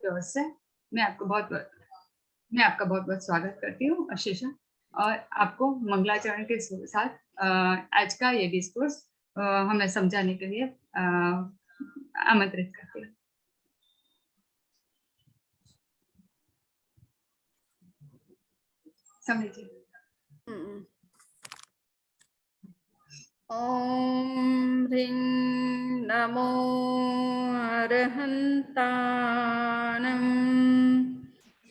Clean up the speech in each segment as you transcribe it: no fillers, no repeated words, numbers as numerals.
की ओर से मैं आपका बहुत बहुत स्वागत करती हूँ आशीषा, और आपको मंगलाचरण के साथ आज का ये डिस्कोर्स हमें समझाने के लिए आमंत्रित करती हूँ। समझिए। ओम ह्रीं नमो अरहन्तानं।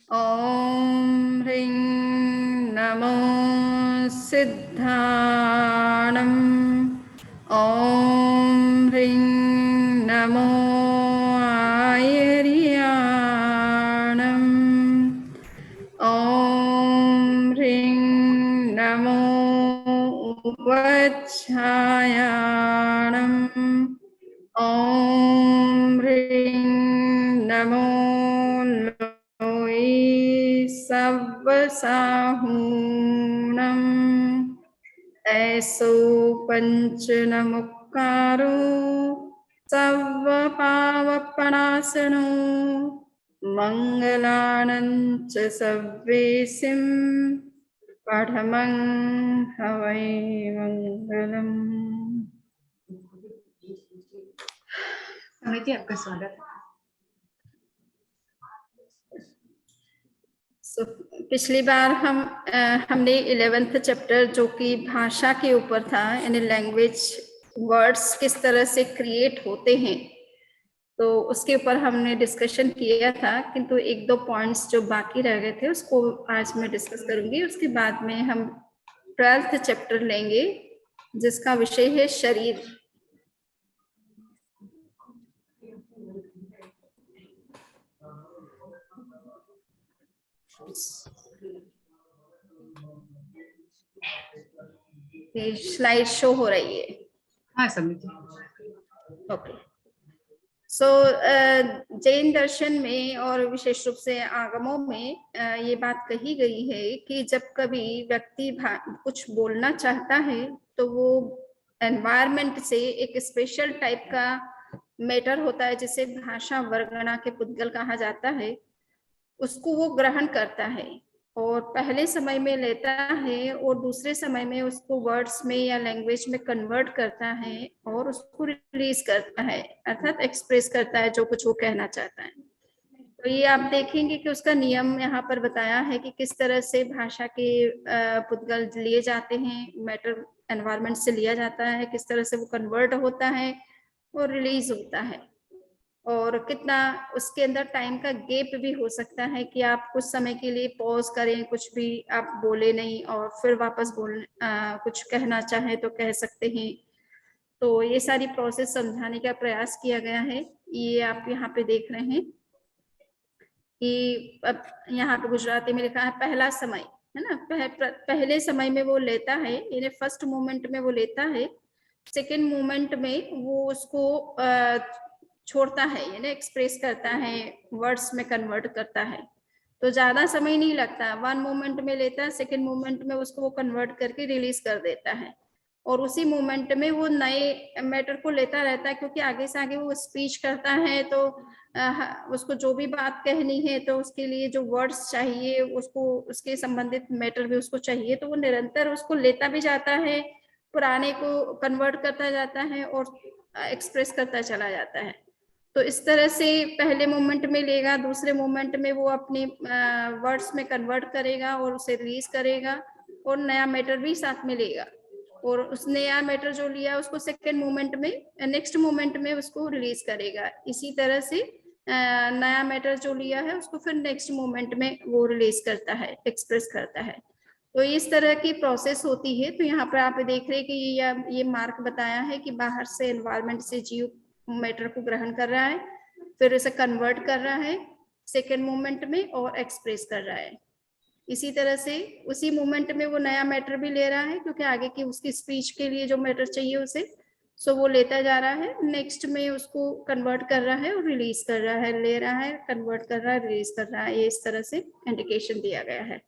ओम ह्रीं नमो सिद्धानं। ओम ह्रीं नमो आयर्याणं। ओम ह्रीं नमो उपच्छायाणम्। ओम ह्रीं नमो लोये सव्वसाहूणम्। ऐसो पंचनमुक्कारो सव्वपावपणासनो मंगलानं च सव्वेसिं पठमं हवै मंगलम्। समझिए, आपका स्वागत है। पिछली बार हमने 11th चैप्टर जो कि भाषा के ऊपर था, यानी लैंग्वेज वर्ड्स किस तरह से क्रिएट होते हैं, तो उसके ऊपर हमने डिस्कशन किया था। किंतु एक दो पॉइंट्स जो बाकी रह गए थे उसको आज मैं डिस्कस करूंगी। उसके बाद में हम 12th चैप्टर लेंगे जिसका विषय है शरीर। स्लाइड शो हो रही है? हाँ, समझिए। ओके। सो जैन दर्शन में और विशेष रूप से आगमों में ये बात कही गई है कि जब कभी व्यक्ति कुछ बोलना चाहता है तो वो एनवायरमेंट से एक स्पेशल टाइप का मैटर होता है जिसे भाषा वर्गणा के पुद्गल कहा जाता है, उसको वो ग्रहण करता है और पहले समय में लेता है और दूसरे समय में उसको वर्ड्स में या लैंग्वेज में कन्वर्ट करता है और उसको रिलीज करता है, अर्थात एक्सप्रेस करता है जो कुछ वो कहना चाहता है। तो ये आप देखेंगे कि उसका नियम यहाँ पर बताया है कि किस तरह से भाषा के पुद्गल लिए जाते हैं, मैटर एनवायरमेंट से लिया जाता है, किस तरह से वो कन्वर्ट होता है और रिलीज होता है, और कितना उसके अंदर टाइम का गैप भी हो सकता है कि आप कुछ समय के लिए पॉज करें, कुछ भी आप बोले नहीं और फिर वापस कुछ कहना चाहे तो कह सकते हैं। तो ये सारी प्रोसेस समझाने का प्रयास किया गया है। ये आप यहाँ पे देख रहे हैं कि अब यहाँ पे गुजराती में लिखा है पहला समय, है ना। पहले समय में वो लेता है, यानी फर्स्ट मोमेंट में वो लेता है, सेकेंड मोमेंट में वो उसको छोड़ता है, यानी एक्सप्रेस करता है, वर्ड्स में कन्वर्ट करता है। तो ज्यादा समय नहीं लगता, वन मोमेंट में लेता है, सेकेंड मोमेंट में उसको वो कन्वर्ट करके रिलीज कर देता है और उसी मोमेंट में वो नए मैटर को लेता रहता है, क्योंकि आगे से आगे वो स्पीच करता है तो उसको जो भी बात कहनी है तो उसके लिए जो वर्ड्स चाहिए, उसको उसके संबंधित मैटर भी उसको चाहिए, तो वो निरंतर उसको लेता भी जाता है, पुराने को कन्वर्ट करता जाता है और एक्सप्रेस करता चला जाता है। तो इस तरह से पहले मोमेंट में लेगा, दूसरे मोमेंट में वो अपने वर्ड्स में कन्वर्ट करेगा और उसे रिलीज करेगा और नया मैटर भी साथ में लेगा, और उस नया मैटर जो लिया उसको सेकेंड मोमेंट में, नेक्स्ट मोमेंट में उसको रिलीज करेगा। इसी तरह से नया मैटर जो लिया है उसको फिर नेक्स्ट मोमेंट में वो रिलीज करता है, एक्सप्रेस करता है। तो इस तरह की प्रोसेस होती है। तो यहाँ पर आप देख रहे हैं कि ये मार्क बताया है कि बाहर से एनवायरमेंट से जीव मैटर को ग्रहण कर रहा है, फिर उसे कन्वर्ट कर रहा है सेकेंड मोमेंट में और एक्सप्रेस कर रहा है। इसी तरह से उसी मोमेंट में वो नया मैटर भी ले रहा है, क्योंकि आगे की उसकी स्पीच के लिए जो मैटर चाहिए उसे, सो वो लेता जा रहा है, नेक्स्ट में उसको कन्वर्ट कर रहा है और रिलीज कर रहा है, ले रहा है, कन्वर्ट कर रहा है, रिलीज कर रहा है। ये इस तरह से इंडिकेशन दिया गया है।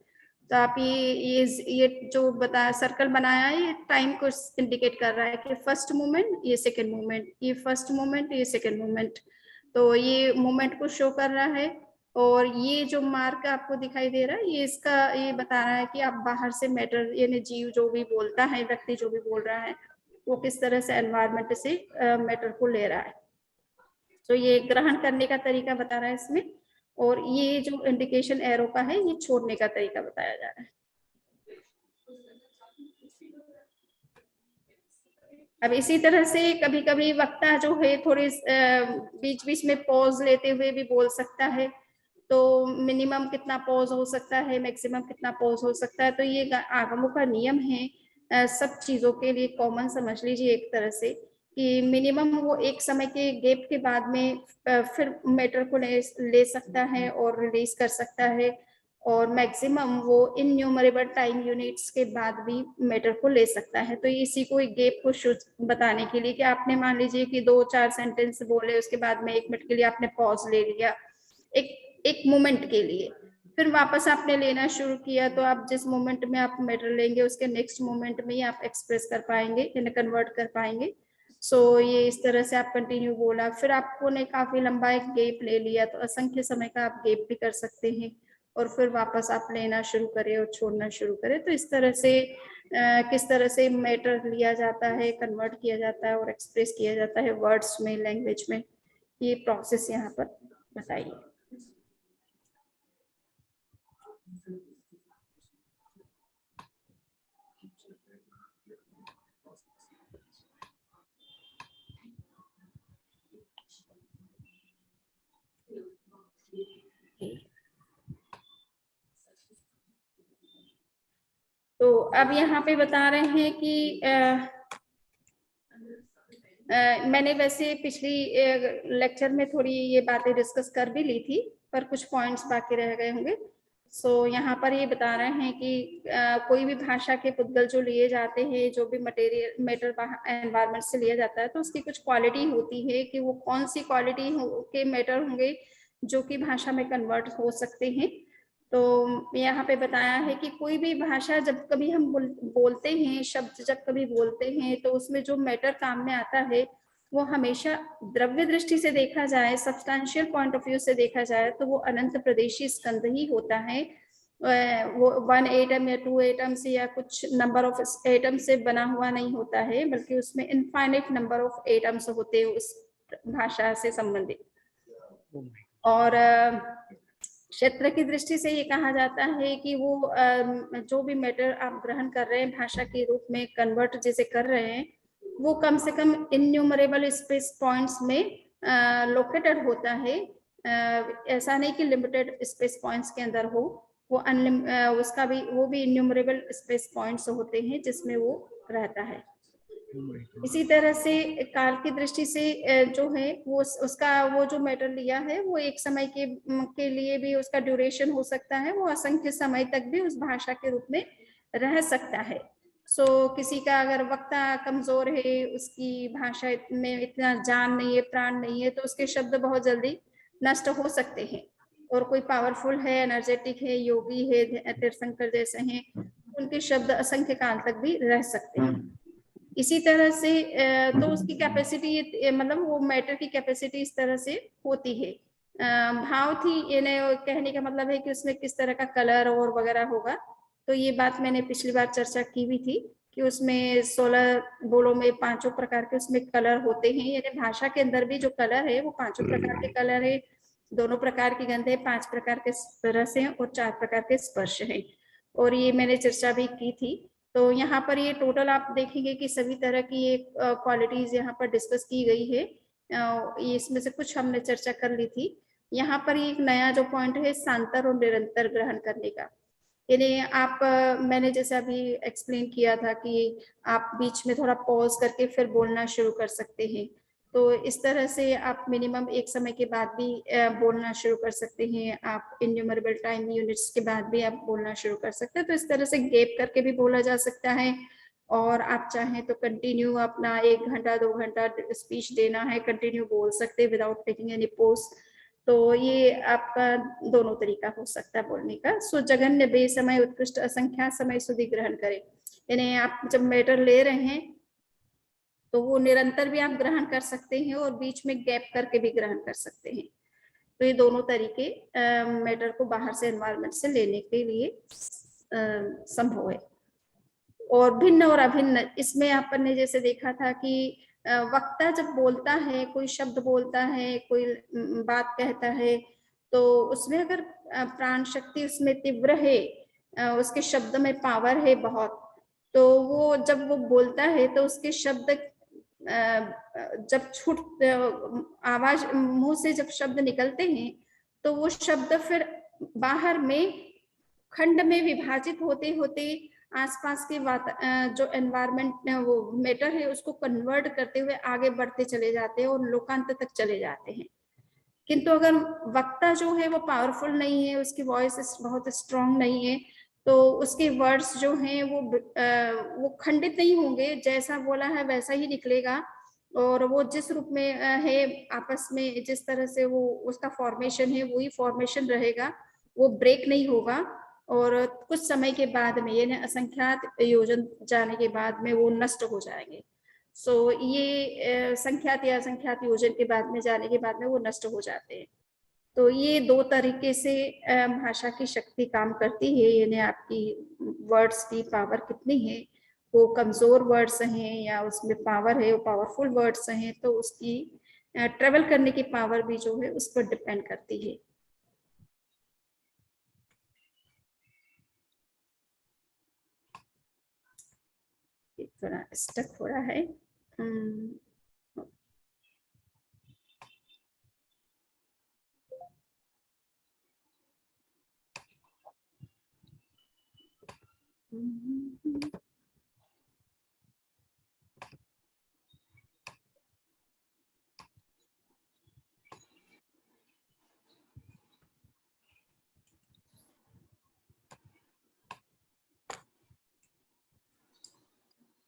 तो आप ये जो बताया सर्कल बनाया है, ये टाइम को इंडिकेट कर रहा है कि फर्स्ट मोमेंट, ये सेकेंड मोमेंट, ये फर्स्ट मोमेंट, ये सेकेंड मोमेंट। तो ये मोमेंट को शो कर रहा है और ये जो मार्क आपको दिखाई दे रहा है, ये इसका ये बता रहा है कि आप बाहर से मैटर यानी जीव जो भी बोलता है, व्यक्ति जो भी बोल रहा है, वो किस तरह से एनवायरमेंट से मैटर को ले रहा है। तो ये ग्रहण करने का तरीका बता रहा है इसमें, और ये जो इंडिकेशन एरो का है ये छोड़ने का तरीका बताया जा रहा है। अब इसी तरह से कभी कभी वक्ता जो है थोड़े बीच बीच में पॉज लेते हुए भी बोल सकता है। तो मिनिमम कितना पॉज हो सकता है, मैक्सिमम कितना पॉज हो सकता है, तो ये आगमों का नियम है। सब चीजों के लिए कॉमन समझ लीजिए एक तरह से कि मिनिमम वो एक समय के गैप के बाद में फिर मैटर को ले सकता है और रिलीज कर सकता है, और मैक्सिमम वो इनन्यूमरेबल टाइम यूनिट्स के बाद भी मैटर को ले सकता है। तो इसी को एक गैप को बताने के लिए कि आपने मान लीजिए कि 2-4 सेंटेंस बोले, उसके बाद में 1 मिनट के लिए आपने पॉज ले लिया, एक मोमेंट के लिए, फिर वापस आपने लेना शुरू किया, तो आप जिस मोमेंट में आप मैटर लेंगे उसके नेक्स्ट मोमेंट में ही आप एक्सप्रेस कर पाएंगे, यानी कन्वर्ट कर पाएंगे। सो ये इस तरह से आप कंटिन्यू बोला, फिर आपको ने काफी लंबा एक गैप ले लिया, तो असंख्य समय का आप गैप भी कर सकते हैं, और फिर वापस आप लेना शुरू करें और छोड़ना शुरू करें। तो इस तरह से किस तरह से मैटर लिया जाता है, कन्वर्ट किया जाता है और एक्सप्रेस किया जाता है वर्ड्स में, लैंग्वेज में, ये प्रोसेस यहाँ पर बताइए। तो अब यहाँ पे बता रहे हैं कि मैंने वैसे पिछली लेक्चर में थोड़ी ये बातें डिस्कस कर भी ली थी, पर कुछ पॉइंट्स बाकी रह गए होंगे। सो यहाँ पर ये बता रहे हैं कि कोई भी भाषा के पुद्गल जो लिए जाते हैं, जो भी मटेरियल मैटर एनवायरनमेंट से लिया जाता है, तो उसकी कुछ क्वालिटी होती है कि वो कौन सी क्वालिटी के मैटर होंगे जो कि भाषा में कन्वर्ट हो सकते हैं। तो यहाँ पे बताया है कि कोई भी भाषा जब कभी हम बोलते हैं, शब्द जब कभी बोलते हैं, तो उसमें जो मैटर काम में आता है वो हमेशा द्रव्य दृष्टि से देखा जाए, सब्सटेंशियल पॉइंट ऑफ व्यू से देखा जाए, तो वो अनंत प्रदेशी स्कंद ही होता है। वो 1 एटम या 2 एटम से या कुछ नंबर ऑफ एटम से बना हुआ नहीं होता है, बल्कि उसमें इनफाइनाइट नंबर ऑफ एटम्स होते हैं उस भाषा से संबंधित। और क्षेत्र की दृष्टि से ये कहा जाता है कि वो जो भी मैटर आप ग्रहण कर रहे हैं, भाषा के रूप में कन्वर्ट जैसे कर रहे हैं, वो कम से कम इनन्यूमरेबल स्पेस पॉइंट्स में लोकेटेड होता है। ऐसा नहीं कि लिमिटेड स्पेस पॉइंट्स के अंदर हो, वो उसका भी वो भी इनन्यूमरेबल स्पेस पॉइंट्स होते हैं जिसमें वो रहता है। इसी तरह से काल की दृष्टि से जो है वो उसका वो जो मैटर लिया है वो एक समय के लिए भी उसका ड्यूरेशन हो सकता है, वो असंख्य समय तक भी उस भाषा के रूप में रह सकता है। सो किसी का अगर वक्ता कमजोर है, उसकी भाषा में इतना जान नहीं है, प्राण नहीं है, तो उसके शब्द बहुत जल्दी नष्ट हो सकते हैं। और कोई पावरफुल है, एनर्जेटिक है, योगी है, तीर्थंकर जैसे हैं, उनके शब्द असंख्य काल तक भी रह सकते हैं। इसी तरह से तो उसकी कैपेसिटी मतलब वो मैटर की कैपेसिटी इस तरह से होती है। भाव थी यानी कहने का मतलब है कि उसमें किस तरह का कलर और वगैरह होगा। तो ये बात मैंने पिछली बार चर्चा की भी थी कि उसमें 16 बोलों में 5 प्रकार के उसमें कलर होते हैं, यानी भाषा के अंदर भी जो कलर है वो 5 प्रकार के कलर है, 2 प्रकार की गंध है, 5 प्रकार के रस है और 4 प्रकार के स्पर्श है। और ये मैंने चर्चा भी की थी। तो यहाँ पर ये टोटल आप देखेंगे कि सभी तरह की ये क्वालिटीज यहाँ पर डिस्कस की गई है। इसमें से कुछ हमने चर्चा कर ली थी। यहाँ पर एक नया जो पॉइंट है सांतर और निरंतर ग्रहण करने का, यानी आप मैंने जैसे अभी एक्सप्लेन किया था कि आप बीच में थोड़ा पॉज करके फिर बोलना शुरू कर सकते हैं। तो इस तरह से आप मिनिमम एक समय के बाद भी बोलना शुरू कर सकते हैं, आप इन्यूमरेबल टाइम यूनिट्स के बाद भी आप बोलना शुरू कर सकते हैं। तो इस तरह से गैप करके भी बोला जा सकता है, और आप चाहें तो कंटिन्यू अपना 1 घंटा 2 घंटा स्पीच देना है, कंटिन्यू बोल सकते हैं विदाउट टेकिंग एनी पॉज। तो ये आपका दोनों तरीका हो सकता है बोलने का। सो जगन्य बेसमय उत्कृष्ट असंख्या समय सुधि ग्रहण करें, यानी आप जब मैटर ले रहे हैं तो वो निरंतर भी आप ग्रहण कर सकते हैं और बीच में गैप करके भी ग्रहण कर सकते हैं। तो ये दोनों तरीके मैटर को बाहर से एनवायरनमेंट से लेने के लिए संभव है। और भिन्न और अभिन्न, इसमें अपन ने जैसे देखा था कि वक्ता जब बोलता है, कोई शब्द बोलता है, कोई बात कहता है, तो उसमें अगर प्राण शक्ति उसमें तीव्र है, उसके शब्द में पावर है बहुत, तो वो जब वो बोलता है तो उसके शब्द जब छूट आवाज मुंह से जब शब्द निकलते हैं तो वो शब्द फिर बाहर में खंड में विभाजित होते होते आसपास के जो एनवायरमेंट वो मैटर है उसको कन्वर्ट करते हुए आगे बढ़ते चले जाते हैं और लोकांत तक चले जाते हैं। किंतु अगर वक्ता जो है वो पावरफुल नहीं है, उसकी वॉइस बहुत स्ट्रांग नहीं है, तो उसके वर्ड्स जो हैं वो खंडित नहीं होंगे, जैसा बोला है वैसा ही निकलेगा, और वो जिस रूप में है आपस में जिस तरह से वो उसका फॉर्मेशन है वही फॉर्मेशन रहेगा, वो ब्रेक नहीं होगा। और कुछ समय के बाद में, यानी असंख्यात योजन जाने के बाद में वो नष्ट हो जाएंगे। सो ये संख्यात या असंख्यात योजन के बाद में जाने के बाद में वो नष्ट हो जाते हैं। तो ये दो तरीके से भाषा की शक्ति काम करती है, यानी आपकी वर्ड्स की पावर कितनी है, वो कमजोर वर्ड्स हैं या उसमें पावर है, वो पावरफुल वर्ड्स हैं, तो उसकी ट्रेवल करने की पावर भी जो है उस पर डिपेंड करती है। थोड़ा स्टक हो रहा है।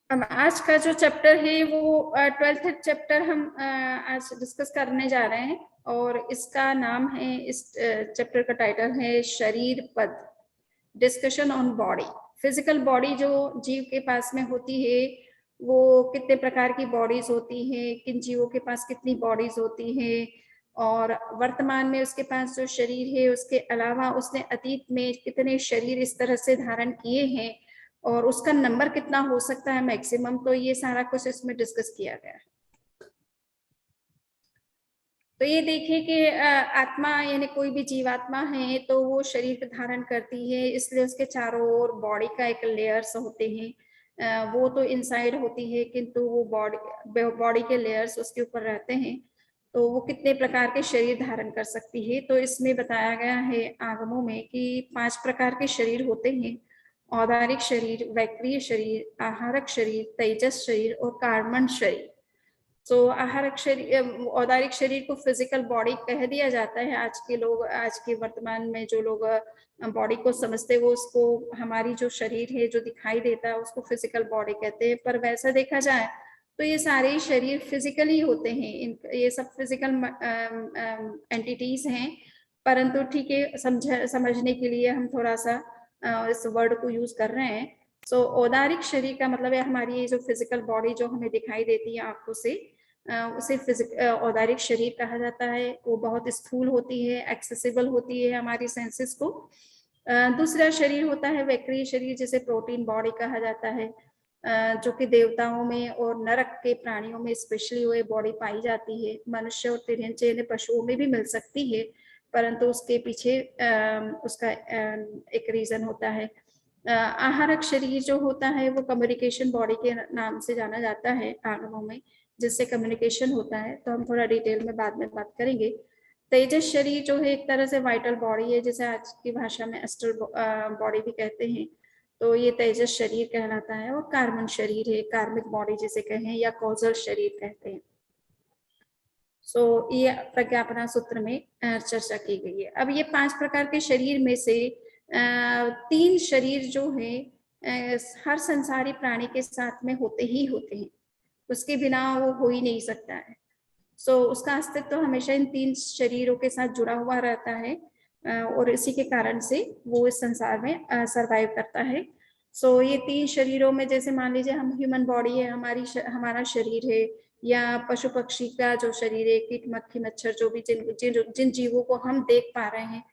अब आज का जो चैप्टर है वो 12th चैप्टर हम आज डिस्कस करने जा रहे हैं, और इसका नाम है, इस चैप्टर का टाइटल है शरीर पद, discussion on body. Physical body जो जीव के पास में होती है, वो कितने प्रकार की बॉडीज होती है, किन जीवों के पास कितनी बॉडीज होती है, और वर्तमान में उसके पास जो शरीर है उसके अलावा उसने अतीत में कितने शरीर इस तरह से धारण किए हैं, और उसका नंबर कितना हो सकता है मैक्सिमम। तो ये सारा कुछ इसमें डिस्कस किया गया है। तो ये देखिए कि आत्मा यानी कोई भी जीवात्मा है तो वो शरीर धारण करती है, इसलिए उसके चारों ओर बॉडी का एक लेयर्स होते हैं। वो तो इनसाइड होती है, किंतु वो बॉडी के लेयर्स उसके ऊपर रहते हैं, तो वो कितने प्रकार के शरीर धारण कर सकती है। तो इसमें बताया गया है आगमों में कि 5 प्रकार के शरीर होते हैं: औदारिक शरीर, वैक्रिय शरीर, आहारक शरीर, तेजस शरीर और कार्बन शरीर। तो आहारक शरीर, औदारिक शरीर को फिजिकल बॉडी कह दिया जाता है। आज के लोग, आज के वर्तमान में जो लोग बॉडी को समझते हैं, वो उसको हमारी जो शरीर है जो दिखाई देता है उसको फिजिकल बॉडी कहते हैं। पर वैसा देखा जाए तो ये सारे शरीर फिजिकली होते हैं, ये सब फिजिकल एंटिटीज हैं। परंतु ठीक है, समझने के लिए हम थोड़ा सा इस वर्ड को यूज कर रहे हैं। सो औदारिक शरीर का मतलब है हमारी ये जो फिजिकल बॉडी जो हमें दिखाई देती है आंखों से, उसे औदारिक शरीर कहा जाता है। वो बहुत स्थूल होती है, एक्सेसिबल होती है हमारी सेंसेस को। दूसरा शरीर होता है वैक्रिय शरीर, जिसे प्रोटीन बॉडी कहा जाता है, जो कि देवताओं में और नरक के प्राणियों में स्पेशली वो बॉडी पाई जाती है। मनुष्य और तिर्यंचे पशुओं में भी मिल सकती है, परंतु उसके पीछे उसका एक रीजन होता है। आहारक शरीर जो होता है वो कम्युनिकेशन बॉडी के नाम से जाना जाता है आगमों में, जिससे कम्युनिकेशन होता है। तो हम थोड़ा डिटेल में बाद में बात करेंगे। तेजस शरीर जो है एक तरह से वाइटल बॉडी है, जिसे आज की भाषा में एस्ट्रल बॉडी भी कहते हैं, तो ये तेजस शरीर कहलाता है। और कार्बन शरीर है, कार्मिक बॉडी जिसे कहें, या कौजल शरीर कहते हैं। सो ये प्रज्ञापना सूत्र में चर्चा की गई है। अब ये 5 प्रकार के शरीर में से 3 शरीर जो है हर संसारी प्राणी के साथ में होते ही होते हैं, उसके बिना वो हो ही नहीं सकता है। सो उसका अस्तित्व तो हमेशा इन 3 शरीरों के साथ जुड़ा हुआ रहता है, और इसी के कारण से वो इस संसार में सरवाइव करता है। सो ये 3 शरीरों में, जैसे मान लीजिए हम ह्यूमन बॉडी है, हमारा शरीर है, या पशु पक्षी का जो शरीर है, कीट मक्खी मच्छर जो भी जिन जीवों को हम देख पा रहे हैं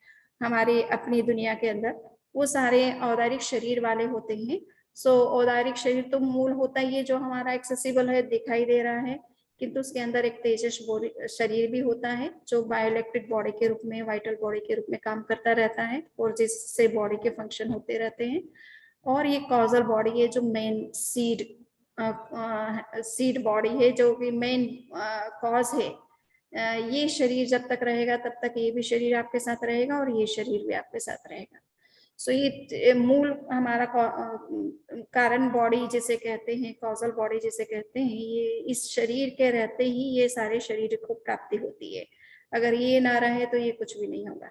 हमारी अपनी दुनिया के अंदर, वो सारे औदारिक शरीर वाले होते हैं। सो औदारिक शरीर तो मूल होता ही है जो हमारा एक्सेसिबल है, दिखाई दे रहा है, किंतु उसके अंदर एक तेजस बॉडी शरीर भी होता है जो बायोइलेक्ट्रिक बॉडी के रूप में, वाइटल बॉडी के रूप में काम करता रहता है और जिससे बॉडी के फंक्शन होते रहते हैं। और ये कॉजल बॉडी है जो मेन सीड बॉडी है, जो कि मेन कॉज है। ये शरीर जब तक रहेगा तब तक ये भी शरीर आपके साथ रहेगा और ये शरीर भी आपके साथ रहेगा। सो ये मूल हमारा कारण बॉडी जिसे कहते हैं, कॉजल बॉडी जिसे कहते हैं, ये इस शरीर के रहते ही ये सारे शरीर को प्राप्ति होती है। अगर ये ना रहे तो ये कुछ भी नहीं होगा।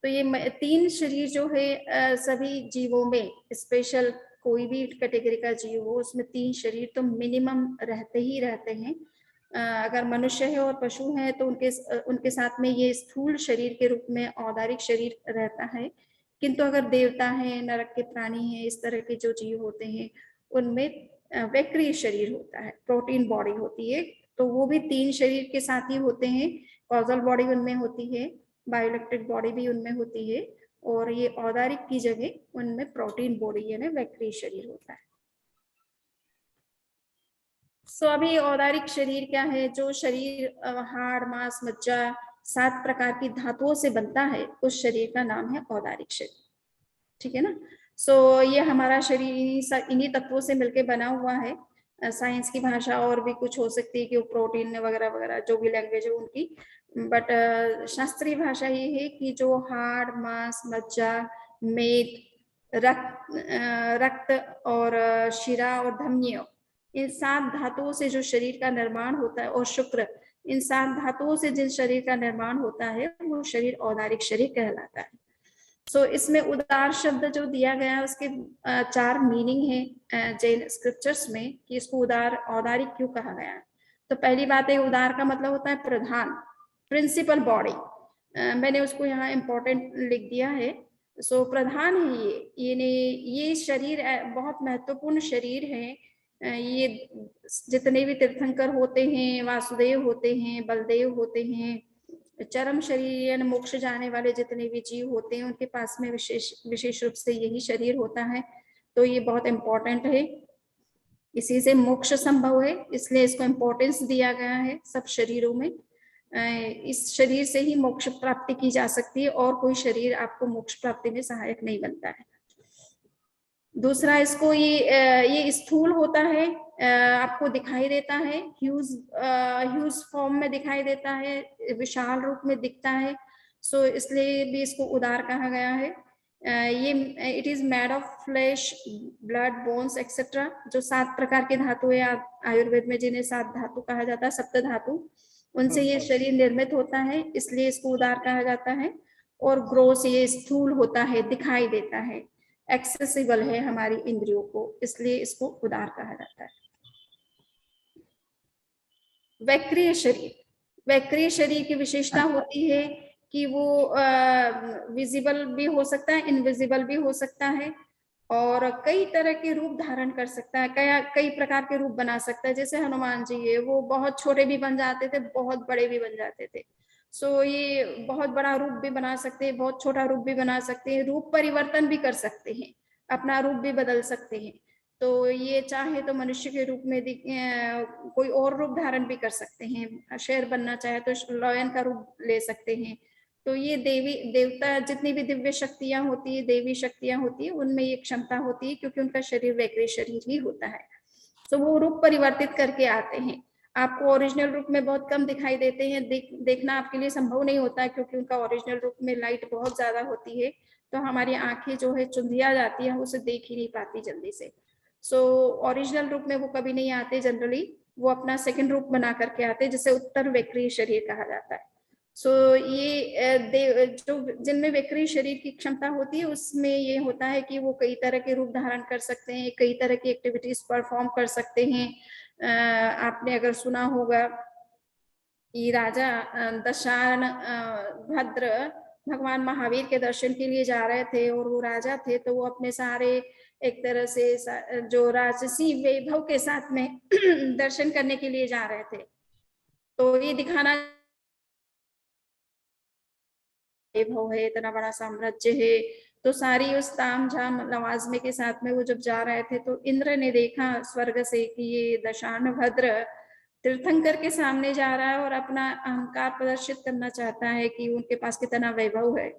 तो ये 3 शरीर जो है सभी जीवों में, स्पेशल कोई भी कैटेगरी का जीव हो उसमें 3 शरीर तो मिनिमम रहते ही रहते हैं। अगर मनुष्य है और पशु है तो उनके साथ में ये स्थूल शरीर के रूप में औदारिक शरीर रहता है। किंतु अगर देवता है, नरक के प्राणी है, इस तरह के जो जीव होते हैं उनमें वैक्रीय शरीर होता है, प्रोटीन बॉडी होती है। तो वो भी 3 शरीर के साथ ही होते हैं। कॉजल बॉडी उनमें होती है, बायोइलेक्ट्रिक बॉडी भी उनमें होती है, और ये औदारिक की जगह उनमें प्रोटीन बॉडी यानी वैक्रीय शरीर होता है। सो अभी औदारिक शरीर क्या है? जो शरीर हाड़, मांस, मज्जा 7 प्रकार की धातुओं से बनता है, उस शरीर का नाम है औदारिक शरीर। ठीक है ना? सो ये हमारा शरीर इन्हीं तत्वों से मिलकर बना हुआ है। साइंस की भाषा और भी कुछ हो सकती है कि वो प्रोटीन वगैरह वगैरह जो भी लैंग्वेज है उनकी, बट शास्त्रीय भाषा ये है कि जो हाड़, मांस, मज्जा, मेद, रक्त और शिरा और धमनियों, इन 7 धातुओं से जो शरीर का निर्माण होता है, और शुक्र, इन 7 धातुओं से जिस शरीर का निर्माण होता है वो शरीर औदारिक शरीर कहलाता है। सो इसमें उदार शब्द जो दिया गया है उसके 4 मीनिंग है जैन स्क्रिप्चर्स में कि इसको उदार, औदारिक क्यों कहा गया है। तो पहली बात है, उदार का मतलब होता है प्रधान, प्रिंसिपल बॉडी। मैंने उसको यहाँ इम्पोर्टेंट लिख दिया है। सो प्रधान है ये शरीर बहुत महत्वपूर्ण शरीर है। ये जितने भी तीर्थंकर होते हैं, वासुदेव होते हैं, बलदेव होते हैं, चरम शरीर यानी मोक्ष जाने वाले जितने भी जीव होते हैं उनके पास में विशेष रूप से यही शरीर होता है। तो ये बहुत इम्पोर्टेंट है, इसी से मोक्ष संभव है, इसलिए इसको इम्पोर्टेंस दिया गया है सब शरीरों में। इस शरीर से ही मोक्ष प्राप्ति की जा सकती है और कोई शरीर आपको मोक्ष प्राप्ति में सहायक नहीं बनता है। दूसरा, इसको ये स्थूल होता है, आपको दिखाई देता है, ह्यूज फॉर्म में दिखाई देता है, विशाल रूप में दिखता है। सो इसलिए भी इसको उदार कहा गया है। ये it is made of flash, blood, bones etcetera, जो 7 प्रकार के धातु है आयुर्वेद में जिन्हें 7 धातु कहा जाता है, सप्त धातु, उनसे ये शरीर निर्मित होता है, इसलिए इसको उदार कहा जाता है। और ग्रोस, ये स्थूल होता है, दिखाई देता है, एक्सेसिबल है हमारी इंद्रियों को, इसलिए इसको उदार कहा जाता है। वैक्रीय शरीर, वैक्रीय शरीर की विशेषता होती है कि वो विजिबल भी हो सकता है, इनविजिबल भी हो सकता है, और कई तरह के रूप धारण कर सकता है, कई प्रकार के रूप बना सकता है। जैसे हनुमान जी है, वो बहुत छोटे भी बन जाते थे, बहुत बड़े भी बन जाते थे। सो ये बहुत बड़ा रूप भी बना सकते हैं, बहुत छोटा रूप भी बना सकते हैं, रूप परिवर्तन भी कर सकते हैं, अपना रूप भी बदल सकते हैं। तो ये चाहे तो मनुष्य के रूप में कोई और रूप धारण भी कर सकते हैं, शेर बनना चाहे तो लॉयन का रूप ले सकते हैं। तो ये देवी देवता जितनी भी दिव्य शक्तियां होती है, देवी शक्तियां होती है, उनमें ये क्षमता होती है, क्योंकि उनका शरीर वैक्रीय शरीर ही होता है। तो वो रूप परिवर्तित करके आते हैं। आपको ओरिजिनल रूप में बहुत कम दिखाई देते हैं, देखना आपके लिए संभव नहीं होता है, क्योंकि उनका ओरिजिनल रूप में लाइट बहुत ज्यादा होती है, तो हमारी आंखें जो है चुंधिया जाती है, उसे देख ही नहीं पाती जल्दी से। सो ओरिजिनल रूप में वो कभी नहीं आते, जनरली वो अपना सेकंड रूप बना करके आते, जिसे उत्तर वैक्रीय शरीर कहा जाता है। सो ये जो जिनमें वैक्रीय शरीर की क्षमता होती है, उसमें ये होता है कि वो कई तरह के रूप धारण कर सकते हैं, कई तरह की एक्टिविटीज परफॉर्म कर सकते हैं। आपने अगर सुना होगा ये राजा दशान भद्र भगवान महावीर के दर्शन के लिए जा रहे थे, और वो राजा थे, तो वो अपने सारे एक तरह से जो राजसी वैभव के साथ में दर्शन करने के लिए जा रहे थे। तो ये दिखाना वैभव है, इतना बड़ा साम्राज्य है। तो सारी उस ताम झाम नवाजमे के साथ में वो जब जा रहे थे तो इंद्र ने देखा स्वर्ग से कि ये दशार्ण भद्र तीर्थंकर के सामने जा रहा है और अपना अहंकार प्रदर्शित करना चाहता है कि उनके पास कितना वैभव है।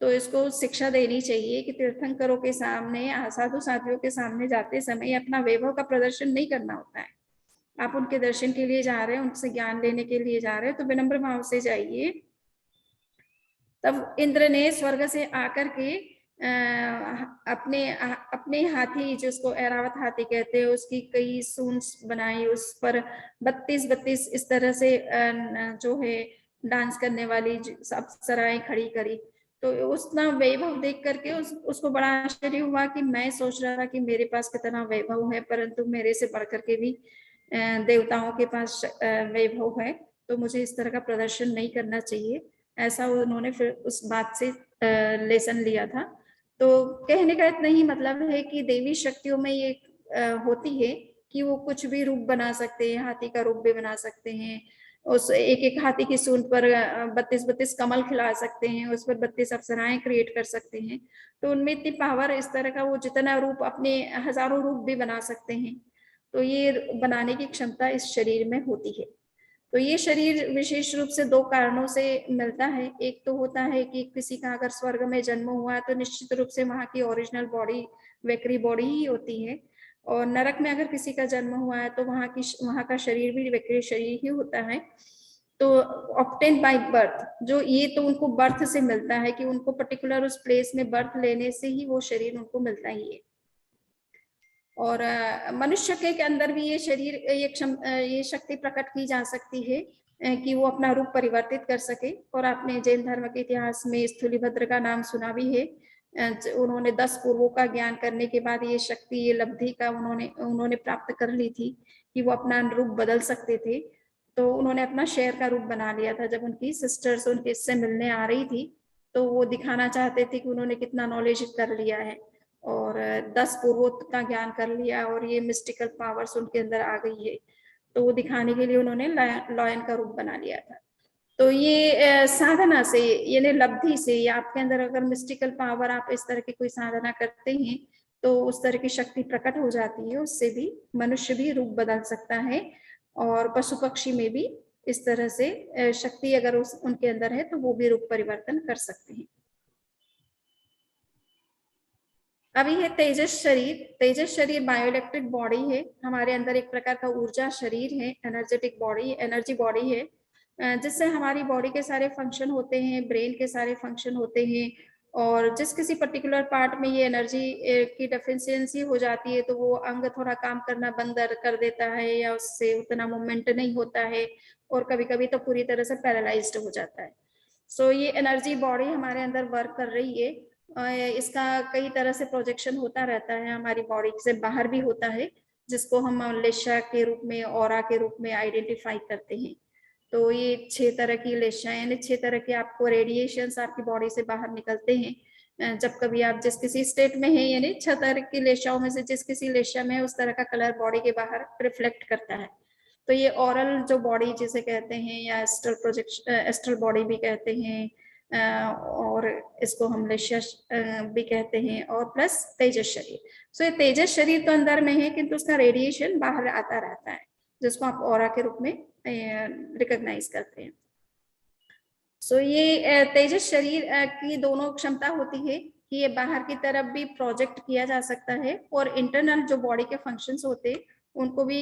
तो इसको शिक्षा देनी चाहिए कि तीर्थंकरों के सामने, साधु साथियों के सामने जाते समय अपना वैभव का प्रदर्शन नहीं करना होता है। आप उनके दर्शन के लिए जा रहे हैं, उनसे ज्ञान लेने के लिए जा रहे हैं, तो विनम्र भाव से जाइए। तब इंद्र ने स्वर्ग से आकर के अपने हाथी, जिसको ऐरावत हाथी कहते हैं, उसकी कई सूंड्स बनाई, उस पर 32 इस तरह से जो है डांस करने वाली अप्सराएं खड़ी करी। तो उतना वैभव देख करके उसको बड़ा आश्चर्य हुआ कि मैं सोच रहा था कि मेरे पास कितना वैभव है, परंतु मेरे से बढ़ करके भी देवताओं के पास वैभव है, तो मुझे इस तरह का प्रदर्शन नहीं करना चाहिए। ऐसा उन्होंने फिर उस बात से लेसन लिया था। तो कहने का इतना ही मतलब है कि देवी शक्तियों में ये होती है कि वो कुछ भी रूप बना सकते हैं, हाथी का रूप भी बना सकते हैं, उस एक हाथी की सूंड पर 32 कमल खिला सकते हैं, उस पर 32 अप्सराएं क्रिएट कर सकते हैं। तो उनमें इतनी पावर, इस तरह का वो जितना रूप, अपने हजारों रूप भी बना सकते हैं। तो ये बनाने की क्षमता इस शरीर में होती है। तो ये शरीर विशेष रूप से 2 कारणों से मिलता है। एक तो होता है कि किसी का अगर स्वर्ग में जन्म हुआ है तो निश्चित रूप से वहां की ओरिजिनल बॉडी वैक्री बॉडी ही होती है, और नरक में अगर किसी का जन्म हुआ है तो वहां का शरीर भी वैक्री शरीर ही होता है। तो ऑब्टेन बाय बर्थ, जो ये तो उनको बर्थ से मिलता है कि उनको पर्टिकुलर उस प्लेस में बर्थ लेने से ही वो शरीर उनको मिलता ही है। और मनुष्य के अंदर भी ये शरीर, ये शक्ति प्रकट की जा सकती है कि वो अपना रूप परिवर्तित कर सके। और आपने जैन धर्म के इतिहास में स्थूलिभद्र का नाम सुना भी है। उन्होंने 10 पूर्वों का ज्ञान करने के बाद ये शक्ति, ये लब्धि का उन्होंने प्राप्त कर ली थी कि वो अपना रूप बदल सकते थे। तो उन्होंने अपना शेर का रूप बना लिया था। जब उनकी सिस्टर्स उनके से मिलने आ रही थी तो वो दिखाना चाहते थे कि उन्होंने कितना नॉलेज कर लिया है, और 10 पूर्वों का ज्ञान कर लिया, और ये मिस्टिकल पावर्स उनके अंदर आ गई है। तो वो दिखाने के लिए उन्होंने लॉयन का रूप बना लिया था। तो ये साधना से, यानी लब्धि से, या आपके अंदर अगर मिस्टिकल पावर, आप इस तरह की कोई साधना करते हैं तो उस तरह की शक्ति प्रकट हो जाती है। उससे भी मनुष्य भी रूप बदल सकता है, और पशु पक्षी में भी इस तरह से शक्ति अगर उनके अंदर है तो वो भी रूप परिवर्तन कर सकते हैं। अभी है तेजस शरीर। तेजस शरीर बायोइलेक्ट्रिक बॉडी है, हमारे अंदर एक प्रकार का ऊर्जा शरीर है, एनर्जेटिक बॉडी, एनर्जी बॉडी है, जिससे हमारी बॉडी के सारे फंक्शन होते हैं, ब्रेन के सारे फंक्शन होते हैं। और जिस किसी पर्टिकुलर पार्ट में ये एनर्जी की डेफिशिएंसी हो जाती है तो वो अंग थोड़ा काम करना बंद कर देता है, या उससे उतना मूवमेंट नहीं होता है, और कभी कभी तो पूरी तरह से पैरालाइज्ड हो जाता है। सो ये एनर्जी बॉडी हमारे अंदर वर्क कर रही है। इसका कई तरह से प्रोजेक्शन होता रहता है, हमारी बॉडी से बाहर भी होता है, जिसको हम लेशा के रूप में, ऑरा के रूप में आइडेंटिफाई करते हैं। तो ये 6 तरह की लेशा, यानी 6 तरह के आपको रेडिएशंस आपकी बॉडी से बाहर निकलते हैं जब कभी आप जिस किसी स्टेट में है, यानी 6 तरह की लेशाओं में से जिस किसी लेशा में उस तरह का कलर बॉडी के बाहर रिफ्लेक्ट करता है। तो ये ओरल जो बॉडी जिसे कहते हैं, या एस्ट्रल प्रोजेक्शन, एस्ट्रल बॉडी भी कहते हैं, और इसको हम लेशा भी कहते हैं, और प्लस तेजस शरीर। सो ये तेजस शरीर तो अंदर में है, किंतु उसका रेडिएशन बाहर आता रहता है, जिसको आप ऑरा के रूप में रिकॉग्नाइज करते हैं। सो ये तेजस शरीर की दोनों क्षमता होती है कि ये बाहर की तरफ भी प्रोजेक्ट किया जा सकता है, और इंटरनल जो बॉडी के फंक्शंस होते हैं उनको भी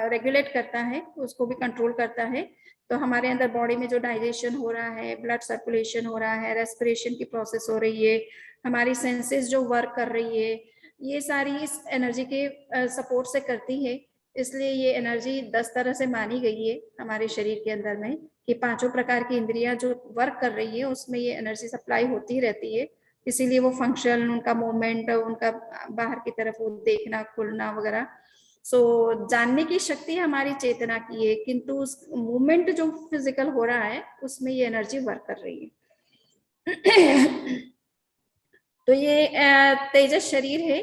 रेगुलेट करता है, उसको भी कंट्रोल करता है। तो हमारे अंदर बॉडी में जो डाइजेशन हो रहा है, ब्लड सर्कुलेशन हो रहा है, रेस्पिरेशन की प्रोसेस हो रही है, हमारी सेंसेस जो वर्क कर रही है, ये सारी इस एनर्जी के सपोर्ट से करती है। इसलिए ये एनर्जी 10 तरह से मानी गई है हमारे शरीर के अंदर में, कि 5 प्रकार की इंद्रियां जो वर्क कर रही है उसमें ये एनर्जी सप्लाई होती रहती है। इसीलिए वो फंक्शन, उनका मूवमेंट, उनका बाहर की तरफ वो देखना, खुलना वगैरह। सो जानने की शक्ति हमारी चेतना की है, किंतु उस मूवमेंट जो फिजिकल हो रहा है उसमें ये एनर्जी वर्क कर रही है। तो ये तेजस शरीर है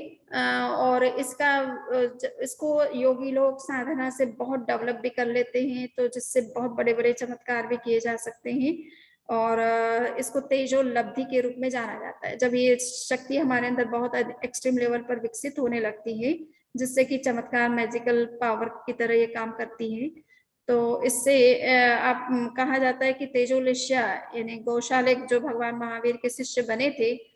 और इसको योगी लोग साधना से बहुत डेवलप भी कर लेते हैं, तो जिससे बहुत बड़े बड़े चमत्कार भी किए जा सकते हैं। और इसको तेजो लब्धि के रूप में जाना जाता है। जब ये शक्ति हमारे अंदर बहुत एक्सट्रीम लेवल पर विकसित होने लगती है, जिससे कि चमत्कार मैजिकल पावर की तरह ये काम करती है, तो इससे आप कहा जाता है कि तेजोलिश्या यानी गौशालिक जो भगवान महावीर के शिष्य बने थे,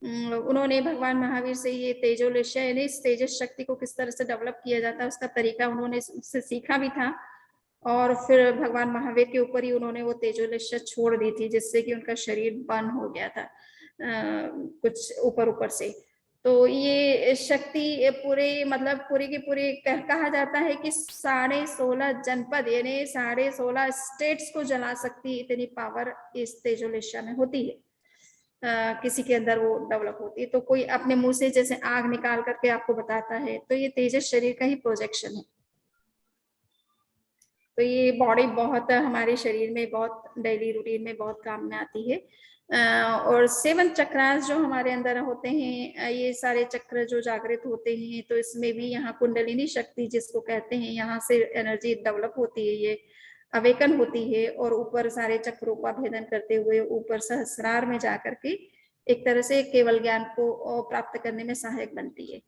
उन्होंने भगवान महावीर से ये तेजोलिश्या यानी इस तेजस शक्ति को किस तरह से डेवलप किया जाता है उसका तरीका उन्होंने उससे सीखा भी था। और फिर भगवान महावीर के ऊपर ही उन्होंने वो तेजोलिश्या छोड़ दी थी, जिससे कि उनका शरीर बर्न हो गया था कुछ ऊपर ऊपर से। तो ये शक्ति पूरे मतलब पूरी की पूरी कहा जाता है कि 16.5 जनपद यानी 16.5 स्टेट्स को जला सकती इतनी पावर इस तेजोलिश्या में होती है। किसी के अंदर वो डेवलप होती है। तो कोई अपने मुंह से जैसे आग निकाल करके आपको बताता है, तो ये तेजस शरीर का ही प्रोजेक्शन है। तो ये बॉडी बहुत हमारे शरीर में बहुत डेली रूटीन में बहुत काम में आती है। और 7 चक्रास जो हमारे अंदर होते हैं, ये सारे चक्र जो जागृत होते हैं, तो इसमें भी यहाँ कुंडलिनी शक्ति जिसको कहते हैं, यहाँ से एनर्जी डेवलप होती है, ये अवेकन होती है और ऊपर सारे चक्रों का भेदन करते हुए ऊपर सहस्रार में जाकर के एक तरह से केवल ज्ञान को प्राप्त करने में सहायक बनती है।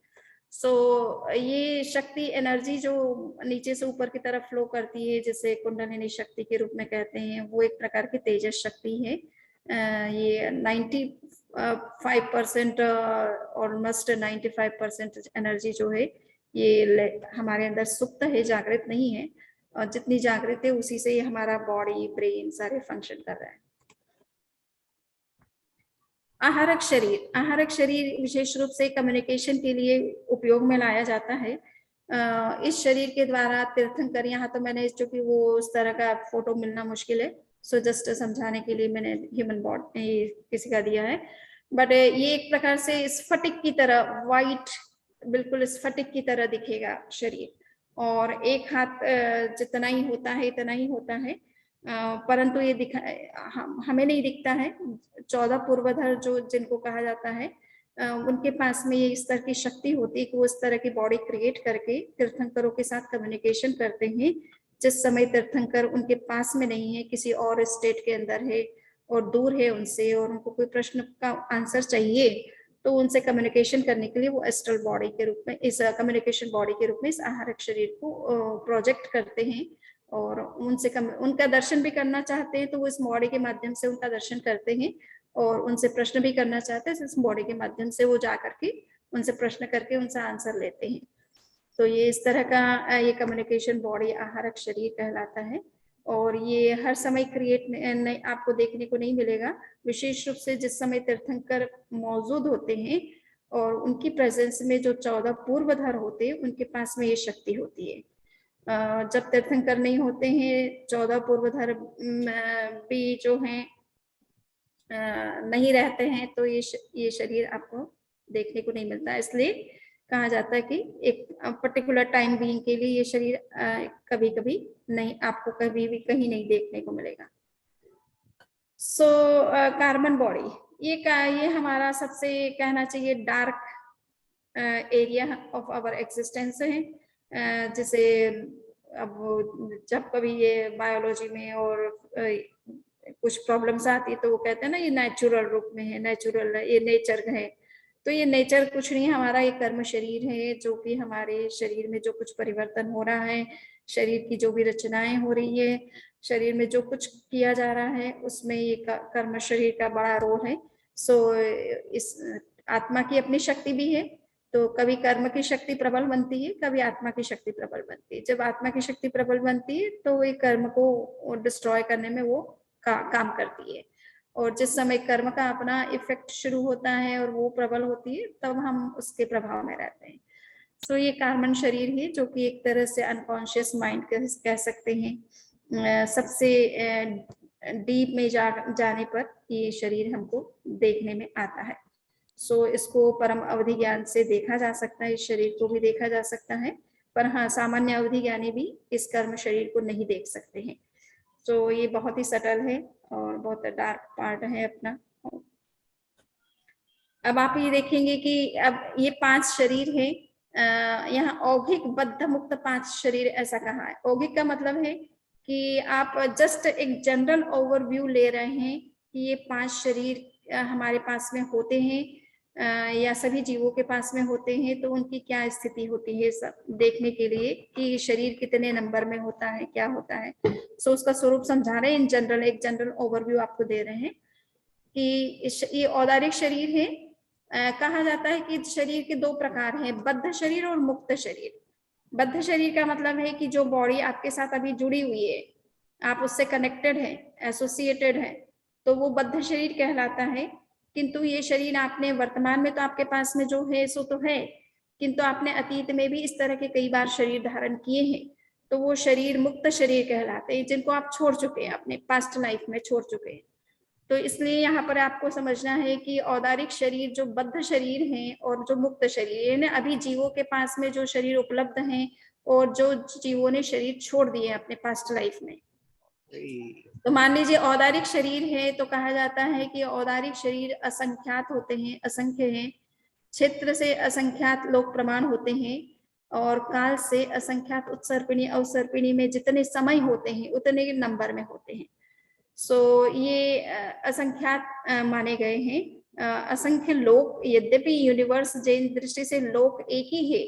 ये शक्ति एनर्जी जो नीचे से ऊपर की तरफ फ्लो करती है, जिसे कुंडलिनी शक्ति के रूप में कहते हैं, वो एक प्रकार की तेजस शक्ति है। ये 95% ऑलमोस्ट 95% एनर्जी जो है ये हमारे अंदर सुप्त है, जागृत नहीं है। और जितनी जागृत है उसी से ही हमारा बॉडी ब्रेन सारे फंक्शन कर रहा है। आहारक शरीर विशेष रूप से कम्युनिकेशन के लिए उपयोग में लाया जाता है। इस शरीर के द्वारा तीर्थंकर, यहाँ तो मैंने चूंकि वो उस तरह का फोटो मिलना मुश्किल है, सो जस्ट समझाने के लिए मैंने ह्यूमन बॉडी किसी का दिया है। बट ये एक प्रकार से स्फटिक की तरह वाइट, बिल्कुल स्फटिक की तरह दिखेगा शरीर, और एक हाथ जितना ही होता है इतना ही होता है। परंतु ये हमें नहीं दिखता है। 14 पूर्वधर जो जिनको कहा जाता है, उनके पास में ये इस तरह की शक्ति होती है कि वो इस तरह की बॉडी क्रिएट करके तीर्थंकरों के साथ कम्युनिकेशन करते हैं। जिस समय तीर्थंकर उनके पास में नहीं है, किसी और स्टेट के अंदर है और दूर है उनसे, और उनको कोई प्रश्न का आंसर चाहिए, तो उनसे कम्युनिकेशन करने के लिए वो एस्ट्रल बॉडी के रूप में, इस कम्युनिकेशन बॉडी के रूप में इस आहारक शरीर को प्रोजेक्ट करते हैं। और उनसे उनका दर्शन भी करना चाहते हैं तो वो इस बॉडी के माध्यम से उनका दर्शन करते हैं, और उनसे प्रश्न भी करना चाहते हैं इस बॉडी के माध्यम से वो जा करके उनसे प्रश्न करके उनसे आंसर लेते हैं। तो ये इस तरह का ये कम्युनिकेशन बॉडी आहारक शरीर कहलाता है। और ये हर समय क्रिएट नहीं, आपको देखने को नहीं मिलेगा। विशेष रूप से जिस समय तीर्थंकर मौजूद होते हैं और उनकी प्रेजेंस में जो 14 पूर्वधर होते हैं, उनके पास में ये शक्ति होती है। जब तीर्थंकर नहीं होते हैं, 14 पूर्वधर भी जो हैं नहीं रहते हैं, तो ये शरीर आपको देखने को नहीं मिलता। इसलिए कहा जाता है कि एक पर्टिकुलर टाइम बीइंग के लिए ये शरीर कभी कभी नहीं, आपको कभी भी कहीं नहीं देखने को मिलेगा। सो कार्बन बॉडी, ये हमारा सबसे कहना चाहिए dark area of our existence है। जैसे अब जब कभी ये बायोलॉजी में और कुछ प्रॉब्लम्स आती है तो वो कहते हैं ना ये नेचुरल रूप में है, नेचुरल ये नेचर है। तो ये नेचर कुछ नहीं, हमारा ये कर्म शरीर है, जो कि हमारे शरीर में जो कुछ परिवर्तन हो रहा है, शरीर की जो भी रचनाएं हो रही है, शरीर में जो कुछ किया जा रहा है, उसमें ये कर्म शरीर का बड़ा रोल है। सो इस आत्मा की अपनी शक्ति भी है, तो कभी कर्म की शक्ति प्रबल बनती है, कभी आत्मा की शक्ति प्रबल बनती है। जब आत्मा की शक्ति प्रबल बनती है तो वो कर्म को डिस्ट्रॉय करने में वो काम करती है। और जिस समय कर्म का अपना इफेक्ट शुरू होता है और वो प्रबल होती है, तब हम उसके प्रभाव में रहते हैं। सो ये कार्बन शरीर है, जो कि एक तरह से अनकॉन्शियस माइंड कह सकते हैं। सबसे डीप में जाने पर ये शरीर हमको देखने में आता है। सो इसको परम अवधि ज्ञान से देखा जा सकता है, इस शरीर को भी देखा जा सकता है, पर हाँ, सामान्य अवधि ज्ञानी भी इस कर्म शरीर को नहीं देख सकते हैं। तो ये बहुत ही सटल है और बहुत डार्क पार्ट है अपना। अब आप ये देखेंगे कि अब ये 5 शरीर है, यहाँ औघिक बद्ध मुक्त 5 शरीर ऐसा कहा है। औघिक का मतलब है कि आप जस्ट एक जनरल ओवरव्यू ले रहे हैं कि ये 5 शरीर हमारे पास में होते हैं या सभी जीवों के पास में होते हैं, तो उनकी क्या स्थिति होती है सब देखने के लिए कि शरीर कितने नंबर में होता है, क्या होता है। सो उसका स्वरूप समझा रहे हैं इन जनरल, एक जनरल ओवरव्यू आपको दे रहे हैं कि ये औदारिक शरीर है। कहा जाता है कि शरीर के 2 प्रकार हैं, बद्ध शरीर और मुक्त शरीर। बद्ध शरीर का मतलब है कि जो बॉडी आपके साथ अभी जुड़ी हुई है, आप उससे कनेक्टेड है, एसोसिएटेड है, तो वो बद्ध शरीर कहलाता है। किंतु ये शरीर आपने वर्तमान में तो आपके पास में जो है सो तो है, किंतु आपने अतीत में भी इस तरह के कई बार शरीर धारण किए हैं, तो वो शरीर मुक्त शरीर कहलाते हैं, जिनको आप छोड़ चुके हैं, अपने पास्ट लाइफ में छोड़ चुके हैं। तो इसलिए यहाँ पर आपको समझना है कि औदारिक शरीर जो बद्ध शरीर हैं और जो मुक्त शरीर है, अभी जीवों के पास में जो शरीर उपलब्ध हैं और जो जीवों ने शरीर छोड़ दिए अपने पास्ट लाइफ में। तो मान लीजिए औदारिक शरीर है, तो कहा जाता है कि औदारिक शरीर असंख्यात होते हैं, असंख्य हैं, क्षेत्र से असंख्यात लोक प्रमाण होते हैं, और काल से असंख्यात उत्सर्पिणी अवसर्पिणी में जितने समय होते हैं उतने नंबर में होते हैं। सो ये असंख्यात माने गए हैं। असंख्य लोक, यद्यपि यूनिवर्स जैन दृष्टि से लोक एक ही है,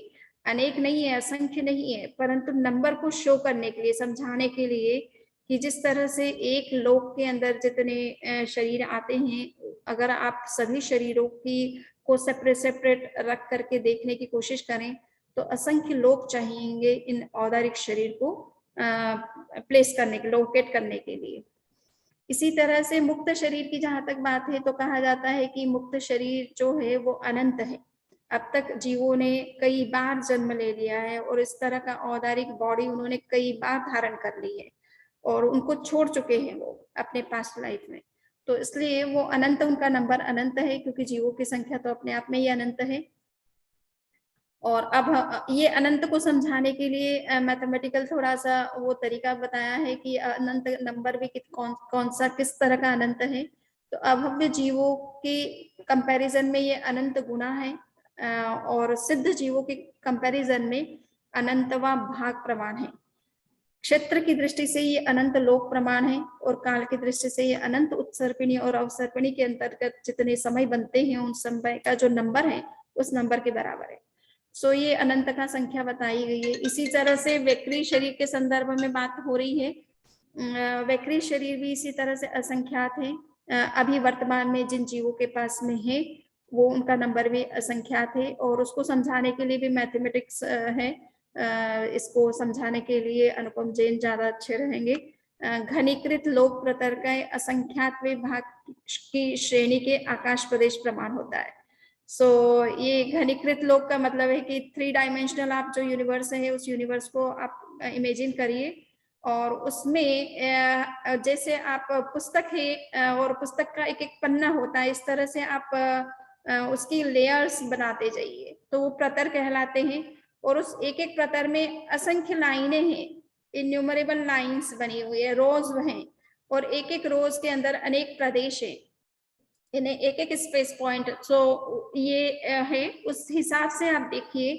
अनेक नहीं है, असंख्य नहीं है, परंतु नंबर को शो करने के लिए, समझाने के लिए कि जिस तरह से एक लोक के अंदर जितने शरीर आते हैं, अगर आप सभी शरीरों की को सेपरेट सेपरेट रख करके देखने की कोशिश करें तो असंख्य लोक चाहिएंगे इन औदारिक शरीर को प्लेस करने के, लोकेट करने के लिए। इसी तरह से मुक्त शरीर की जहां तक बात है, तो कहा जाता है कि मुक्त शरीर जो है वो अनंत है। अब तक जीवों ने कई बार जन्म ले लिया है और इस तरह का औदारिक बॉडी उन्होंने कई बार धारण कर ली है और उनको छोड़ चुके हैं वो अपने पास्ट लाइफ में। तो इसलिए वो अनंत, उनका नंबर अनंत है, क्योंकि जीवों की संख्या तो अपने आप में ही अनंत है। और अब ये अनंत को समझाने के लिए मैथमेटिकल थोड़ा सा वो तरीका बताया है कि अनंत नंबर भी कौन सा किस तरह का अनंत है। तो अभव्य जीवों के कंपैरिजन में ये अनंत गुना है, और सिद्ध जीवों के कंपैरिजन में अनंतवा भाग प्रमाण है। क्षेत्र की दृष्टि से ये अनंत लोक प्रमाण है, और काल की दृष्टि से ये अनंत उत्सर्पिणी और अवसर्पिणी के अंतर्गत जितने समय बनते हैं उन समय का जो नंबर है उस नंबर के बराबर है। सो ये अनंत का संख्या बताई गई है। इसी तरह से वैक्री शरीर के संदर्भ में बात हो रही है। वैक्री शरीर भी इसी तरह से असंख्यात है। अभी वर्तमान में जिन जीवों के पास में है वो उनका नंबर भी असंख्यात है, और उसको समझाने के लिए भी मैथमेटिक्स है। इसको समझाने के लिए अनुपम जैन ज्यादा अच्छे रहेंगे। घनीकृत लोक प्रतर्क असंख्यात विभाग की श्रेणी के आकाश प्रदेश प्रमाण होता है। सो ये घनीकृत लोक का मतलब है कि 3 डायमेंशनल आप जो यूनिवर्स है उस यूनिवर्स को आप इमेजिन करिए, और उसमें जैसे आप पुस्तक है और पुस्तक का एक एक पन्ना होता है, इस तरह से आप उसकी लेयर्स बनाते जाइए तो वो प्रतर कहलाते हैं। और उस एक एक प्रतर में असंख्य लाइनें हैं, इन्यूमरेबल लाइंस बनी हुई है, रोज हैं, और एक एक रोज के अंदर अनेक प्रदेश है, इन्हें एक एक स्पेस पॉइंट। सो ये है, उस हिसाब से आप देखिए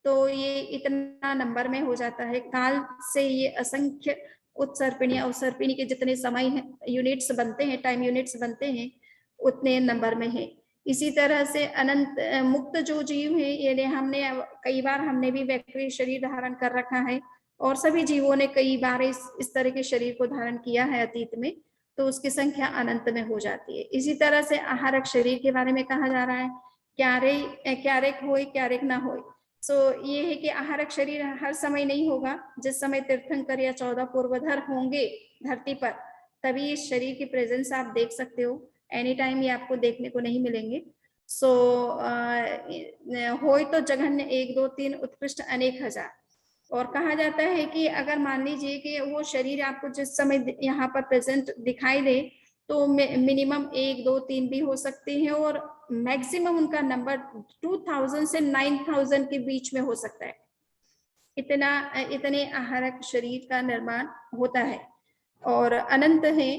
तो ये इतना नंबर में हो जाता है। काल से ये असंख्य उत्सर्पिणी अवसर्पिणी के जितने समय यूनिट्स बनते हैं, टाइम यूनिट्स बनते हैं, उतने नंबर में है। इसी तरह से अनंत मुक्त जो जीव है, ये हमने कई बार हमने भी वैक्री शरीर धारण कर रखा है, और सभी जीवों ने कई बार इस तरह के शरीर को धारण किया है अतीत में, तो उसकी संख्या अनंत में हो जाती है। इसी तरह से आहारक शरीर के बारे में कहा जा रहा है, क्यारेक होए क्यारेक ना होए। सो ये है कि आहारक शरीर हर समय नहीं होगा। जिस समय तीर्थंकर या 14 पूर्वधर होंगे धरती पर, तभी इस शरीर की प्रेजेंस आप देख सकते हो। एनी टाइम ये आपको देखने को नहीं मिलेंगे। सो होए तो जघन्य 1 2 3 उत्कृष्ट अनेक हजार। और कहा जाता है कि अगर मान लीजिए कि वो शरीर आपको जिस समय यहाँ पर प्रेजेंट दिखाई दे, तो मिनिमम 1 2 3 भी हो सकते हैं, और मैक्सिमम उनका नंबर 2000 से 9000 के बीच में हो सकता है। इतने आहारक शरीर का निर्माण होता है। और अनंत है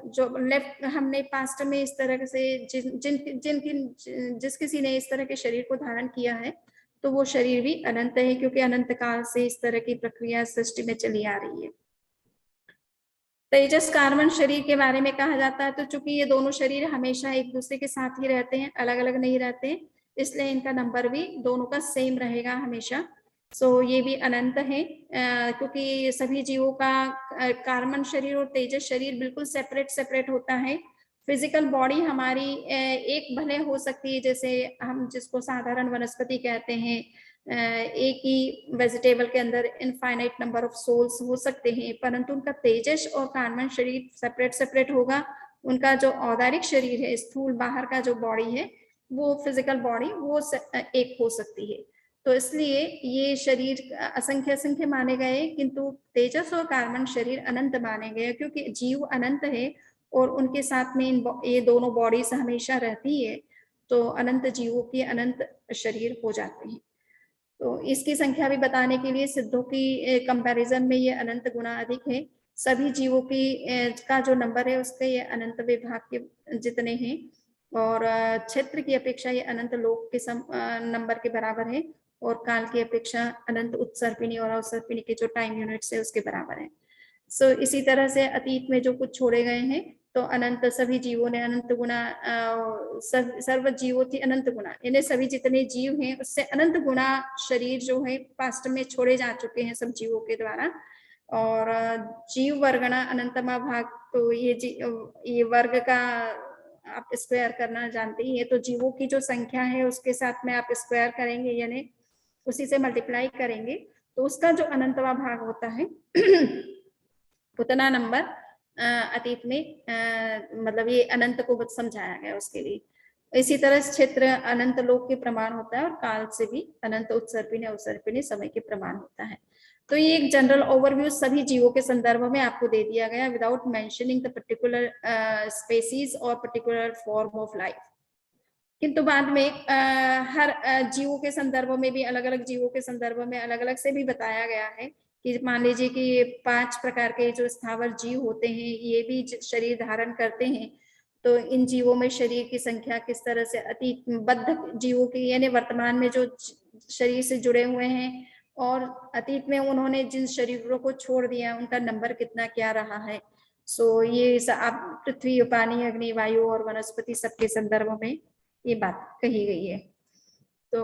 जो लेफ्ट हमने पास्ट में इस तरह से जिस किसी ने इस तरह के शरीर को धारण किया है तो वो शरीर भी अनंत है, क्योंकि अनंत काल से इस तरह की प्रक्रिया सृष्टि में चली आ रही है। तेजस कार्बन शरीर के बारे में कहा जाता है, तो चूंकि ये दोनों शरीर हमेशा एक दूसरे के साथ ही रहते हैं, अलग अलग नहीं रहते हैं, इसलिए इनका नंबर भी दोनों का सेम रहेगा हमेशा। सो ये भी अनंत है, क्योंकि सभी जीवों का कार्बन शरीर और तेजस शरीर बिल्कुल सेपरेट सेपरेट होता है। फिजिकल बॉडी हमारी एक भले हो सकती है, जैसे हम जिसको साधारण वनस्पति कहते हैं, एक ही वेजिटेबल के अंदर इनफाइनाइट नंबर ऑफ सोल्स हो सकते हैं, परंतु उनका तेजस और कार्बन शरीर सेपरेट सेपरेट होगा। उनका जो औदारिक शरीर है, स्थूल बाहर का जो बॉडी है, वो फिजिकल बॉडी वो एक हो सकती है। तो इसलिए ये शरीर असंख्य असंख्य माने गए, किंतु तेजस और कार्बन शरीर अनंत माने गए, क्योंकि जीव अनंत है और उनके साथ में ये दोनों बॉडीज हमेशा रहती है, तो अनंत जीवों के अनंत शरीर हो जाते हैं। तो इसकी संख्या भी बताने के लिए सिद्धों की कंपैरिजन में ये अनंत गुना अधिक है। सभी जीवों की का जो नंबर है उसके ये अनंत विभाग के जितने हैं, और क्षेत्र की अपेक्षा ये अनंत लोक के नंबर के बराबर है, और काल की अपेक्षा अनंत उत्सर्पिणी और अवसर्पिणी के जो टाइम यूनिट्स है उसके बराबर है। सो इसी तरह से अतीत में जो कुछ छोड़े गए हैं, तो अनंत सभी जीवों ने अनंत गुना, सर्व जीवों थी अनंत गुना, यानी सभी जितने जीव हैं उससे अनंत गुना शरीर जो है पास्ट में छोड़े जा चुके हैं सब जीवों के द्वारा। और जीव वर्गणा अनंतमा भाग, तो ये वर्ग का आप स्क्वायर करना जानते ही है, तो जीवों की जो संख्या है उसके साथ में आप स्क्वायर करेंगे, यानी उसी से मल्टीप्लाई करेंगे, तो उसका जो अनंतवा भाग होता है उतना नंबर अतीत में मतलब ये अनंत को समझाया गया उसके लिए। इसी तरह क्षेत्र अनंत लोक के प्रमाण होता है, और काल से भी अनंत उत्सर्पिणी अवसर्पिणी समय के प्रमाण होता है। तो ये एक जनरल ओवरव्यू सभी जीवों के संदर्भ में आपको दे दिया गया, without mentioning the particular species और पर्टिकुलर फॉर्म ऑफ लाइफ। किंतु बाद में हर जीवों के संदर्भ में भी, अलग अलग जीवों के संदर्भ में अलग अलग से भी बताया गया है कि मान लीजिए कि ये 5 प्रकार के जो स्थावर जीव होते हैं ये भी शरीर धारण करते हैं, तो इन जीवों में शरीर की संख्या किस तरह से अतीत बद्ध जीवों की, यानी वर्तमान में जो शरीर से जुड़े हुए हैं, और अतीत में उन्होंने जिन शरीरों को छोड़ दिया उनका नंबर कितना क्या रहा है। सो ये आप पृथ्वी, पानी, अग्नि, वायु और वनस्पति सबके संदर्भ में ये बात कही गई है। तो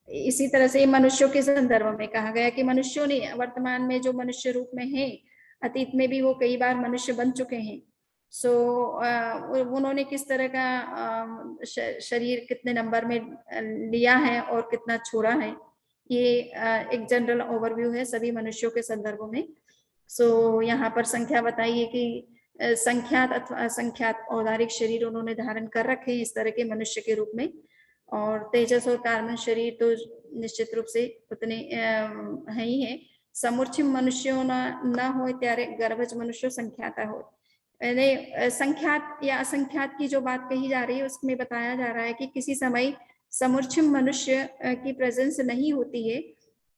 इसी तरह से मनुष्यों के संदर्भ में कहा गया कि मनुष्यों ने वर्तमान में जो मनुष्य रूप में है, अतीत में भी वो कई बार मनुष्य बन चुके हैं। सो उन्होंने किस तरह का शरीर कितने नंबर में लिया है और कितना छोड़ा है, ये एक जनरल ओवरव्यू है सभी मनुष्यों के संदर्भ में। सो यहाँ पर संख्या बताई है कि संख्यात अथवा असंख्यात औदारिक शरीर उन्होंने धारण कर रखे हैं इस तरह के मनुष्य के रूप में, और तेजस और कार्बन शरीर तो निश्चित रूप से उतने है ही है। समूर्छिम मनुष्यों न हो त्यारे गर्भज मनुष्य संख्याता हो, यानी संख्यात या असंख्यात की जो बात कही जा रही है उसमें बताया जा रहा है कि किसी समय समूर्छिम मनुष्य की प्रेजेंस नहीं होती है,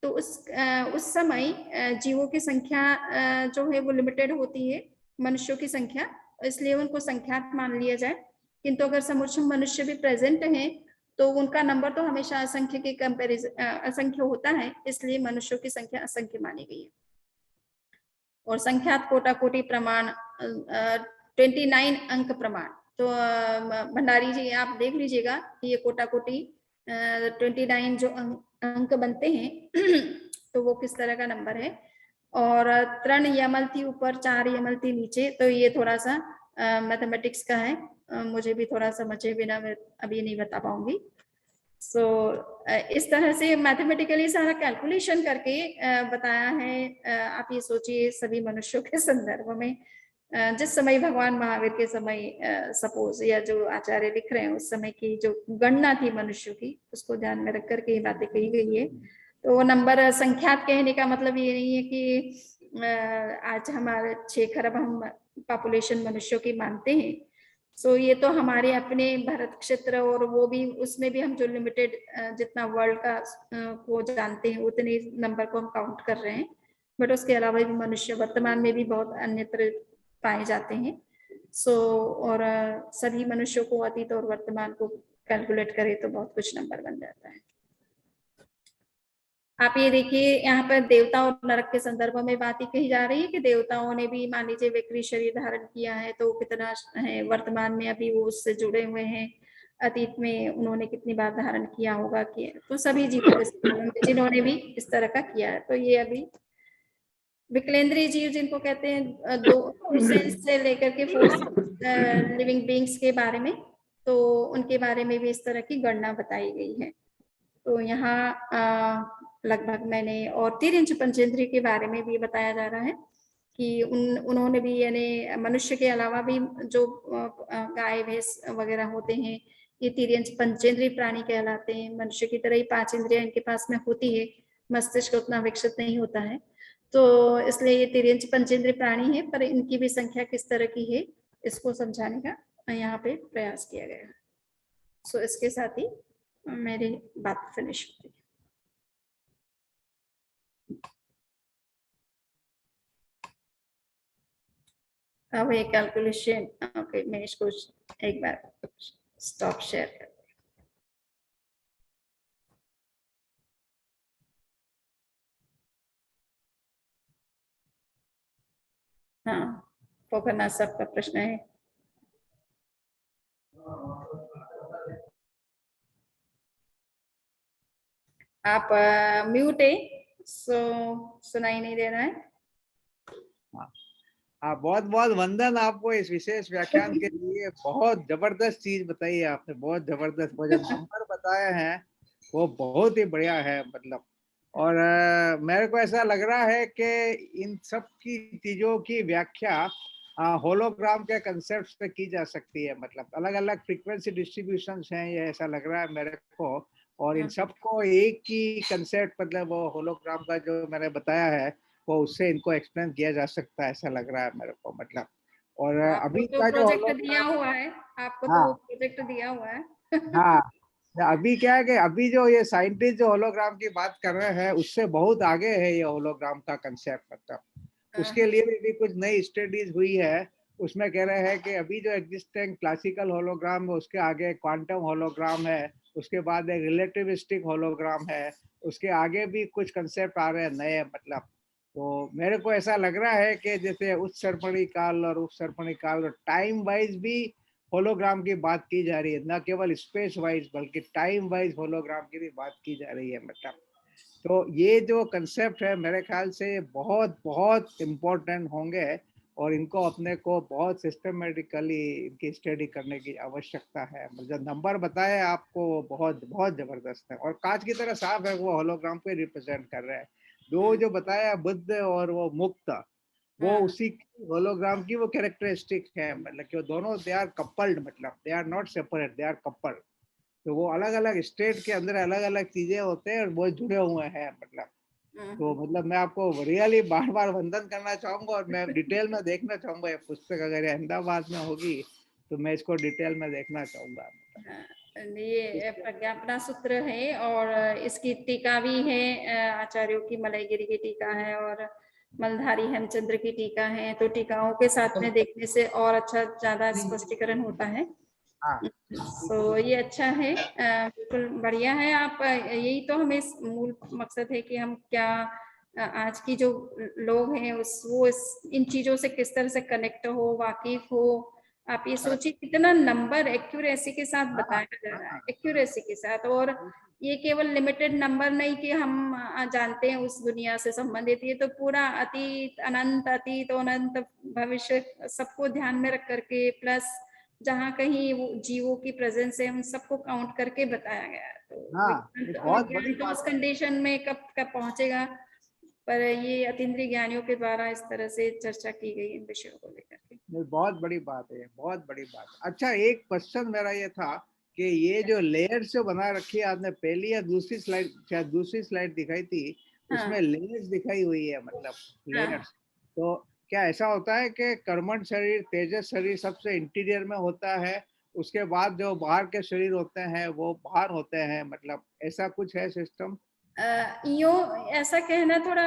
तो उस समय जीवों की संख्या जो है वो लिमिटेड होती है, मनुष्यों की संख्या, इसलिए उनको संख्यात मान लिया जाए। किंतु अगर समूर्छिम मनुष्य भी प्रेजेंट हैं तो उनका नंबर तो हमेशा असंख्य के कंपैरिजन असंख्य होता है, इसलिए मनुष्यों की संख्या असंख्य मानी गई है। और संख्यात कोटा कोटि प्रमाण 29 अंक प्रमाण, तो भंडारी जी आप देख लीजिएगा कि ये कोटा कोटि 29 जो अंक बनते हैं तो वो किस तरह का नंबर है। और 3 यमल थी ऊपर, 4 यमल थी नीचे, तो ये थोड़ा सा मैथमेटिक्स का है, मुझे भी थोड़ा समझे बिना मैं अभी नहीं बता पाऊंगी। सो इस तरह से मैथमेटिकली सारा कैलकुलेशन करके बताया है। आप ये सोचिए सभी मनुष्यों के संदर्भ में जिस समय भगवान महावीर के समय सपोज या जो आचार्य लिख रहे हैं उस समय की जो गणना थी मनुष्य की, उसको ध्यान में रख करके ये बातें कही गई है। तो वो नंबर संख्यात कहने का मतलब ये नहीं है कि आज हमारे 6 खरब हम पॉपुलेशन मनुष्यों की मानते हैं। सो ये तो हमारे अपने भारत क्षेत्र, और वो भी उसमें भी हम जो लिमिटेड जितना वर्ल्ड का को जानते हैं उतने नंबर को हम काउंट कर रहे हैं। बट उसके अलावा भी मनुष्य वर्तमान में भी बहुत अन्यत्र पाए जाते हैं। और सभी मनुष्यों को अतीत और वर्तमान को कैलकुलेट करें तो बहुत कुछ नंबर बन जाता है। आप ये देखिए, यहाँ पर देवता और नरक के संदर्भ में बात ही कही जा रही है कि देवताओं ने भी मान लीजिए विकृत शरीर धारण किया है, तो कितना है वर्तमान में अभी वो उससे जुड़े हुए हैं, अतीत में उन्होंने कितनी बार धारण किया होगा कि, तो सभी जीवों के संदर्भ में जिन्होंने भी इस तरह का किया है। तो ये अभी विकलेंद्रीय जीव जिनको कहते हैं, दो सेंस से लेकर के 4 लिविंग बींग्स के बारे में, तो उनके बारे में भी इस तरह की गणना बताई गई है। तो यहाँ लगभग मैंने, और 3 इंच पंचेंद्रिय के बारे में भी बताया जा रहा है कि उन्होंने भी यानी मनुष्य के अलावा भी जो गाय भैंस वगैरह होते हैं, ये 3 इंच पंचेंद्रिय प्राणी कहलाते हैं। मनुष्य की तरह ही 5 इंद्रियां इनके पास में होती है, मस्तिष्क उतना विकसित नहीं होता है, तो इसलिए ये 3 इंच पंचेंद्रिय प्राणी है। पर इनकी भी संख्या किस तरह की है, इसको समझाने का यहाँ पे प्रयास किया गया है। सो इसके साथ ही मेरी बात फिनिश होती है। अब ये कैलकुलेशन, ओके, मैं इसको एक बार स्टॉप शेयर कर, हाँ फोकना सबका प्रश्न है। आप म्यूट है, सुनाई नहीं दे रहा है। बहुत बहुत वंदन आपको इस विशेष व्याख्यान के लिए। बहुत जबरदस्त चीज बताई है आपने, बहुत जबरदस्त। वो जो नंबर बताए हैं वो बहुत ही बढ़िया है मतलब। और मेरे को ऐसा लग रहा है कि इन सब की चीजों की व्याख्या होलोग्राम के कंसेप्ट पे की जा सकती है। मतलब अलग अलग फ्रीक्वेंसी डिस्ट्रीब्यूशंस हैं, ये ऐसा लग रहा है मेरे को। और इन सबको एक ही कंसेप्ट, मतलब वो होलोग्राम का जो मैंने बताया है, वो उससे इनको एक्सप्लेन किया जा सकता है, ऐसा लग रहा है मेरे को मतलब। और आपको अभी तो का जो प्रोजेक्ट दिया होलोग्राम, हुआ है, आपको तो हाँ वो प्रोजेक्ट दिया हुआ है। हाँ, अभी क्या है कि अभी जो ये साइंटिस्ट जो होलोग्राम की बात कर रहे हैं उससे बहुत आगे है ये होलोग्राम का कंसेप्ट। मतलब उसके लिए भी कुछ नई स्टडीज हुई है। उसमें कह रहे हैं कि अभी जो एग्जिस्टिंग क्लासिकल होलोग्राम है उसके आगे क्वांटम होलोग्राम है, उसके बाद एक रिलेटिविस्टिक होलोग्राम है, उसके आगे भी कुछ कंसेप्ट आ रहे हैं नए मतलब। तो मेरे को ऐसा लग रहा है कि जैसे उत्सर्पणी काल और उपसर्पणी काल, टाइम वाइज भी होलोग्राम की बात की जा रही है, न केवल स्पेस वाइज बल्कि टाइम वाइज होलोग्राम की भी बात की जा रही है मतलब। तो ये जो कंसेप्ट है मेरे ख्याल से बहुत बहुत इम्पोर्टेंट होंगे, और इनको अपने को बहुत सिस्टमेटिकली इनकी स्टडी करने की आवश्यकता है। जो नंबर बताए आपको वो बहुत बहुत जबरदस्त है, और कांच की तरह साफ है, वो होलोग्राम को रिप्रेजेंट कर रहे हैं। दो जो बताया बुद्ध और वो मुक्त, वो उसी होलोग्राम की वो कैरेक्टरिस्टिक है। मतलब कि वो दोनों दे आर कपल्ड, मतलब they are not separate, they are coupled. तो वो अलग अलग स्टेट के अंदर अलग अलग चीजें होते हैं और वो जुड़े हुए हैं मतलब। तो मतलब मैं आपको रियली बार बार वंदन करना चाहूंगा, और मैं डिटेल में देखना चाहूंगा ये पुस्तक। अगर अहमदाबाद में होगी तो मैं इसको डिटेल में देखना चाहूंगा। ये प्रज्ञापना सूत्र है, और इसकी टीका भी है, आचार्यों की मलयगिरी की टीका है और मलधारी हेमचंद्र की टीका है। तो टीकाओं के साथ में देखने से और अच्छा ज्यादा स्पष्टीकरण होता है। हाँ, ये अच्छा है, बिल्कुल बढ़िया है। आप यही तो हमें मूल मकसद है कि हम क्या आज की जो लोग हैं वो इन चीजों से किस तरह से कनेक्ट हो, वाकिफ हो। आप ये सोचिए कितना नंबर एक्यूरेसी के साथ बताया जा रहा है, एक्यूरेसी के साथ। और ये केवल लिमिटेड नंबर नहीं कि हम जानते हैं उस दुनिया से संबंधित, ये तो पूरा अतीत अनंत भविष्य सबको ध्यान में रख करके, प्लस जहाँ कहीं वो जीवों की प्रेजेंस है उन सबको काउंट करके बताया गया है। तो हाँ, ये बहुत बड़ी विज्ञान तो उस बात है। कंडीशन में कब कब पहुंचेगा, पर ये अतीन्द्रिय ज्ञानियों के द्वारा इस तरह से चर्चा की गई इन विषयों को लेकर के। नहीं, बहुत बड़ी बात है, बहुत बड़ी बात। अच्छा, एक क्वेश्चन मेरा ये था कि ये जो लेयर्स जो बना रखी है आपने, पहली या दूसरी स्लाइड, शायद दूसरी स्लाइड दिखाई थी, उसमें लेयर्स दिखाई हुई है, मतलब लेयर्स। तो क्या ऐसा होता है कि कर्मठ शरीर, तेजस शरीर सबसे इंटीरियर में होता है, उसके बाद जो बाहर के शरीर होते हैं वो बाहर होते हैं, मतलब ऐसा कुछ है सिस्टम? यो ऐसा कहना थोड़ा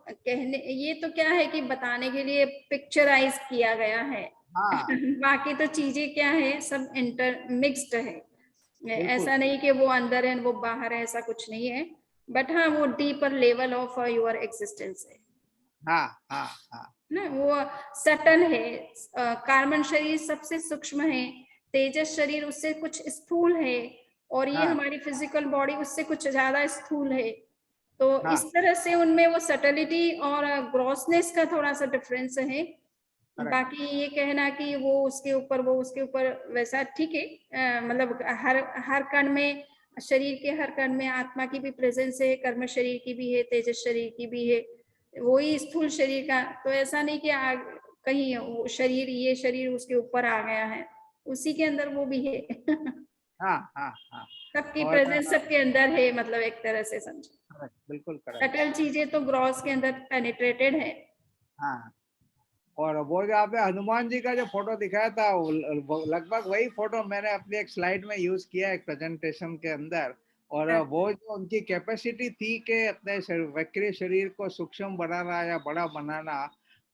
कहने, ये तो क्या है कि बताने के लिए पिक्चराइज किया गया है। हाँ बाकी तो चीजें क्या है, सब इंटर मिक्स्ड है। बिल्कुल। ऐसा नहीं कि वो अंदर है वो बाहर है, ऐसा कुछ नहीं है। बट हाँ, वो deeper level of your existence है हाँ हाँ हाँ ना, वो सटल है। कार्बन शरीर सबसे सूक्ष्म है, तेजस शरीर उससे कुछ स्थूल है, और ये हाँ हमारी फिजिकल बॉडी उससे कुछ ज्यादा स्थूल है। तो इस हाँ तरह से उनमें वो सटलिटी और ग्रॉसनेस का थोड़ा सा डिफरेंस है। करेक्ट। बाकी ये कहना कि वो उसके ऊपर वैसा ठीक है। मतलब हर हर कण में, शरीर के हर कण में आत्मा की भी प्रेजेंस है, कर्म शरीर की भी है, तेजस शरीर की भी है, वही स्थूल शरीर का। तो ऐसा नहीं कि कहीं वो शरीर, ये शरीर उसके ऊपर आ गया है, उसी के अंदर वो भी है। हाँ हाँ हाँ सबकी और प्रेजेंस सबके अंदर है, मतलब एक तरह से समझो। करेक्ट, बिल्कुल करेक्ट। सटल चीजें तो ग्रॉस के अंदर पेनिट्रेटेड है। हाँ और वो जो आपने हनुमान जी का जो फोटो दिखाया था, वो लगभग वही फोटो मैंने अपनी एक स्लाइड में यूज किया एक प्रेजेंटेशन के अंदर। और वो जो उनकी कैपेसिटी थी कि अपने वक्रीय शरीर को सूक्ष्म बनाना या बड़ा बनाना,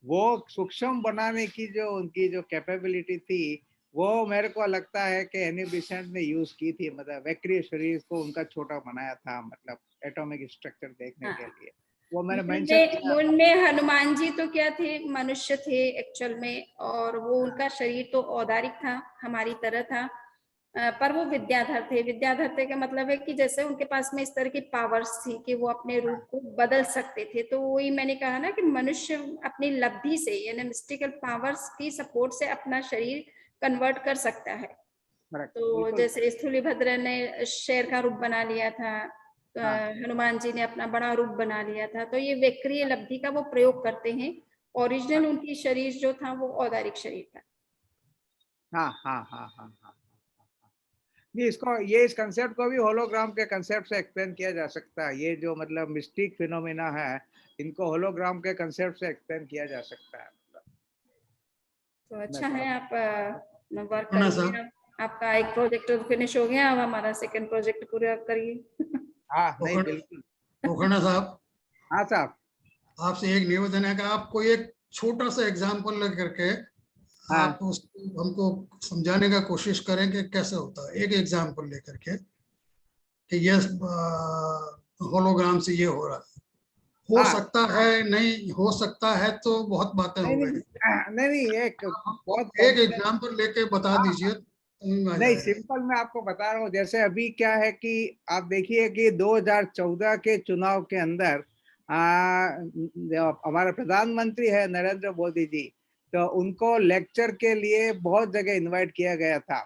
वो सूक्ष्म बनाने की जो उनकी जो कैपेबिलिटी थी, वो मेरे को लगता है कि एनी बिसेंट ने यूज की थी। मतलब वक्रीय शरीर को उनका छोटा बनाया था, मतलब एटॉमिक स्ट्रक्चर देखने हाँ, के लिए। वो मैंने मेंशन उनमें किया। उनमें हनुमान जी तो क्या थे, मनुष्य थे एक्चुअल में, और वो उनका शरीर तो औदारिक था, हमारी तरह था। पर वो विद्याधर थे। विद्याधर थे का मतलब है कि जैसे उनके पास में इस तरह की पावर्स थी कि वो अपने रूप को बदल सकते थे। तो वही मैंने कहा ना कि मनुष्य अपनी लब्धि से, यानी मिस्टिकल पावर्स की सपोर्ट से अपना शरीर कन्वर्ट कर सकता है। करेक्ट, तो बिल्कुल। जैसे स्थूलिभद्र ने शेर का रूप बना लिया था, हाँ हनुमान जी ने अपना बड़ा रूप बना लिया था। तो ये वक्रीय लब्धि का वो प्रयोग करते हैं। ओरिजिनल उनकी शरीर जो था वो औदारिक शरीर था। हाँ हाँ हाँ हाँ हाँ। नहीं, इसको ये इस कंसेप्ट को भी होलोग्राम के कंसेप्ट से एक्सप्लेन किया जा सकता है। ये जो मतलब मिस्टिक फिनोमिना है, इनको होलोग्राम के कंसेप्ट से एक्सप्लेन किया जा सकता है। तो मैं अच्छा थोड़ा है, आप वर्क है ना करिए। साहब। आपका एक प्रोजेक्ट तो फिनिश हो गया, अब हमारा सेकंड प्रोजेक्ट पूरा करिए। हाँ नहीं पोखरण बिल्कुल। पोखरणा साहब, हाँ साहब। आपसे एक निवेदन है कि आप कोई एक छोटा सा एग्जाम्पल लेकर के हाँ आप उसको हमको समझाने का कोशिश करें कि कैसे होता है। एक एग्जाम्पल लेकर के कि ये होलोग्राम से ये हो रहा है, हो हाँ सकता है, नहीं हो सकता है, तो बहुत बातें नहीं हो नहीं गई। नहीं नहीं, एक आप हमको बहुत एक कॉम्प्लिकेट। एग्जाम्पल लेके बता हाँ दीजिए, समझ में आ नहीं, जाएगा। सिंपल मैं आपको बता रहा हूँ। जैसे अभी क्या है कि आप देखिए कि 2014 के चुनाव के अंदर जो हमारे प्रधानमंत्री है नरेंद्र मोदी जी, तो उनको लेक्चर के लिए बहुत जगह इनवाइट किया गया था।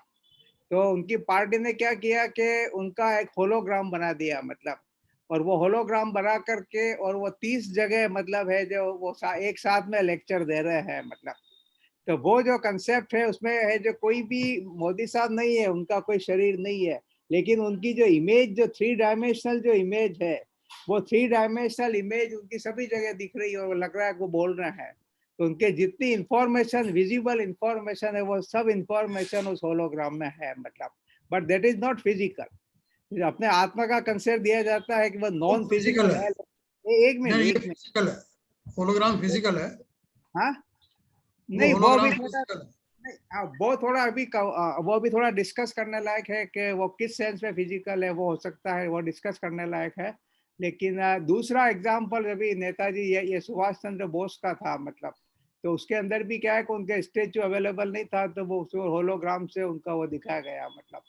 तो उनकी पार्टी ने क्या किया कि उनका एक होलोग्राम बना दिया, मतलब। और वो होलोग्राम बना करके और वो 30 जगह मतलब है जो वो एक साथ में लेक्चर दे रहे हैं, मतलब। तो वो जो कंसेप्ट है उसमें है जो कोई भी मोदी साहब नहीं है, उनका कोई शरीर नहीं है, लेकिन उनकी जो इमेज, जो 3 डायमेंशनल जो इमेज है, वो 3 डायमेंशनल इमेज उनकी सभी जगह दिख रही है और लग रहा है वो बोल रहे हैं। तो उनके जितनी इंफॉर्मेशन, विजिबल इंफॉर्मेशन है, वो सब इंफॉर्मेशन उस होलोग्राम में है, मतलब। But that is not physical. अपने आत्मा का कंसेप्ट दिया जाता है कि वो वो नॉन फिजिकल फिजिकल है। है। एक मिनट, नहीं, ये एक मिनट। फिजिकल है, होलोग्राम फिजिकल है। हाँ वो नहीं, वो अभी होलोग्राम थोड़ा फिजिकल है। नहीं, वो थोड़ा अभी वो अभी थोड़ा डिस्कस करने लायक है कि वो किस सेंस में फिजिकल है, वो हो सकता है वो डिस्कस करने लायक है। लेकिन दूसरा एग्जांपल अभी नेताजी, ये सुभाष चंद्र बोस का था, मतलब। तो उसके अंदर भी क्या है कि उनका स्टेचू अवेलेबल नहीं था, तो वो होलोग्राम से उनका वो दिखाया गया, मतलब।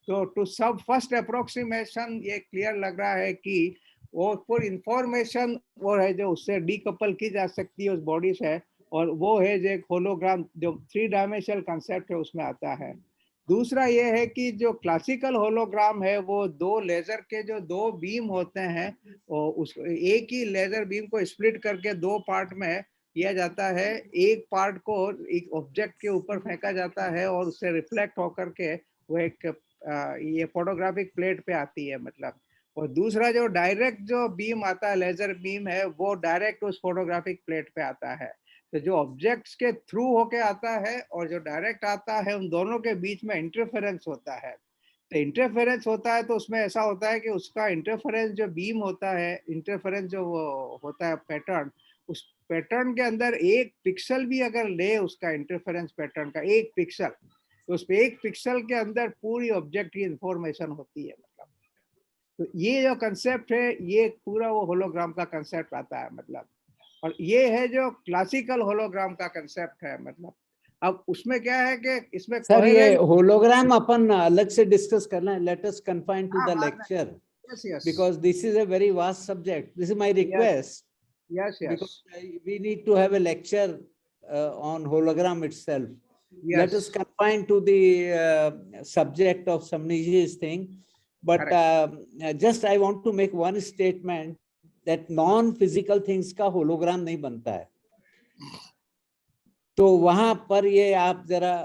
तो टू सब फर्स्ट अप्रोक्सीमेशन ये क्लियर लग रहा है कि वो पूरी इंफॉर्मेशन वो है जो उससे डीकपल की जा सकती है उस बॉडी से, और वो है जो एक होलोग्राम, जो 3 डायमेंशनल कंसेप्ट है उसमें आता है। दूसरा ये है कि जो क्लासिकल होलोग्राम है, वो 2 लेजर के जो 2 बीम होते हैं, और उस एक ही लेजर बीम को स्प्लिट करके 2 पार्ट में किया जाता है। एक पार्ट को एक ऑब्जेक्ट के ऊपर फेंका जाता है और उससे रिफ्लेक्ट होकर के वो एक ये फोटोग्राफिक प्लेट पे आती है, मतलब। और दूसरा जो डायरेक्ट जो बीम आता है, लेजर बीम है, वो डायरेक्ट उस फोटोग्राफिक प्लेट पे आता है। तो जो ऑब्जेक्ट्स के थ्रू होके आता है और जो डायरेक्ट आता है, उन दोनों के बीच में इंटरफेरेंस होता है। तो इंटरफेरेंस होता है तो उसमें ऐसा होता है कि उसका इंटरफेरेंस जो बीम होता है, इंटरफेरेंस जो वो होता है पैटर्न, उस पैटर्न के अंदर एक पिक्सल भी अगर ले उसका इंटरफेरेंस पैटर्न का एक पिक्सल, तो उस पे एक पिक्सल के अंदर पूरी ऑब्जेक्ट की इंफॉर्मेशन होती है। मतलब तो ये जो कंसेप्ट है, ये पूरा वो होलोग्राम का कंसेप्ट आता है। मतलब और ये है जो क्लासिकल होलोग्राम का कंसेप्ट है। मतलब अब उसमें क्या है कि इसमें सर ये coherent- होलोग्राम अपन अलग से डिस्कस करना है, let us confine to the lecture yes, yes, because this is a very vast subject. This is my request yes, yes, because we need to have a lecture on hologram itself. Let us yes, confine to the subject of Samniji's thing. But just I want to make one statement that non-physical things का hologram नहीं बनता है। तो वहां पर ये आप जरा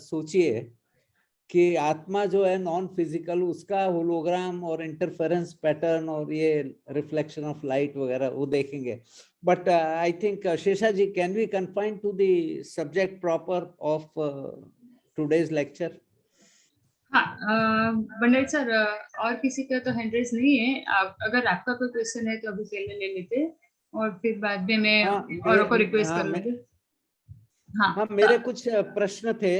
सोचिए कि आत्मा जो है नॉन फिजिकल, उसका होलोग्राम और इंटरफेरेंस पैटर्न और ये रिफ्लेक्शन ऑफ लाइट वगैरह वो देखेंगे। But I think Shesha ji, can we confine to the subject proper of today's lecture? हाँ भंडारी सर, और किसी का तो हैंड रेज नहीं है। अगर आपका कोई क्वेश्चन है तो अभी पहले ले लेते हैं और फिर बाद में मैं औरों को रिक्वेस्ट कर लूंगी। हाँ, मेरे कुछ प्रश्न थे।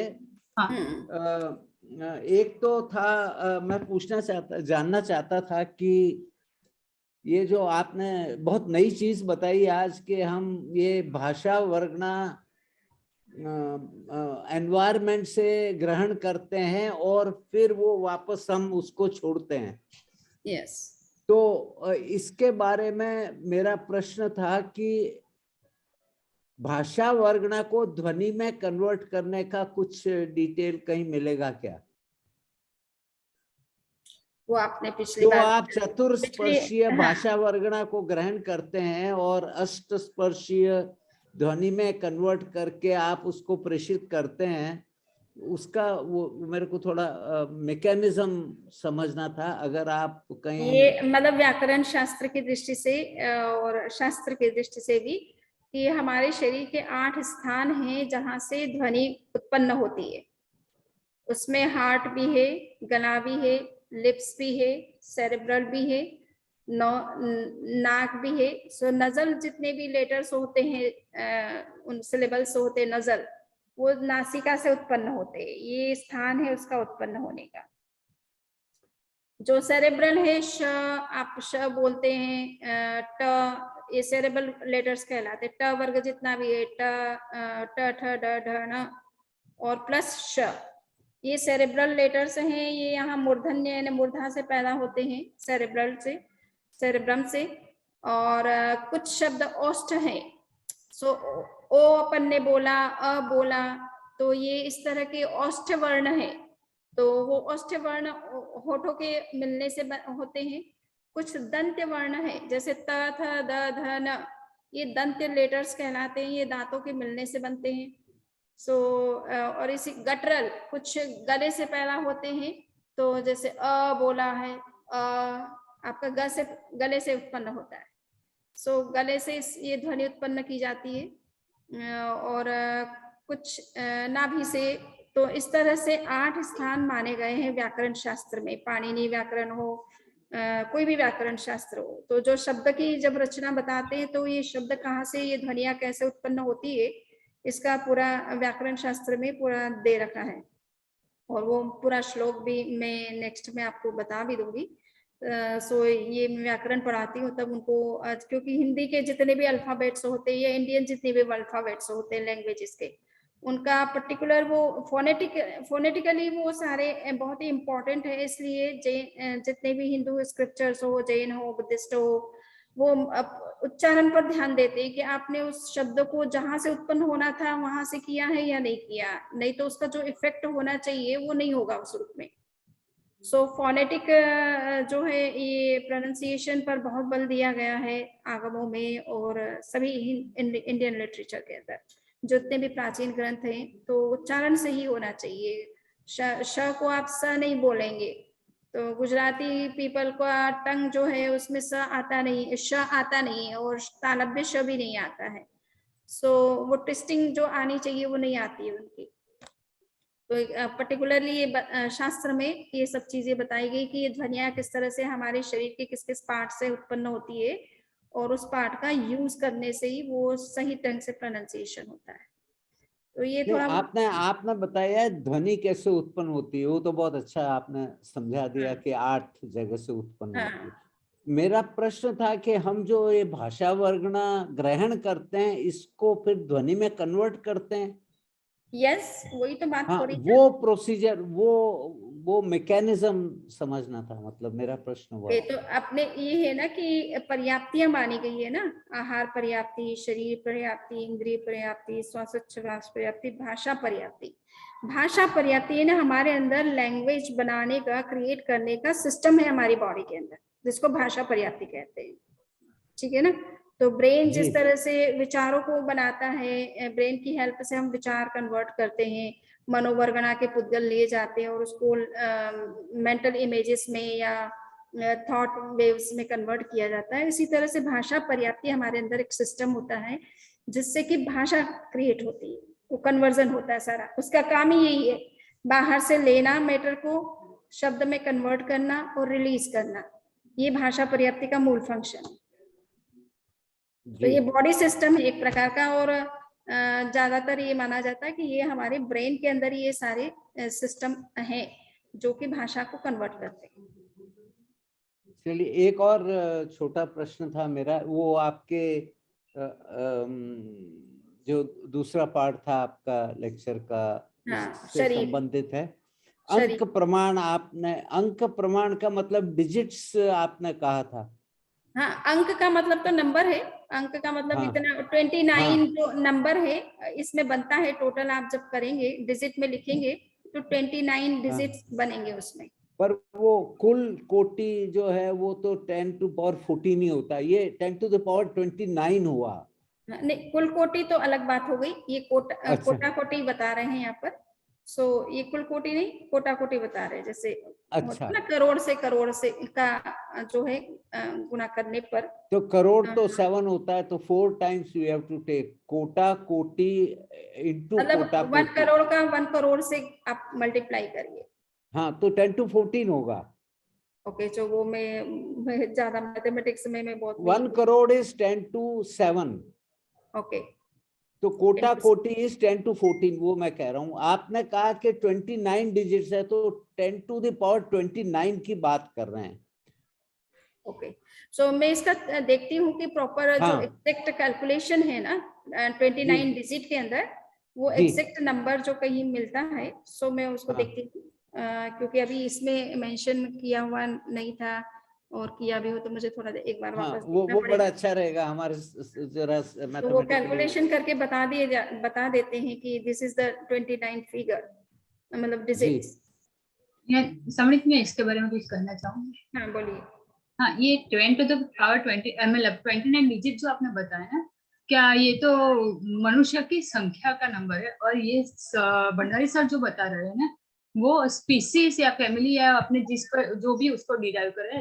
हाँ, एक तो था, मैं जानना चाहता था कि ये जो आपने बहुत नई चीज बताई आज के हम ये भाषा वर्गना एनवायरमेंट से ग्रहण करते हैं और फिर वो वापस हम उसको छोड़ते हैं। यस। तो इसके बारे में मेरा प्रश्न था कि भाषा वर्गना को ध्वनि में कन्वर्ट करने का कुछ डिटेल कहीं मिलेगा क्या? वो आपने पिछली तो बार आप चतुर्स्पर्शीय भाषा वर्गना को ग्रहण करते हैं और अष्ट स्पर्शीय ध्वनि में कन्वर्ट करके आप उसको प्रेषित करते हैं, उसका वो मेरे को थोड़ा मैकेनिज्म समझना था। अगर आप कहीं ये मतलब व्याकरण शास्त्र की दृष्टि से और शास्त्र की दृष्टि से भी कि हमारे शरीर के 8 स्थान हैं जहां से ध्वनि उत्पन्न होती है। उसमें हार्ट भी है, गला भी है, लिप्स भी है, सेरेब्रल भी है, नाक भी है। सो नजल जितने भी लेटर्स होते हैं, उन सिलेबल्स होते हैं नजल, वो नासिका से उत्पन्न होते हैं। ये स्थान है उसका उत्पन्न होने का। जो सेरेब्रल है, श आप श बोलते हैं, ट, ये सेरेब्रल लेटर्स कहलाते हैं। ट वर्ग जितना भी है, ट, ठ, ड, ढ, न और प्लस श, ये सेरेब्रल लेटर्स हैं। ये यहाँ मूर्धन्य यानी मूर्धा से पैदा होते हैं, सेरेब्रल से, सेरेब्रम से। और कुछ शब्द ओष्ठ हैं। सो ओ अपन ने बोला, अ बोला, तो ये इस तरह के ओष्ठ वर्ण है। तो वो ओष्ठ वर्ण होठों के मिलने से होते हैं। कुछ दंत्य वर्ण है, जैसे त, थ, द, ध, न, ये दंत्य लेटर्स कहलाते हैं। ये दांतों के मिलने से बनते हैं। सो और इसी गटरल कुछ गले से पैदा होते हैं। तो जैसे अ बोला है, आपका गले से उत्पन्न होता है। सो गले से ये ध्वनि उत्पन्न की जाती है। और कुछ नाभि से। तो इस तरह से 8 स्थान माने गए हैं व्याकरण शास्त्र में। पाणिनि व्याकरण हो, कोई भी व्याकरण शास्त्र हो, तो जो शब्द की जब रचना बताते हैं तो ये शब्द कहाँ से, ये ध्वनियां कैसे उत्पन्न होती है, इसका पूरा व्याकरण शास्त्र में पूरा दे रखा है। और वो पूरा श्लोक भी मैं नेक्स्ट में आपको बता भी दूंगी। सो ये व्याकरण पढ़ाती हूँ तब उनको, क्योंकि हिंदी के जितने भी अल्फाबेट्स होते हैं या इंडियन जितने भी अल्फाबेट्स होते हैं लैंग्वेजेस के, उनका पर्टिकुलर वो फोनेटिकली वो सारे बहुत ही इम्पोर्टेंट है। इसलिए जितने भी हिंदू स्क्रिप्चर्स हो, जैन हो, बुद्धिस्ट हो, वो उच्चारण पर ध्यान देते हैं कि आपने उस शब्द को जहां से उत्पन्न होना था वहां से किया है या नहीं किया, नहीं तो उसका जो इफेक्ट होना चाहिए वो नहीं होगा उस रूप में। सो फोनेटिक जो है ये प्रोनाउंसिएशन पर बहुत बल दिया गया है आगमों में और सभी इंडियन लिटरेचर के अंदर जितने भी प्राचीन ग्रंथ हैं, तो उच्चारण से ही होना चाहिए। श को आप स नहीं बोलेंगे। तो गुजराती पीपल का टंग जो है उसमें स आता नहीं, श आता नहीं है और तालब्य श भी नहीं आता है। सो वो ट्विस्टिंग जो आनी चाहिए वो नहीं आती है उनकी। तो पर्टिकुलरली ये शास्त्र में ये सब चीजें बताई गई कि ये ध्वनियां किस तरह से हमारे शरीर के किस किस पार्ट से उत्पन्न होती है और उस पार्ट का यूज करने से ही वो सही ढंग से प्रोनाउंसिएशन होता है। तो ये नहीं, थोड़ा आपने बताया ध्वनि कैसे उत्पन्न होती है, वो तो बहुत अच्छा आपने समझा दिया कि 8 जगह से उत्पन्न होती है। मेरा प्रश्न था कि हम जो ये भाषा वर्गना ग्रहण करते हैं इसको फिर ध्वनि में कन्वर्ट करते हैं। यस, वही तो बात हाँ, हो रही है। वो प्रोसीजर, वो मैकेनिज्म समझना था, मतलब मेरा प्रश्न हुआ। तो अपने ये है ना कि पर्याप्तियां मानी गई है ना, आहार पर्याप्ति, शरीर पर्याप्ति, इंद्रिय पर्याप्ति, श्वासोच्छ्वास पर्याप्ति, भाषा पर्याप्ति। भाषा पर्याप्ति है ना हमारे अंदर लैंग्वेज बनाने का, क्रिएट करने का सिस्टम है हमारी बॉडी के अंदर, जिसको भाषा पर्याप्ति कहते हैं। ठीक है ना। तो ब्रेन जिस तरह से विचारों को बनाता है, ब्रेन की हेल्प से हम विचार कन्वर्ट करते हैं, मनोवर्गणा के पुद्गल लिए जाते हैं और उसको मेंटल इमेजेस में या थॉट वेव्स में कन्वर्ट किया जाता है। इसी तरह से भाषा पर्याप्ति हमारे अंदर एक सिस्टम होता है जिससे कि भाषा क्रिएट होती है, वो कन्वर्जन होता है सारा। उसका काम ही यही है, बाहर से लेना मैटर को, शब्द में कन्वर्ट करना और रिलीज करना। ये भाषा पर्याप्ति का मूल फंक्शन है। तो ये बॉडी सिस्टम है एक प्रकार का, और ज्यादातर ये माना जाता है कि ये हमारे ब्रेन के अंदर ये सारे सिस्टम हैं जो कि भाषा को कन्वर्ट करते हैं। चलिए, एक और छोटा प्रश्न था मेरा, वो आपके जो दूसरा पार्ट था आपका लेक्चर का, उससे संबंधित है। अंक प्रमाण, आपने अंक प्रमाण का मतलब डिजिट्स आपने कहा था। हाँ, अंक का मतलब तो नंबर है, अंक का मतलब इतना 29 जो नंबर है इसमें बनता है टोटल। आप जब करेंगे डिजिट में लिखेंगे तो 29 डिजिट्स बनेंगे उसमें। पर वो कुल कोटि जो है वो तो 10 to the power 14 ही होता है, ये 10 to the power 29 हुआ। नहीं, कुल कोटि तो अलग बात हो गई, ये कोटा कोटि बता रहे हैं यहाँ पर। सो ये कुल कोटि नहीं, कोटा कोटि बता रहे हैं। जैसे ना करोड़ से का जो है गुना करने पर, तो करोड़ तो 7 होता है, तो 4 times you have to take Kota कोटि into कोटा कोटि। 1 करोड़ का 1 करोड़ से आप मल्टीप्लाई करिए। हाँ, तो 10 to 14 होगा। ओके, जो वो मैं ज्यादा मैथमेटिक्स में मैं बहुत 1 करोड़ is 10 to 7। ओके, तो कोटा कोटि is 10 to 14, वो मैं कह रहा हूँ। आपने कहा कि 29 डिजिट्स है, तो 10 to the power 29 की बात कर रहे हैं। ओके, सो मैं इसका देखती हूँ कि प्रॉपर जो एग्जैक्ट कैलकुलेशन है ना 29 डिजिट के अंदर, वो एग्जैक्ट नंबर जो कहीं मिलता है, सो मैं उसको देखती हूँ। क्योंकि अभी इसमें मेंशन किया हुआ नहीं था, और किया भी हो तो मुझे थोड़ा एक बार वापस वो बड़ा अच्छा रहेगा हमारे जरा तो वो कैलकुलेशन करके बता देते हैं कि दिस इज द 29 फिगर, मतलब डिजिट्स। समृत में इसके बारे में कुछ कहना चाहूंगी। हाँ, बोलिए। हाँ, ये 10 to the power 20 मतलब 29 डिजिट जो आपने बताया ना, क्या ये तो मनुष्य की संख्या का नंबर है? और ये भंडारी सर जो बता रहे हैं ना, वो स्पीसीज या फैमिली या अपने जिस पर जो भी उसको डिराइव करे,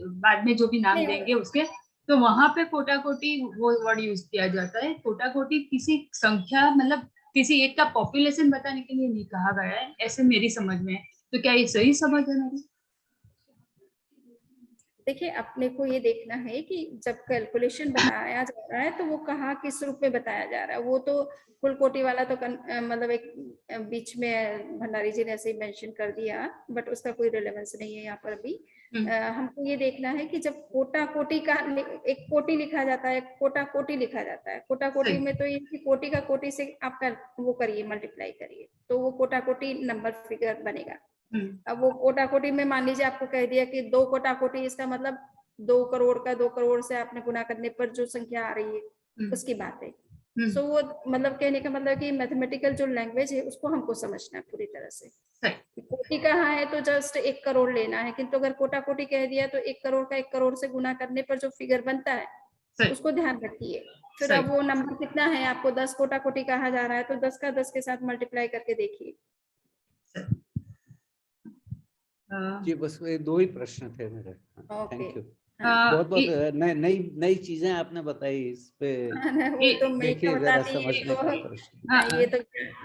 बाद में जो भी नाम देंगे उसके, तो वहां पे कोटा कोटि वो वर्ड यूज किया जाता है। कोटा कोटि किसी संख्या, मतलब किसी एक का पॉपुलेशन बताने के लिए नहीं कहा गया है, ऐसे मेरी समझ में है। तो क्या ये सही समझ है मेरी? देखिए, अपने को ये देखना है कि जब कैलकुलेशन बताया जा रहा है तो वो कहाँ किस रूप में बताया जा रहा है। वो तो कुल कोटि वाला तो मतलब एक बीच में भंडारी जी ने ऐसे ही मेंशन कर दिया, बट उसका कोई रिलेवेंस नहीं है यहाँ पर अभी। हमको ये देखना है कि जब कोटा कोटि का एक कोटि लिखा जाता है, कोटा कोटि लिखा जाता है, कोटा कोटि में तो ये कोटि का कोटि से आपका वो करिए, मल्टीप्लाई करिए, तो वो कोटा कोटि नंबर फिगर बनेगा। अब वो कोटा कोटि में मान लीजिए आपको कह दिया कि 2 कोटा कोटि, इसका मतलब 2 करोड़ का 2 करोड़ से आपने गुना करने पर जो संख्या आ रही है उसकी बात है। सो वो मतलब कहने का मतलब कि मैथमेटिकल जो लैंग्वेज है उसको हमको समझना है पूरी तरह से। कोटि कहाँ है तो जस्ट 1 करोड़ लेना है, किंतु अगर कोटा कोटि कह दिया तो 1 करोड़ का 1 करोड़ से गुना करने पर जो फिगर बनता है उसको ध्यान रखिए। फिर अब वो नंबर कितना है, आपको 10 कोटा कोटि कहा जा रहा है तो 10 का 10 के साथ मल्टीप्लाई करके देखिए। जी, बस ये 2 ही प्रश्न थे मेरे। Thank you. बहुत बहुत ये- नई नई चीजें आपने बताई इस पे। वो तो मैं देखिए क्या जरा बताती, ये समझने तो का प्रश्न। हाँ, ये तो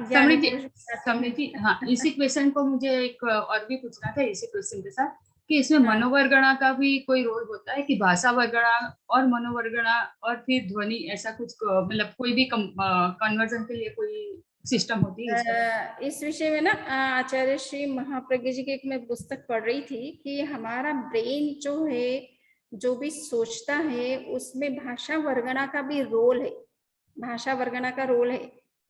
ज्ञानी पुरुष बताते समझी हैं। जी, हाँ, इसी क्वेश्चन को मुझे एक और भी पूछना था इसी क्वेश्चन के साथ, कि इसमें हाँ। मनोवर्गणा का भी कोई रोल होता है, कि भाषा वर्गणा और मनोवर्गणा और फिर ध्वनि, ऐसा कुछ मतलब कोई भी कन्वर्जन के लिए कोई सिस्टम होती है इसमें? इस विषय में ना आचार्य श्री महाप्रज्ञ जी की एक मैं पुस्तक पढ़ रही थी कि हमारा ब्रेन जो है, जो भी सोचता है उसमें भाषा वर्गणा का भी रोल है। भाषा वर्गणा का रोल है,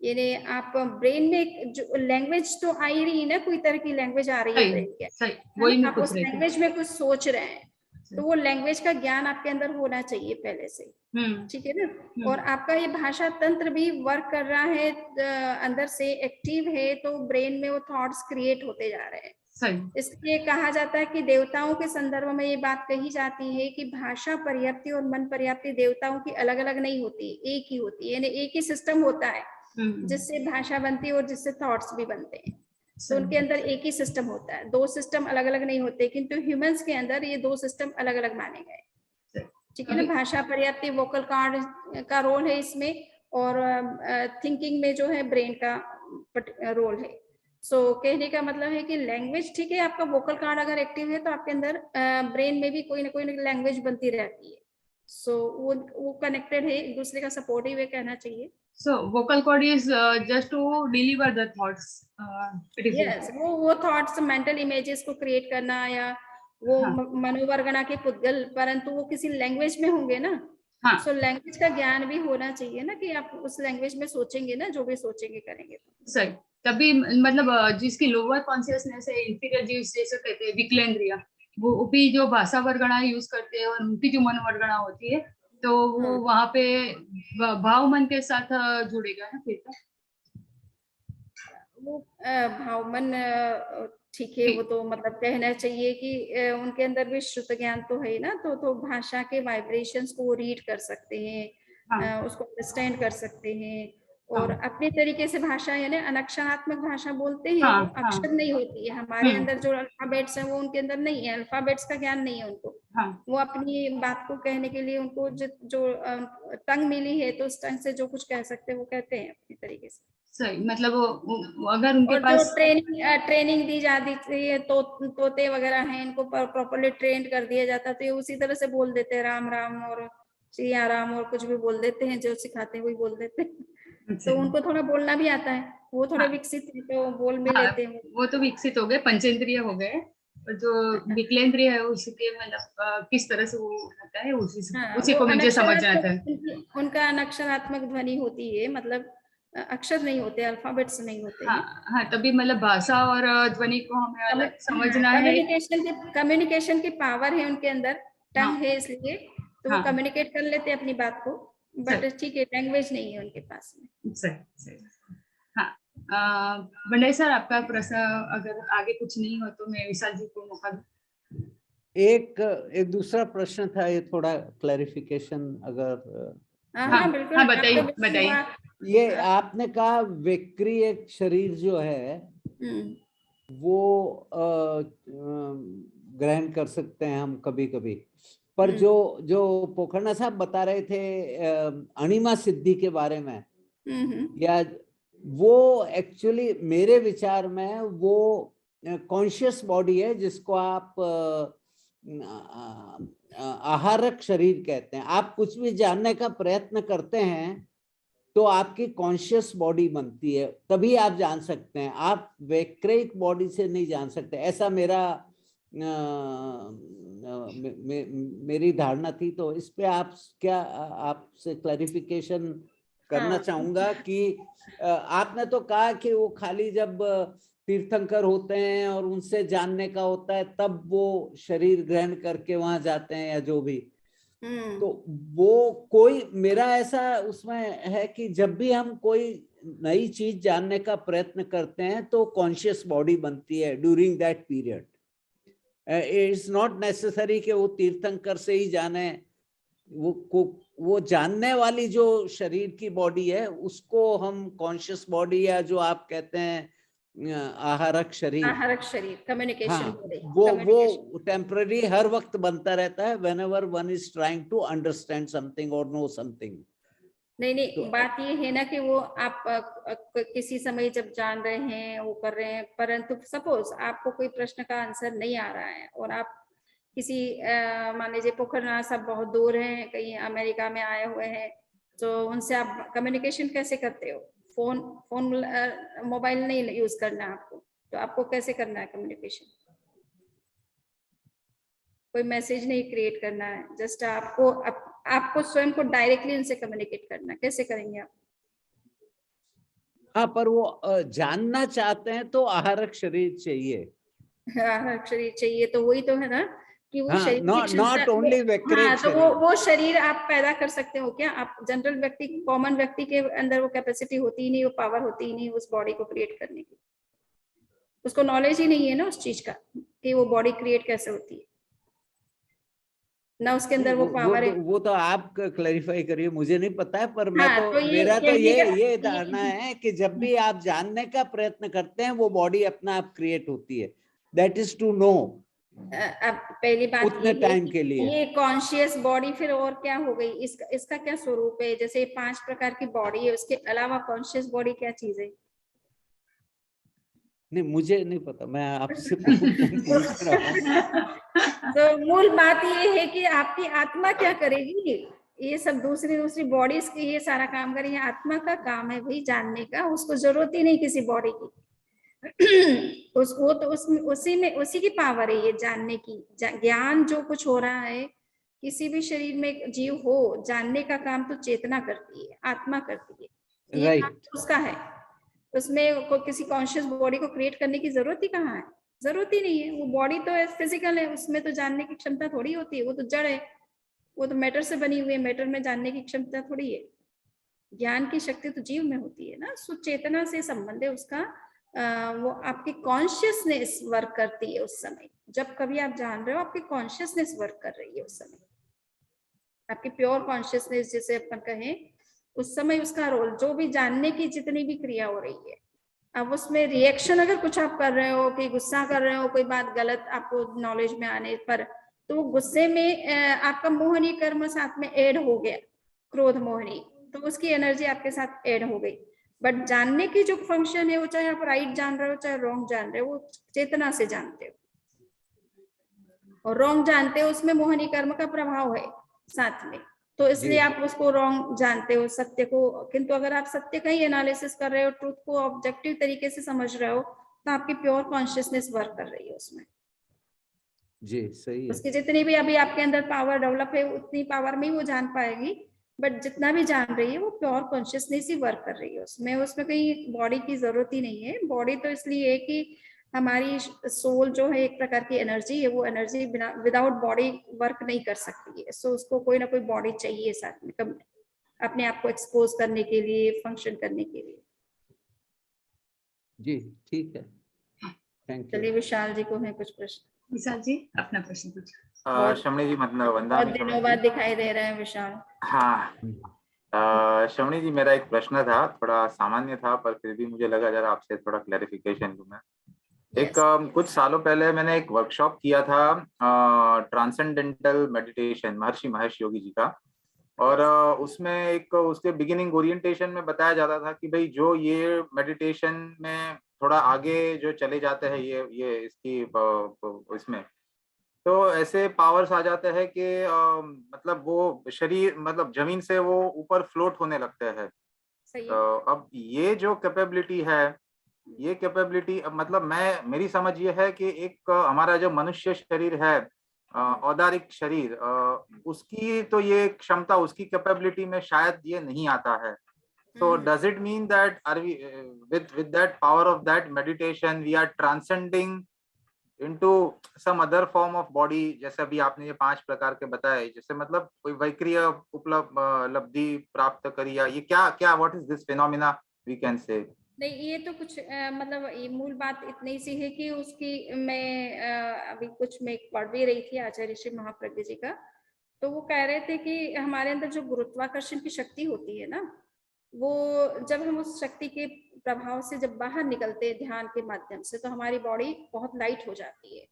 यानी आप ब्रेन में जो लैंग्वेज तो आ ही रही है ना, कोई तरह की लैंग्वेज आ रही है सही, ब्रेन के, सही, है वही ना, मैं आप पूछ उस रही थी। लैंग्वेज में कुछ सोच रहे हैं, तो वो लैंग्वेज का ज्ञान आपके अंदर होना चाहिए पहले से, ठीक है ना। और आपका ये भाषा तंत्र भी वर्क कर रहा है, अंदर से एक्टिव है, तो ब्रेन में वो थॉट्स क्रिएट होते जा रहे हैं। सही, इसलिए कहा जाता है कि देवताओं के संदर्भ में ये बात कही जाती है कि भाषा पर्याप्ति और मन पर्याप्ति देवताओं की अलग अलग नहीं होती, एक ही होती है, यानी एक ही सिस्टम होता है जिससे भाषा बनती है और जिससे थॉट्स भी बनते हैं। तो उनके अंदर एक ही सिस्टम होता है, दो सिस्टम अलग अलग नहीं होते, किंतु ह्यूमंस के अंदर ये दो सिस्टम अलग अलग माने गए, ठीक है ना। भाषा पर्याप्ति वोकल कॉर्ड का रोल है इसमें, और थिंकिंग में जो है ब्रेन का रोल है। सो कहने का मतलब है कि लैंग्वेज ठीक है, आपका वोकल कॉर्ड अगर एक्टिव है तो आपके अंदर ब्रेन में भी कोई ना कोई लैंग्वेज बनती रहती है। सो वो कनेक्टेड है, एक दूसरे का सपोर्टिव है कहना चाहिए। So vocal cord is just to deliver the thoughts. It is yes, वो थॉट्स, मेंटल इमेजेस को क्रिएट करना, या वो हाँ, मनोवर्गणा के पुद्गल, परंतु वो किसी लैंग्वेज में होंगे ना। हाँ, सो लैंग्वेज का ज्ञान भी होना चाहिए ना, कि आप उस लैंग्वेज में सोचेंगे ना, जो भी सोचेंगे करेंगे तो। सही। तभी मतलब जिसकी लोअर कॉन्शियसनेस है, इंफीरियर जीव्स जैसे कहते हैं, विकलेंद्रिय, वो भी जो भाषा वर्गणा यूज करते हैं और उनकी जो मनोवर्गणा होती है, तो वो वहां पे भाव मन के साथ जुड़ेगा ना फिर तो। वो भाव मन ठीक है, वो तो मतलब कहना चाहिए कि उनके अंदर भी श्रुत ज्ञान तो है ना, तो भाषा के वाइब्रेशंस को वो रीड कर सकते हैं, हाँ, उसको अंडरस्टैंड कर सकते हैं, और हाँ, अपने तरीके से भाषा, यानी अनक्षरात्मक भाषा बोलते हैं, हाँ, वो हाँ, अक्षर नहीं होती है हमारे अंदर, जो अल्फाबेट्स हैं वो उनके अंदर नहीं है, अल्फाबेट्स का ज्ञान नहीं है उनको। हाँ, वो अपनी बात को कहने के लिए उनको जो टंग मिली है, तो उस टंग से जो कुछ कह सकते हैं वो कहते हैं अपने तरीके से। सही। मतलब वो अगर उनके और जो पास ट्रेनिंग दी जाती है, तो तोते वगैरह हैं, इनको प्रॉपर्ली ट्रेंड कर दिया जाता है, तो ये उसी तरह से बोल देते हैं, राम राम और सिया राम और कुछ भी बोल देते हैं, जो सिखाते हैं वही बोल देते हैं। तो उनको थोड़ा बोलना भी आता है, वो थोड़े हाँ, विकसित है, तो बोल भी हाँ, लेते हैं वो तो विकसित हो गए, पंचेंद्रिय हो गए। और जो विकलेंद्रिय है उसके मतलब किस तरह से वो होता है, हाँ, उसी वो को मुझे समझ में आता है। अनक्षरात्मक, उनका अनक्षरात्मक ध्वनि होती है, मतलब अक्षर नहीं होते, अल्फाबेट्स नहीं होते हाँ, हैं। हाँ, तभी मतलब भाषा और ध्वनि को हमें अलग समझना है। कम्युनिकेशन की पावर है उनके अंदर, हाँ, टंग है इसलिए, तो वो हाँ, कम्युनिकेट कर लेते हैं अपनी बात को, बट सही, ठीक है, लैंग्वेज नहीं है उनके पास में। सही, सही। हाँ, भंडारी सर, आपका प्रश्न अगर आगे कुछ नहीं हो तो मैं विशाल जी को मौका दूं। एक एक दूसरा प्रश्न था, ये थोड़ा क्लैरिफिकेशन अगर। हाँ हाँ, हाँ बिल्कुल, हाँ, आप बताइए, तो बिल्कुल बताइए। ये आपने कहा विक्री एक शरीर जो है वो ग्रहण कर सकते हैं हम कभी कभी, पर जो जो पोखरना साहब बता रहे थे अणिमा सिद्धि के बारे में, या वो एक्चुअली मेरे विचार में वो कॉन्शियस बॉडी है, जिसको आप आहारक शरीर कहते हैं। आप कुछ भी जानने का प्रयत्न करते हैं तो आपकी कॉन्शियस बॉडी बनती है, तभी आप जान सकते हैं, आप वैक्रिक बॉडी से नहीं जान सकते। ऐसा मेरा मेरी धारणा थी। तो इस पे आप क्या, आपसे क्लैरिफिकेशन करना चाहूंगा कि आपने तो कहा कि वो खाली जब तीर्थंकर होते हैं और उनसे जानने का होता है तब वो शरीर ग्रहण करके वहां जाते हैं या जो भी, तो वो कोई मेरा ऐसा उसमें है कि जब भी हम कोई नई चीज जानने का प्रयत्न करते हैं तो कॉन्शियस बॉडी बनती है during that period. It's not necessary कि वो तीर्थंकर से ही जाने, वो जानने वाली जो शरीर की बॉडी है उसको हम कॉन्शियस बॉडी, या जो आप कहते हैं आहारक शरीर, आहारक शरीर, कम्युनिकेशन हाँ, बॉडी, वो टेम्पररी हर वक्त बनता रहता है whenever one is trying to understand something or know something. नहीं तो बात ये है ना कि वो आप किसी समय जब जान रहे हैं वो कर रहे हैं, परंतु सपोज आपको कोई प्रश्न का आंसर नहीं आ रहा है और आप किसी मान लीजिए पोखरनाथ साहब बहुत दूर हैं, कहीं अमेरिका में आए हुए हैं, तो उनसे आप कम्युनिकेशन कैसे करते हो? फोन मोबाइल नहीं यूज करना है आपको, तो आपको कैसे करना है कम्युनिकेशन? कोई मैसेज नहीं क्रिएट करना है, जस्ट आपको स्वयं को डायरेक्टली उनसे कम्युनिकेट करना है। कैसे करेंगे आप? हाँ, पर वो जानना चाहते हैं तो आहारक शरीर चाहिए। आहारक शरीर चाहिए, तो वही तो है ना कि वो हाँ, शरीर की क्षमता, not only हाँ, वैक्रिक तो शरीर। वो शरीर आप पैदा कर सकते हो क्या? आप जनरल व्यक्ति, कॉमन व्यक्ति के अंदर वो कैपेसिटी होती ही नहीं, वो पावर होती ही नहीं उस बॉडी को क्रिएट करने की। उसको नॉलेज ही नहीं है ना उस चीज का कि वो बॉडी क्रिएट कैसे होती है, ना उसके अंदर वो पावर है। वो तो आप क्लैरिफाई करिए, मुझे नहीं पता है, पर मैं हाँ, तो मेरा तो कहने का ये धारणा है कि जब भी आप जानने का प्रयत्न करते हैं वो बॉडी अपना आप क्रिएट होती है। That is to know. अब पहली बात उतने टाइम के लिए ये कॉन्शियस बॉडी फिर और क्या हो गई? इसका क्या स्वरूप है? जैसे 5 प्रकार की बॉडी है, उसके अलावा कॉन्शियस बॉडी क्या चीज है? नहीं, मुझे नहीं पता, मैं आपसे पूछ रहा हूँ। तो मूल बात ये है कि आपकी आत्मा क्या करेगी? ये सब दूसरी बॉडीज की ये सारा काम करेंगे। आत्मा का काम है भाई जानने का, उसको जरूरत ही नहीं किसी बॉडी की। उसको तो उसी की पावर है ये जानने की। ज्ञान जो कुछ हो रहा है किसी भी शरीर में जीव हो, जानने का काम तो चेतना करती है, आत्मा करती है, ये काम उसका है। उसमें किसी कॉन्शियस बॉडी को क्रिएट करने की जरूरत ही कहाँ है? जरूरत ही नहीं है। वो बॉडी तो फिजिकल है, उसमें तो जानने की क्षमता थोड़ी होती है, वो तो जड़ है, वो तो मैटर से बनी हुई है, मैटर में जानने की क्षमता थोड़ी है। ज्ञान की शक्ति तो जीव में होती है ना, सुचेतना से संबंध है उसका। वो आपकी कॉन्शियसनेस वर्क करती है उस समय, जब कभी आप जान रहे हो आपकी कॉन्शियसनेस वर्क कर रही है उस समय, आपकी प्योर कॉन्शियसनेस जिसे अपन कहें, उस समय उसका रोल, जो भी जानने की जितनी भी क्रिया हो रही है। अब उसमें रिएक्शन अगर कुछ आप कर रहे हो, कि गुस्सा कर रहे हो, कोई बात गलत आपको नॉलेज में आने पर, तो वो गुस्से में आपका मोहनी कर्म साथ में ऐड हो गया, क्रोध मोहनी, तो उसकी एनर्जी आपके साथ ऐड हो गई। बट जानने की जो फंक्शन है वो, चाहे आप राइट जान रहे हो चाहे रॉन्ग जान रहे हो, वो चेतना से जानते हो, और रॉन्ग जानते हो उसमें मोहनी कर्म का प्रभाव है साथ में, तो इसलिए आप उसको रॉन्ग जानते हो, सत्य को। किंतु अगर आप सत्य का ही एनालिसिस कर रहे हो, ट्रूथ को ऑब्जेक्टिव तरीके से समझ रहे हो, तो आपकी प्योर कॉन्शियसनेस वर्क कर रही है उसमें। जी, सही है। उसकी जितनी भी अभी आपके अंदर पावर डेवलप है, उतनी पावर में ही वो जान पाएगी। बट जितना भी जान रही है वो प्योर कॉन्शियसनेस ही वर्क कर रही है उसमें कहीं बॉडी की जरूरत ही नहीं है। बॉडी तो इसलिए है कि हमारी सोल जो है एक प्रकार की एनर्जी है, वो एनर्जी बिना विदाउट बॉडी वर्क नहीं कर सकती है। सो उसको कोई ना कोई बॉडी चाहिए साथ में, कब अपने आप को एक्सपोज करने के लिए, फंक्शन करने के लिए। जी, ठीक है, थैंक यू। चलिए, विशाल जी को है कुछ प्रश्न। विशाल जी अपना प्रश्न पूछिए। शमनी जी, मतलब वंदना बहुत दिनों बाद दिखाई दे रहे हैं विशाल। हाँ, शमनी जी, मेरा एक प्रश्न था, थोड़ा सामान्य था, पर फिर भी मुझे लगा जरा आपसे थोड़ा क्लैरिफिकेशन लूं मैं। एक कुछ सालों पहले मैंने एक वर्कशॉप किया था ट्रांसेंडेंटल मेडिटेशन, महर्षि महेश योगी जी का, और उसमें एक उसके बिगिनिंग ओरिएंटेशन में बताया जाता था कि भाई जो ये मेडिटेशन में थोड़ा आगे जो चले जाते हैं, ये इसकी इसमें तो ऐसे पावर्स आ जाते हैं कि मतलब वो शरीर, मतलब जमीन से वो ऊपर फ्लोट होने लगते हैं। अब ये जो कैपेबिलिटी है, ये कैपेबिलिटी, मतलब मेरी समझ ये है कि एक हमारा जो मनुष्य शरीर है, औदारिक शरीर, उसकी तो ये क्षमता, उसकी कैपेबिलिटी में शायद ये नहीं आता है। So does it mean that are we with that power of that meditation we are transcending into some other form of body? जैसे अभी आपने ये 5 प्रकार के बताए, जैसे मतलब कोई वैक्रिय उपलब्धि प्राप्त करी, या ये क्या what is this phenomena we can say? नहीं, ये तो कुछ मतलब ये मूल बात इतनी सी है कि उसकी मैं अभी कुछ मैं पढ़ भी रही थी आचार्य श्री महाप्रज्ञ जी का, तो वो कह रहे थे कि हमारे अंदर जो गुरुत्वाकर्षण की शक्ति होती है ना, वो जब हम उस शक्ति के प्रभाव से जब बाहर निकलते हैं ध्यान के माध्यम से, तो हमारी बॉडी बहुत लाइट हो जाती है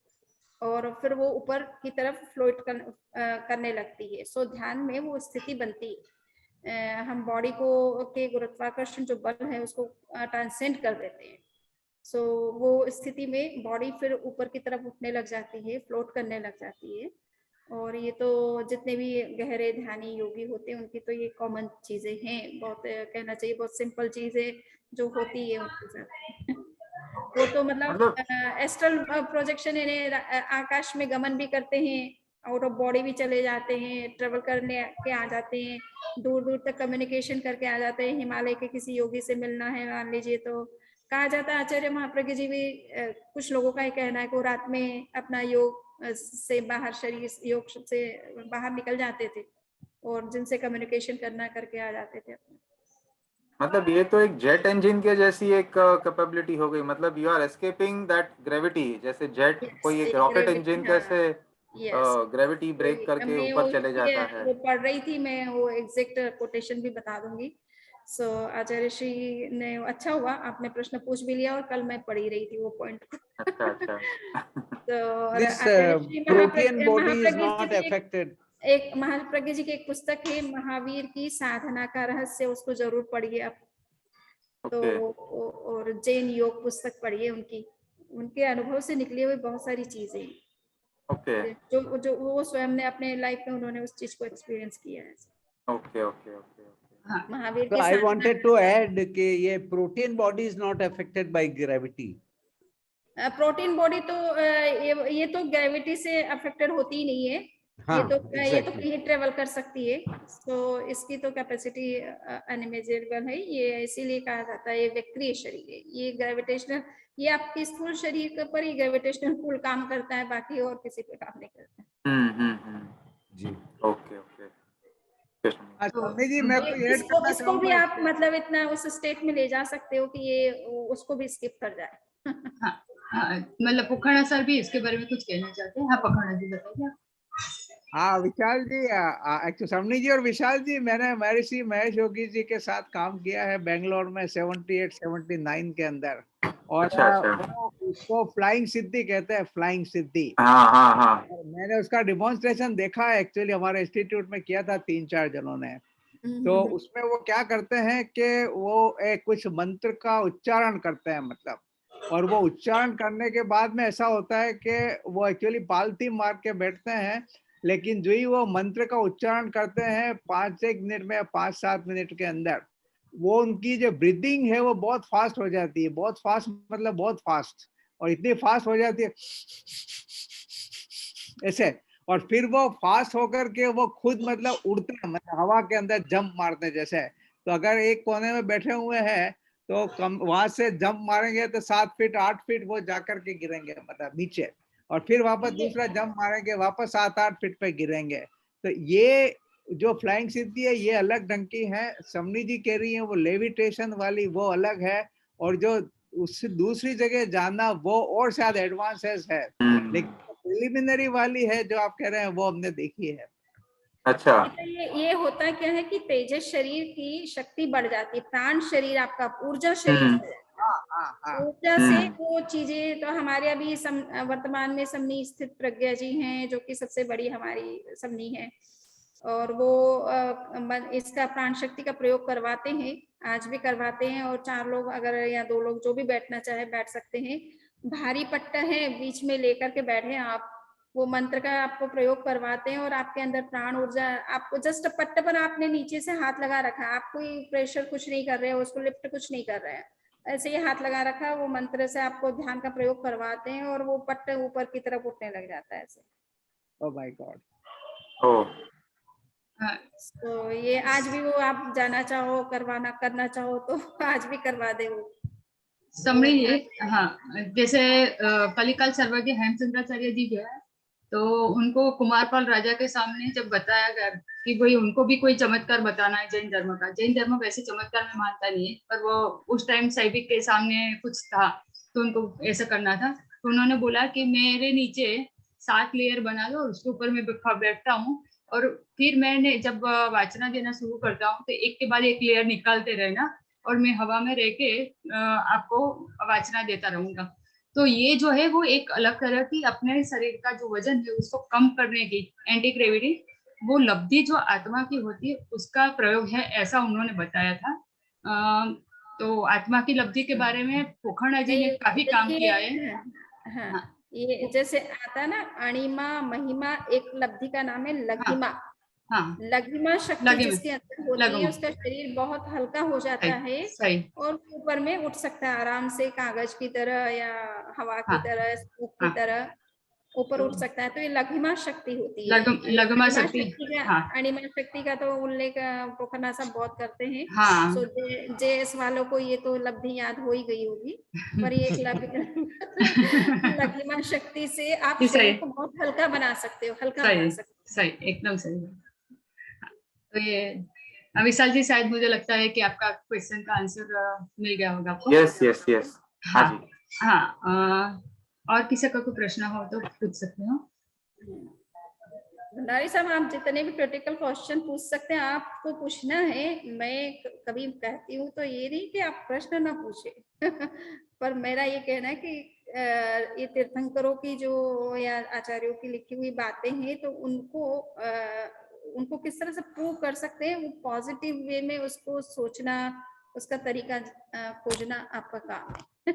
और फिर वो ऊपर की तरफ फ्लोट करने लगती है। सो ध्यान में वो स्थिति बनती है, हम बॉडी को के गुरुत्वाकर्षण जो बल है उसको ट्रांसेंड कर देते हैं। सो वो स्थिति में बॉडी फिर ऊपर की तरफ उठने लग जाती है, फ्लोट करने लग जाती है। और ये तो जितने भी गहरे ध्यानी योगी होते हैं उनकी तो ये कॉमन चीजें हैं, बहुत कहना चाहिए बहुत सिंपल चीजें जो होती है उनके साथ। वो तो मतलब एस्ट्रल प्रोजेक्शन, इन्हें आकाश में गमन भी करते हैं, आउट ऑफ बॉडी भी चले जाते हैं, ट्रेवल करने के आ जाते हैं, दूर दूर तक कम्युनिकेशन करके आ जाते हैं। हिमालय के किसी योगी से मिलना है मान लीजिए, तो कहा जाता है, आचार्य महाप्रज्ञ जी भी कुछ लोगों का ही कहना है कि वो रात में अपना योग से बाहर, शरीर योग से बाहर निकल जाते थे और जिनसे कम्युनिकेशन करना करके आ जाते थे। मतलब ये तो एक जेट इंजन के जैसी एक कैपेबिलिटी हो गई, मतलब you are escaping that gravity, जैसे जेट कोई एक रॉकेट इंजन कैसे ग्रेविटी ब्रेक करके ऊपर चले जाता है। वो पढ़ रही थी मैं, वो एग्जैक्ट कोटेशन भी बता दूंगी। सो आचार्य श्री ने, अच्छा हुआ आपने प्रश्न पूछ भी लिया और कल मैं पढ़ी रही थी वो पॉइंट को। अच्छा अच्छा। This protein body is not affected. एक महाप्रज्ञ जी की एक पुस्तक है महावीर की साधना का रहस्य, उसको जरूर पढ़िए आप। तो और जैन योग पुस्तक पढ़िए, उनके अनुभव से निकली हुई बहुत सारी चीजें जो वो स्वयं ने अपने लाइफ में उन्होंने उस चीज को एक्सपीरियंस किया है। Okay. Mahavir So I wanted to add कि ये protein body is not affected by gravity. Protein body तो ये तो ग्रेविटी से अफेक्टेड होती ही नहीं है। हाँ, ये तो कहीं ट्रेवल कर सकती है, तो इसकी तो कैपेसिटी अनइमेजिनेबल है। ये इसीलिए कहा जाता है ये विक्रिय शरीर है, ये ग्रेविटेशनल, ये आपके स्थूल शरीर के पर ही ग्रेविटेशनल पुल काम करता है, बाकी और किसी पे काम नहीं करता। जी ओके। जी मैं इसको भी आप मतलब इतना उस स्टेट में ले जा सकते हो कि ये उसको भी स्किप कर जाए। हाँ, मतलब पखवाड़ा सर भी इसके बारे में कुछ कहना चाहते हैं। हाँ पखवाड़ा जी बताइए। हाँ विशाल जी, एक्चुअली समनी जी और विशाल जी, मैंने महर्षि महेश योगी जी के साथ काम किया है बेंगलोर में 78-79 के अंदर, और उसको फ्लाइंग सिद्धि कहते हैं, फ्लाइंग सिद्धि। हाँ। मैंने उसका डिमॉन्स्ट्रेशन देखा है, एक्चुअली हमारे इंस्टीट्यूट में किया था 3-4 जनों ने। तो उसमें वो क्या करते हैं कि वो एक कुछ मंत्र का उच्चारण करते हैं, मतलब, और वो उच्चारण करने के बाद में ऐसा होता है कि वो एक्चुअली पालती मार के बैठते हैं, लेकिन जो ही वो मंत्र का उच्चारण करते हैं 5-1 मिनट में, 5-7 मिनट के अंदर, वो उनकी जो ब्रीदिंग है वो बहुत फास्ट हो जाती है, बहुत फास्ट मतलब बहुत फास्ट, और इतनी फास्ट हो जाती है ऐसे, और फिर वो फास्ट होकर के वो खुद मतलब उड़ते हैं, मतलब हवा के अंदर जंप मारते जैसे। तो अगर एक कोने में बैठे हुए हैं तो कम वहां से जंप मारेंगे तो 7 फीट 8 फीट वो जाकर के गिरेंगे, मतलब नीचे, और फिर वापस दूसरा जंप मारेंगे, वापस 7-8 फीट पे गिरेंगे। तो ये जो फ्लाइंग सिद्धि है ये अलग ढंग की है, समनी जी कह रही है वो लेविटेशन वाली वो अलग है, और जो उससे दूसरी जगह जाना वो और शायद एडवांस है, लेकिन प्रिलिमिनरी वाली है जो आप कह रहे हैं वो हमने देखी है। अच्छा, ये होता क्या है कि तेजस शरीर की शक्ति बढ़ जाती है, प्राण शरीर आपका ऊर्जा शरीर, ऊर्जा से वो चीजें, तो हमारे अभी वर्तमान में समनी स्थित प्रज्ञा जी हैं जो कि सबसे बड़ी हमारी समनी है, और वो इसका प्राण शक्ति का प्रयोग करवाते हैं, आज भी करवाते हैं, और 4 लोग अगर या 2 लोग जो भी बैठना चाहे बैठ सकते हैं। भारी पट्टा है, बीच में लेकर के बैठे आप, वो मंत्र का आपको प्रयोग करवाते हैं और आपके अंदर प्राण ऊर्जा, आपको जस्ट पट्टे पर आपने नीचे से हाथ लगा रखा है, आप कोई प्रेशर कुछ नहीं कर रहे हो, उसको लिफ्ट कुछ नहीं कर रहे हैं, ऐसे ही हाथ लगा रखा है, वो मंत्र से आपको ध्यान का प्रयोग करवाते हैं और वो पट्टे ऊपर की तरफ उठने लग जाता है ऐसे। Oh my God. तो ये आज भी वो आप जाना चाहो, करना चाहो तो आज भी करवा दे वो समझ ये। हाँ, जैसे कलिकाल सर्वज्ञ हेमचंद्राचार्य जी जो है, तो उनको कुमारपाल राजा के सामने जब बताया गया कि भाई उनको भी कोई चमत्कार बताना है जैन धर्म का, जैन धर्म वैसे चमत्कार में मानता नहीं है, पर वो उस टाइम सैविक के सामने कुछ था तो उनको ऐसा करना था, तो उन्होंने बोला कि मेरे नीचे 7 लेयर बना दो, उसके ऊपर मैं बैठता हूँ, और फिर मैंने जब वाचना देना शुरू करता हूँ तो एक के बाद एक लेयर निकालते रहना, और मैं हवा में रह के आपको वाचना देता रहूंगा। तो ये जो है वो एक अलग तरह की अपने शरीर का जो वजन है उसको कम करने की एंटी ग्रेविटी वो लब्धि जो आत्मा की होती है उसका प्रयोग है, ऐसा उन्होंने बताया था। तो आत्मा की लब्धि के बारे में पोखरण जी ने काफी काम किया है। हाँ, हाँ, ये जैसे आता है ना अणिमा महिमा, एक लब्धि का नाम है लघिमा। हाँ, लघिमा शक्ति लघिमा, जिसके अंदर होती है, लघुमा, उसका शरीर बहुत हल्का हो जाता है सही, और ऊपर में उठ सकता है आराम से, कागज की तरह या हवा की हाँ, तरह, स्मोक की हाँ, तरह ऊपर उठ सकता है। तो ये लघिमा शक्ति होती है। ये लघुमा शक्ति, हाँ, अणिमा शक्ति का तो उल्लेख पोखरनाथ साहब बहुत करते हैं। हाँ, सो जेएस वालों को ये तो लब्धि याद हो ही गई होगी, पर ये एक लघिमा शक्ति से आप सही, शरीर को बहुत हल्का बना सकते हो, हल्का बना सही, सकते सही, एकदम सही। तो ये विशाल जी, शायद मुझे लगता है कि आपका क्वेश्चन का आंसर मिल गया होगा आपको। यस यस यस, हाँ हाँ, जी। हाँ, और किसी का कोई प्रश्न हो तो पूछ सकते हो। हो। भंडारी साहब, आप जितने भी क्रिटिकल क्वेश्चन पूछ सकते हैं, आपको पूछना है। मैं कभी कहती हूँ तो ये नहीं कि आप प्रश्न ना पूछे पर मेरा ये कहना है कि ये तीर्थंकरों की जो या आचार्यों की लिखी हुई बातें हैं, तो उनको किस तरह से प्रूव कर सकते हैं, वो पॉजिटिव वे में उसको सोचना, उसका तरीका खोजना आपका काम है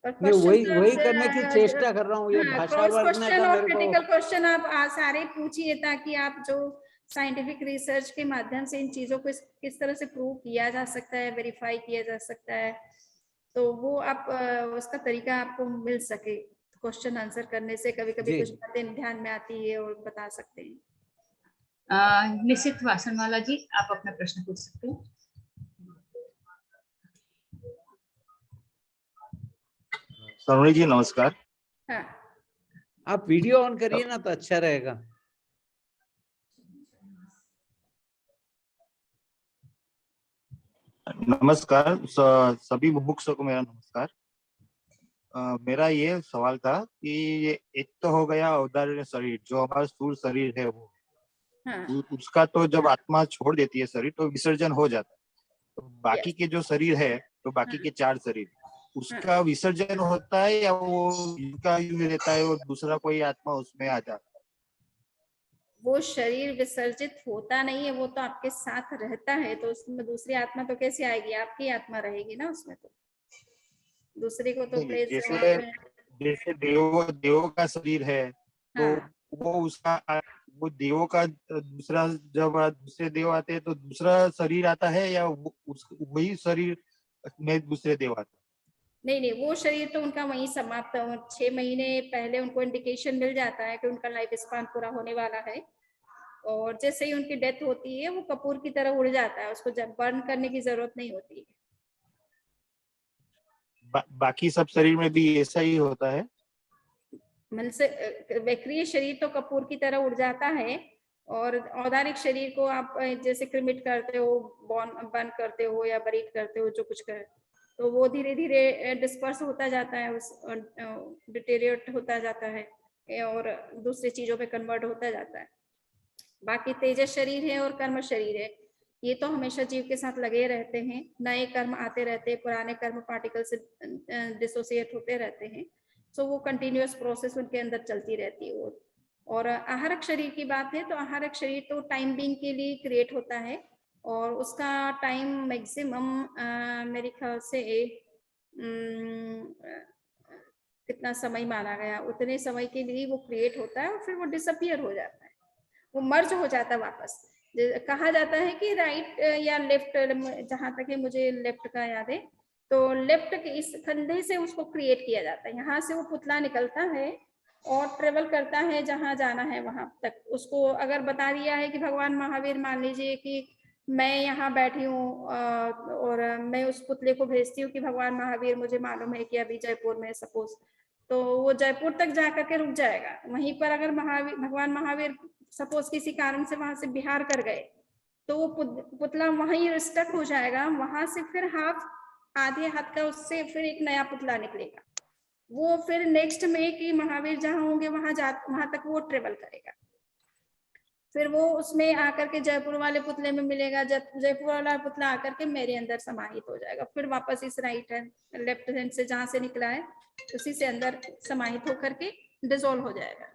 और वही करने की चेष्टा कर रहा हूँ। ये भाषा क्रॉस वर्णने क्वेश्चन का और मेरे को क्रिटिकल क्वेश्चन आप सारे पूछिए, ताकि आप जो साइंटिफिक रिसर्च के माध्यम से इन चीजों को किस तरह से प्रूव किया जा सकता है, वेरीफाई किया जा सकता है, तो वो आप उसका तरीका आपको मिल सके। क्वेश्चन आंसर करने से कभी कभी जी। कुछ बातें ध्यान में आती है और बता सकते हैं। निश्चित वासनवाला जी, आप अपना प्रश्न पूछ सकते हो। सरोनी जी नमस्कार। हाँ, आप वीडियो ऑन करिए ना तो अच्छा रहेगा। नमस्कार सभी बुभुक्षों को मेरा नमस्कार। मेरा ये सवाल था कि ये एक तो हो गया औदार्य शरीर, जो हमारा स्थूल शरीर है वो, हाँ, उसका तो जब आत्मा छोड़ देती है शरीर तो विसर्जन हो जाता है। तो बाकी यस, के जो शरीर है, तो बाकी के 4 शरीर, उसका विसर्जन होता है या वो इनका यूज रहता है और दूसरा कोई आत्मा उसमें आ जाता है? वो शरीर विसर्जित होता नहीं है, वो तो आपके साथ रहता है। तो उसमें दूसरी आत्मा तो कैसे आएगी? आपकी आत्मा रहेगी ना उसमें, तो दूसरी को तो नहीं, प्लेस वहां पे। जैसे देवों का शरीर है, तो हाँ, वो उसका वो देवों का दूसरा, जब दूसरे देव आते हैं तो दूसरा शरीर आता है या वही शरीर में दूसरे देव आते हैं? नहीं, वो शरीर तो उनका वहीं समाप्त 6 महीने पहले उनको इंडिकेशन मिल जाता है कि उनका लाइफ स्पान पूरा होने वाला है, और जैसे ही उनकी डेथ होती है वो कपूर की तरह उड़ जाता है, उसको जब बर्न करने की जरूरत नहीं होती है। बाकी सब शरीर में भी ऐसा ही होता है? मन से वैक्रिय शरीर तो कपूर की तरह उड़ जाता है, और औदारिक शरीर को आप जैसे क्रिमिट करते हो, बर्न करते हो या बरीड करते हो, जो कुछ कर, तो वो धीरे धीरे डिस्पर्स होता जाता है, उस डिटेरियोरेट होता जाता है और दूसरी चीजों में कन्वर्ट होता जाता है। बाकी तेजस शरीर है और कर्म शरीर है, ये तो हमेशा जीव के साथ लगे रहते हैं, नए कर्म आते रहते हैं, पुराने कर्म पार्टिकल से डिसोसिएट होते रहते हैं। सो वो कंटिन्यूअस प्रोसेस उनके अंदर चलती रहती है। और आहारक शरीर की बात है तो आहारक शरीर तो टाइम बीइंग के लिए क्रिएट होता है, और उसका टाइम मैक्सिमम मेरे ख्याल से कितना समय माना गया, उतने समय के लिए वो क्रिएट होता है और फिर वो डिसअपियर हो जाता है, वो मर्ज हो जाता है वापस। कहा जाता है कि राइट या लेफ्ट, जहां तक है मुझे लेफ्ट का याद है, तो लेफ्ट के इस कंधे से उसको क्रिएट किया जाता है, यहाँ से वो पुतला निकलता है और ट्रेवल करता है जहां जाना है वहां तक। उसको अगर बता दिया है कि भगवान महावीर, मान लीजिए कि मैं यहाँ बैठी हूँ और मैं उस पुतले को भेजती हूँ कि भगवान महावीर, मुझे मालूम है कि अभी जयपुर में सपोज, तो वो जयपुर तक जाकर के रुक जाएगा। वहीं पर अगर भगवान महावीर सपोज किसी कारण से वहां से बिहार कर गए, तो वो पुतला वहीं स्टक हो जाएगा, वहां से फिर आधे हाथ का उससे फिर एक नया पुतला निकलेगा, वो फिर नेक्स्ट में कि महावीर जहां होंगे वहां तक वो ट्रेवल करेगा। फिर वो उसमें आकर के जयपुर वाले पुतले में मिलेगा, जयपुर वाला पुतला आकर के मेरे अंदर समाहित हो जाएगा, फिर वापस इस राइट हैंड लेफ्ट हैंड से जहां से निकला है उसी से अंदर समाहित होकर के डिसॉल्व हो जाएगा।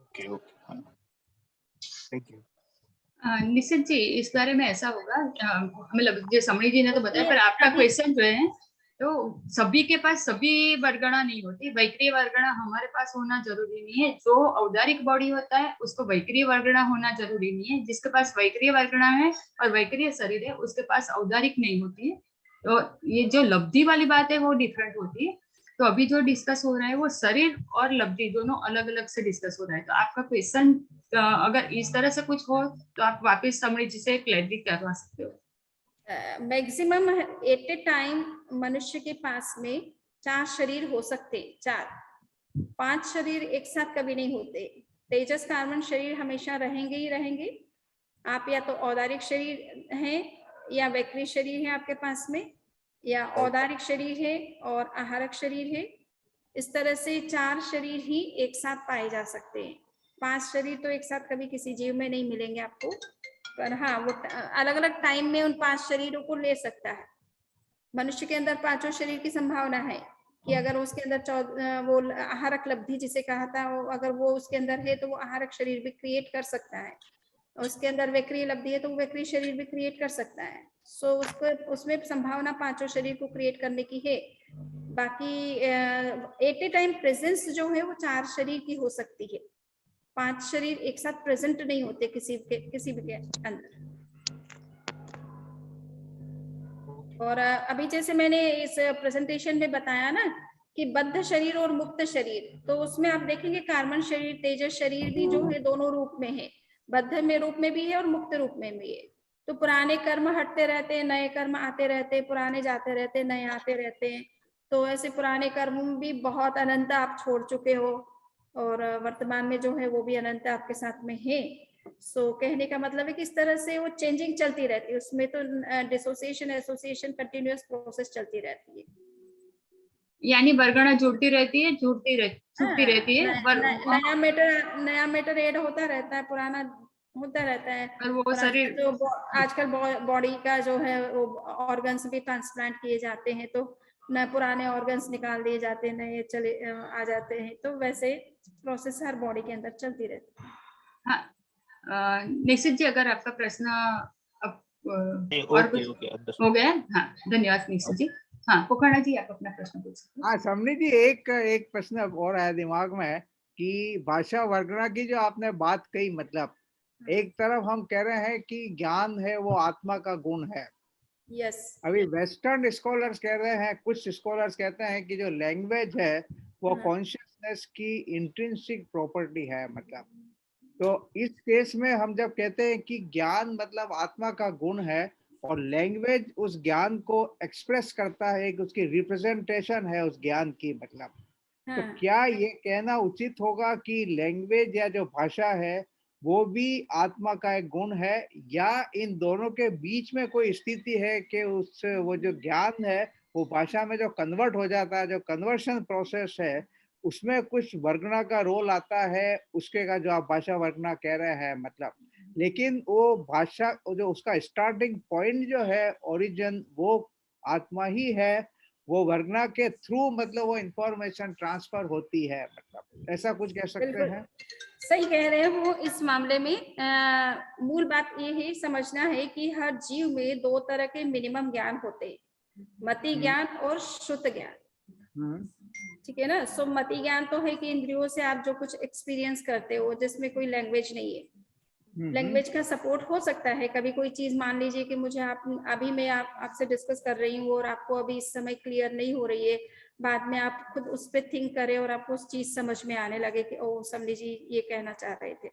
Okay okay, thank you. निश्चित जी, इस बारे में ऐसा होगा, मतलब जो समणी जी ने तो बताया, पर आपका अभी- क्वेश्चन जो है तो सभी के पास सभी वर्गणा नहीं होती। वैक्रीय वर्गणा हमारे पास होना जरूरी नहीं है। जो औदारिक बॉडी होता है उसको वैक्रीय वर्गणा होना जरूरी नहीं है। जिसके पास वैक्रीय वर्गणा है और वैक्रीय शरीर है उसके पास औदारिक नहीं होती है। तो ये जो लब्धि वाली बात है वो डिफरेंट होती है। तो अभी जो डिस्कस हो रहा है वो शरीर और लब्धि दोनों अलग अलग से डिस्कस हो रहा है। तो आपका क्वेश्चन अगर इस तरह से कुछ हो तो आप वापस समझ से क्लैरिटी करवा सकते हो। मैक्सिमम एट ए टाइम मनुष्य के पास में 4 शरीर हो सकते, 4 5 शरीर एक साथ कभी नहीं होते। तेजस कार्बन शरीर हमेशा रहेंगे ही रहेंगे। आप या तो औदारिक शरीर हैं या वैक्रीय शरीर है आपके पास में, या औदारिक शरीर है और आहारक शरीर है। इस तरह से 4 शरीर ही एक साथ पाए जा सकते हैं। 5 शरीर तो एक साथ कभी किसी जीव में नहीं मिलेंगे आपको, पर हाँ वो अलग अलग टाइम में उन 5 शरीरों को ले सकता है। मनुष्य के अंदर 5 शरीर की संभावना है कि अगर उसके अंदर वो आहारक लब्धि जिसे कहा था, अगर वो उसके अंदर है तो वो आहारक शरीर भी क्रिएट कर सकता है। उसके अंदर वैक्रीय लब्धि है तो वो वैक्रीय शरीर भी क्रिएट कर सकता है। सो उसको उसमें संभावना 5 शरीर को क्रिएट करने की है। बाकी एट ए टाइम प्रेजेंस जो है वो 4 शरीर की हो सकती है। 5 शरीर एक साथ प्रेजेंट नहीं होते किसी भी के अंदर। और अभी जैसे मैंने इस प्रेजेंटेशन में बताया ना कि बद्ध शरीर और मुक्त शरीर, तो उसमें आप देखेंगे कार्बन शरीर, तेजस शरीर भी जो है दोनों रूप में है। बद्ध में रूप में भी है और मुक्त रूप में भी है। तो पुराने कर्म हटते रहते हैं, नए कर्म आते रहते हैं, पुराने जाते रहते हैं, नए आते रहते हैं। तो ऐसे पुराने कर्म भी बहुत अनंत आप छोड़ चुके हो और वर्तमान में जो है वो भी अनंत आपके साथ में है। सो कहने का मतलब है कि इस तरह से वो चेंजिंग चलती रहती है। उसमें तो डिसोसिएशन एसोसिएशन कंटिन्यूअस प्रोसेस चलती रहती है। यानी वर्गणा जुड़ती रहती है, छूटती रहती है। नया मैटर ऐड होता रहता है, पुराना होता रहता है। और वो शरीर जो आजकल बॉडी का जो है वो ऑर्गन्स भी ट्रांसप्लांट किए जाते हैं, तो नए पुराने ऑर्गन्स निकाल दिए जाते हैं, नए चले आ जाते हैं। तो वैसे प्रोसेस हर बॉडी के अंदर चलती रहती है। हाँ, निश्चित जी, अगर आपका प्रश्न अब और कुछ हो गया। हाँ, धन्यवाद निश्चित जी। हाँ, पोखरणा जी, आप अपना प्रश्न पूछ सकते हैं। हाँ समनी जी, एक प्रश्न और आया दिमाग में कि भाषा वर्गणा की जो आपने बात कही, मतलब एक तरफ हम कह रहे हैं कि ज्ञान है वो आत्मा का गुण है। यस। अभी वेस्टर्न स्कॉलर्स कह रहे हैं, कुछ स्कॉलर्स कहते हैं कि जो लैंग्वेज है वो कॉन्शियसनेस की इंट्रिंसिक प्रॉपर्टी है। मतलब तो इस केस में हम जब कहते हैं कि ज्ञान मतलब आत्मा का गुण है और लैंग्वेज उस ज्ञान को एक्सप्रेस करता है, एक उसकी रिप्रेजेंटेशन है उस ज्ञान की, मतलब तो क्या ये कहना उचित होगा कि लैंग्वेज या जो भाषा है वो भी आत्मा का एक गुण है, या इन दोनों के बीच में कोई स्थिति है कि उस वो जो ज्ञान है वो भाषा में जो कन्वर्ट हो जाता है, जो कन्वर्शन प्रोसेस है उसमें कुछ वर्गणा का रोल आता है उसके का, जो आप भाषा वर्गणा कह रहे हैं, मतलब लेकिन वो भाषा जो उसका स्टार्टिंग पॉइंट जो है, ओरिजिन, वो आत्मा ही है। वो वर्गणा के थ्रू मतलब वो इंफॉर्मेशन ट्रांसफर होती है, मतलब ऐसा कुछ कह सकते हैं। सही कह रहे हो। इस मामले में मूल बात ये है, समझना है कि हर जीव में 2 तरह के मिनिमम ज्ञान होते हैं, मति ज्ञान और श्रुत ज्ञान। ठीक है ना। सो मति ज्ञान तो है कि इंद्रियों से आप जो कुछ एक्सपीरियंस करते हो, जिसमें कोई लैंग्वेज नहीं है। लैंग्वेज का सपोर्ट हो सकता है। कभी कोई चीज मान लीजिए कि मुझे अभी मैं आपसे डिस्कस कर रही हूँ और आपको अभी इस समय क्लियर नहीं हो रही है, बाद में आप खुद उस पर थिंक करें और आपको उस चीज समझ में आने लगे कि ओ समझी जी ये कहना चाह रहे थे।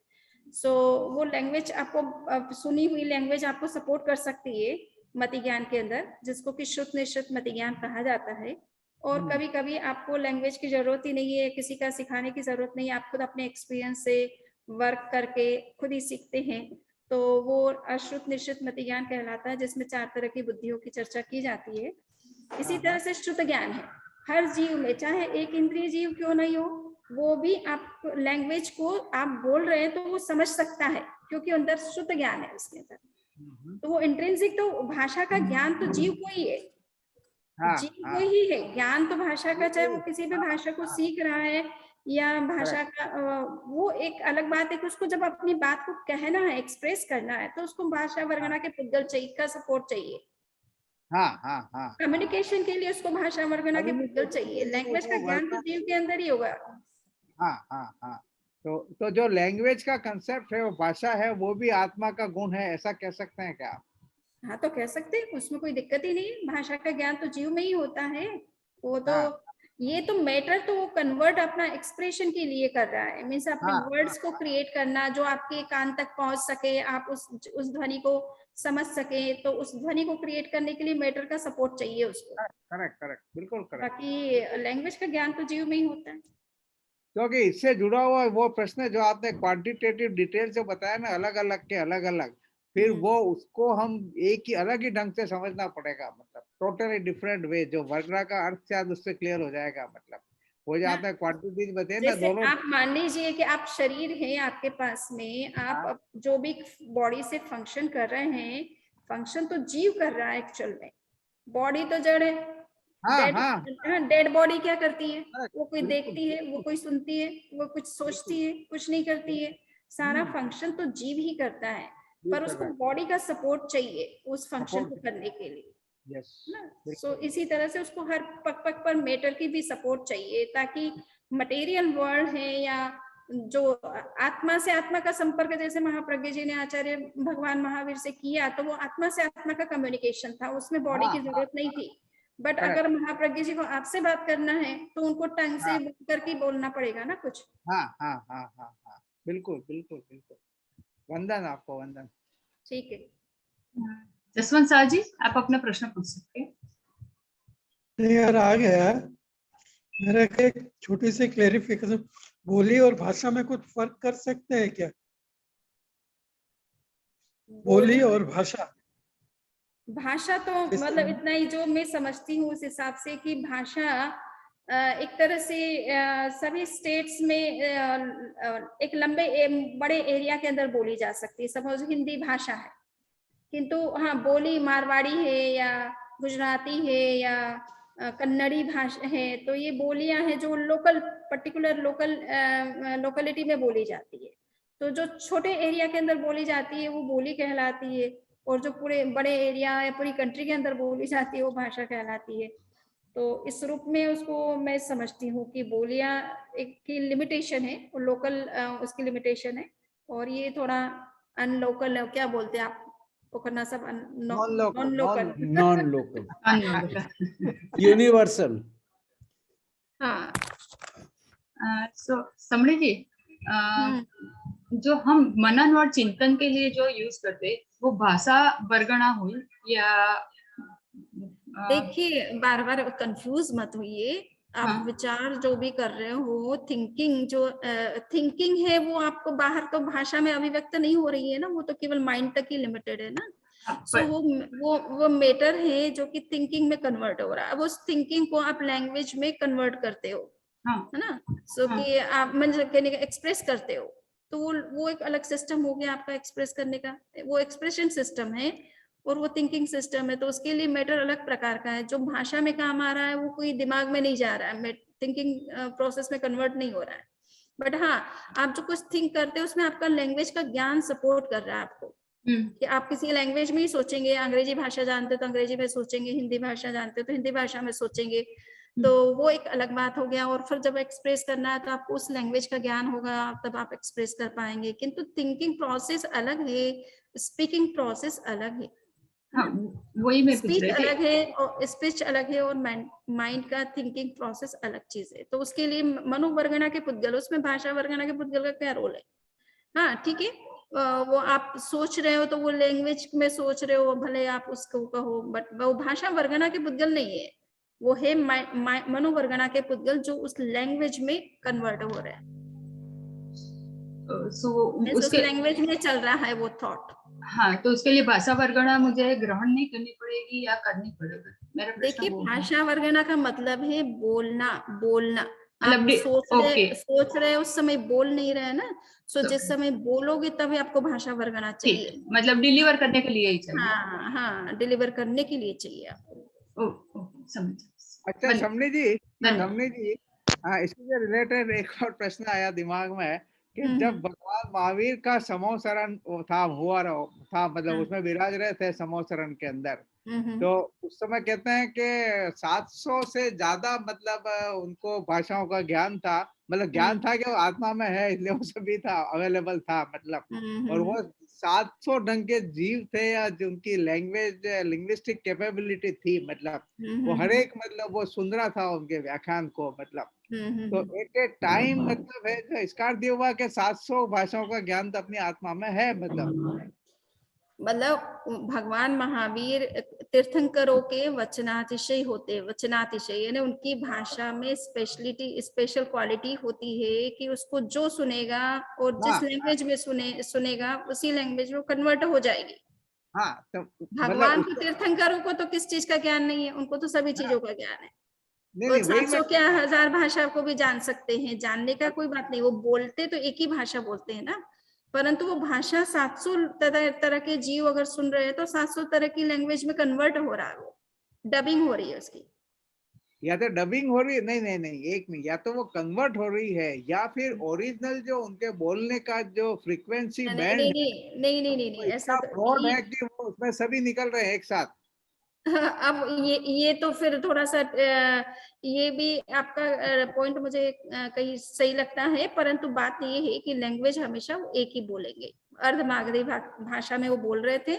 सो वो लैंग्वेज आपको, सुनी हुई लैंग्वेज आपको सपोर्ट कर सकती है मति ज्ञान के अंदर, जिसको कि श्रुत निश्रुत मति ज्ञान कहा जाता है। और कभी कभी आपको लैंग्वेज की जरूरत ही नहीं है, किसी का सिखाने की जरूरत नहीं है, आप खुद अपने एक्सपीरियंस से वर्क करके खुद ही सीखते हैं। तो वो अश्रुत निश्रुत मति ज्ञान कहलाता है, जिसमें 4 तरह की बुद्धियों की चर्चा की जाती है। इसी तरह से श्रुत ज्ञान है हर जीव में, चाहे एक इंद्रिय जीव क्यों नहीं हो, वो भी आप लैंग्वेज को आप बोल रहे हैं तो वो समझ सकता है, क्योंकि अंदर शुद्ध ज्ञान है उसके अंदर। तो वो इंट्रिंसिक, तो भाषा का ज्ञान तो जीव को ही है, हाँ, जीव हाँ, को ही है ज्ञान तो भाषा का, चाहे वो किसी भी भाषा को हाँ, सीख रहा है या भाषा का वो एक अलग बात है कि उसको जब अपनी बात को कहना है, एक्सप्रेस करना है, तो उसको भाषा वर्गना के पुद्गल चाहिए का सपोर्ट चाहिए। हाँ, हाँ, हाँ, कम्युनिकेशन के लिए उसको भाषा वर्गना के पुद्गल चाहिए। लैंग्वेज का ज्ञान तो जीव के अंदर ही होगा। हाँ, हाँ, हाँ। तो जो लैंग्वेज का कंसेप्ट है, वो भाषा है, वो भी आत्मा का गुण है, ऐसा कह सकते हैं क्या आप? हाँ, तो कह सकते हैं, उसमें कोई दिक्कत ही नहीं। भाषा का ज्ञान तो जीव में ही होता है। वो तो ये तो मैटर तो वो कन्वर्ट अपना एक्सप्रेशन के लिए कर रहा है, मीन्स अपने वर्ड्स को क्रिएट करना जो आपके कान तक पहुंच सके, आप उस ध्वनि को समझ सके, तो उस ध्वनि को क्रिएट करने के लिए मैटर का सपोर्ट चाहिए उसको। करेक्ट, करेक्ट, बिल्कुल करेक्ट। बाकी लैंग्वेज का ज्ञान तो जीव में ही होता है। क्योंकि इससे जुड़ा हुआ वो प्रश्न जो आपने क्वांटिटेटिव डिटेल से बताया ना, अलग अलग के अलग अलग, फिर वो उसको हम एक ही अलग ही ढंग से समझना पड़ेगा, मतलब टोटली डिफरेंट वे, जो वर्गना का अर्थ शायद उससे क्लियर हो जाएगा। मतलब वो जो आपने क्वांटिटीज बताए ना, जैसे दोनों आप मान लीजिए कि आप शरीर है आपके पास में, आप जो भी बॉडी से फंक्शन कर रहे हैं, फंक्शन तो जीव कर रहा है एक्चुअल में, बॉडी तो जड़ है। डेड बॉडी क्या करती है? वो कोई देखती है, वो कोई सुनती है, वो कुछ सोचती है? कुछ नहीं करती है। सारा फंक्शन तो जीव ही करता है, पर उसको बॉडी का सपोर्ट चाहिए उस फंक्शन को करने के लिए ना। सो इसी तरह से उसको हर पग पग पर मैटर की भी सपोर्ट चाहिए, ताकि मटेरियल वर्ल्ड है या जो आत्मा से आत्मा का संपर्क, जैसे महाप्रज्ञ जी ने आचार्य भगवान महावीर से किया, तो वो आत्मा से आत्मा का कम्युनिकेशन था, उसमें बॉडी की जरूरत नहीं थी। बट अगर महाप्रज्ञ जी को आपसे बात करना है तो उनको टंग से करके बोलना पड़ेगा ना कुछ। हाँ, हाँ, हाँ, हाँ, हाँ, बिल्कुल, बिल्कुल, बिल्कुल। वंदन आपको, वंदन। ठीक है, जसवंत सर जी, आप अपना प्रश्न पूछ सकते हैं। नहीं यार, आ गया मेरा एक छोटी सी क्लेरिफिकेशन, बोली और भाषा में कुछ फर्क कर सकते हैं क्या? बोली और भाषा भाषा तो मतलब इतना ही जो मैं समझती हूँ उस हिसाब से कि भाषा एक तरह से सभी स्टेट्स में एक लंबे बड़े एरिया के अंदर बोली जा सकती है। सपोज हिंदी भाषा है, किंतु हाँ बोली मारवाड़ी है या गुजराती है या कन्नड़ी भाषा है, तो ये बोलियां हैं जो लोकल पर्टिकुलर लोकलिटी में बोली जाती है। तो जो छोटे एरिया के अंदर बोली जाती है वो बोली कहलाती है, और जो पूरे बड़े एरिया या पूरी कंट्री के अंदर बोली जाती है वो भाषा कहलाती है। तो इस रूप में उसको मैं समझती हूँ कि बोलियां एक की लिमिटेशन है, और लोकल उसकी लिमिटेशन है, और ये थोड़ा अनलोकल है, क्या बोलते हैं आप तो करना सब नॉन लोकल यूनिवर्सल। हाँ, सो समड़ी जी, जो हम मनन और चिंतन के लिए जो यूज करते वो भाषा वर्गणा हुई या? देखिए बार बार कंफ्यूज मत होइए, आप विचार जो भी कर रहे हो, थिंकिंग जो थिंकिंग है वो आपको बाहर तो भाषा में अभिव्यक्त नहीं हो रही है ना, वो तो केवल माइंड तक ही लिमिटेड है ना। सो वो मैटर है जो कि थिंकिंग में कन्वर्ट हो रहा है। अब उस थिंकिंग को आप लैंग्वेज में कन्वर्ट करते हो, है ना। सो कि आप कहने का एक्सप्रेस करते हो, तो वो एक अलग सिस्टम हो गया आपका एक्सप्रेस करने का, वो एक्सप्रेशन सिस्टम है और वो थिंकिंग सिस्टम है। तो उसके लिए मैटर अलग प्रकार का है। जो भाषा में काम आ रहा है वो कोई दिमाग में नहीं जा रहा है, थिंकिंग प्रोसेस में कन्वर्ट नहीं हो रहा है। बट हाँ, आप जो कुछ थिंक करते हो उसमें आपका लैंग्वेज का ज्ञान सपोर्ट कर रहा है आपको, कि आप किसी लैंग्वेज में ही सोचेंगे। अंग्रेजी भाषा जानते हो तो अंग्रेजी में सोचेंगे, हिंदी भाषा जानते हो तो हिंदी भाषा में सोचेंगे, तो वो एक अलग बात हो गया। और फिर जब एक्सप्रेस करना है तो आपको उस लैंग्वेज का ज्ञान होगा, तब आप एक्सप्रेस कर पाएंगे। किंतु थिंकिंग प्रोसेस अलग है, स्पीकिंग प्रोसेस अलग है। वही मैं स्पीच अलग है और स्पीच अलग है, और माइंड का थिंकिंग प्रोसेस अलग चीज है। तो उसके लिए मनोवर्गना के पुद्गल, उसमें भाषा वर्गना के पुद्गल का क्या रोल है? हाँ ठीक है, वो आप सोच रहे हो तो वो लैंग्वेज में सोच रहे हो, भले आप उसको कहो, बट वो भाषा वर्गना के पुद्गल नहीं है, वो है मनोवर्गना के पुद्गल जो उस लैंग्वेज में कन्वर्ट हो रहे हैं। उस लैंग्वेज में चल रहा है वो थॉट। हाँ, तो उसके लिए भाषा वर्गणा मुझे ग्रहण नहीं करनी पड़ेगी या करनी पड़ेगी? मेरा प्रश्न देखिए, भाषा वर्गणा का मतलब है बोलना, बोलना, मतलब ओके सोच रहे उस समय बोल नहीं रहे ना, सो तो- जिस समय बोलोगे तभी आपको भाषा वर्गना ठीक, चाहिए। मतलब डिलीवर करने के लिए ही चाहिए। हाँ हाँ, डिलीवर करने के लिए चाहिए आपको। समझ। अच्छा समनी जी, धन्यवाद। समनी जी, हाँ, इससे रिलेटेड एक और प्रश्न आया दिमाग में कि जब भगवान महावीर का समोसरण था, मतलब उसमें विराज रहे थे समोसरण के अंदर, तो उस समय कहते हैं कि 700 से ज्यादा मतलब उनको भाषाओं का ज्ञान था, मतलब ज्ञान था कि वो आत्मा में है, इसलिए वो सभी था, अवेलेबल था मतलब। और वो 700 ढंग के जीव थे, या जो उनकी लैंग्वेज लिंग्विस्टिक कैपेबिलिटी थी, मतलब वो हर एक मतलब वो सुन रहा था उनके व्याख्यान को, मतलब तो एक टाइम मतलब है जो इसकार दिया हुआ कि 700 भाषाओं का ज्ञान तो अपनी आत्मा में है, मतलब भगवान महावीर तीर्थंकरों के वचनातिशय होते, वचनातिशय यानी उनकी भाषा में स्पेशल क्वालिटी होती है कि उसको जो सुनेगा और जिस लैंग्वेज में सुनेगा उसी लैंग्वेज में कन्वर्ट हो जाएगी। हाँ, तो भगवान को तीर्थंकरों को तो किस चीज का ज्ञान नहीं है, उनको तो सभी चीजों का ज्ञान है। नहीं, वो नहीं, वही 700 क्या 1000 भाषा को भी जान सकते हैं, जानने का कोई बात नहीं, वो बोलते तो एक ही भाषा बोलते हैं ना, परंतु वो भाषा 700 तरह के जीव अगर सुन रहे हैं तो 700 तरह की लैंग्वेज में कन्वर्ट हो रहा है, वो डबिंग हो रही है उसकी। या तो डबिंग हो रही है, नहीं, एक नहीं, या तो वो कन्वर्ट हो रही है, या फिर ओरिजिनल जो उनके बोलने का जो फ्रीक्वेंसी बैंड नहीं ऐसा ब्रॉड है कि वो उसमें सभी निकल रहे हैं एक साथ। अब ये तो फिर थोड़ा सा ये भी आपका पॉइंट मुझे कहीं सही लगता है, परंतु बात ये है कि लैंग्वेज हमेशा वो एक ही बोलेंगे। अर्धमागधी भाषा में वो बोल रहे थे,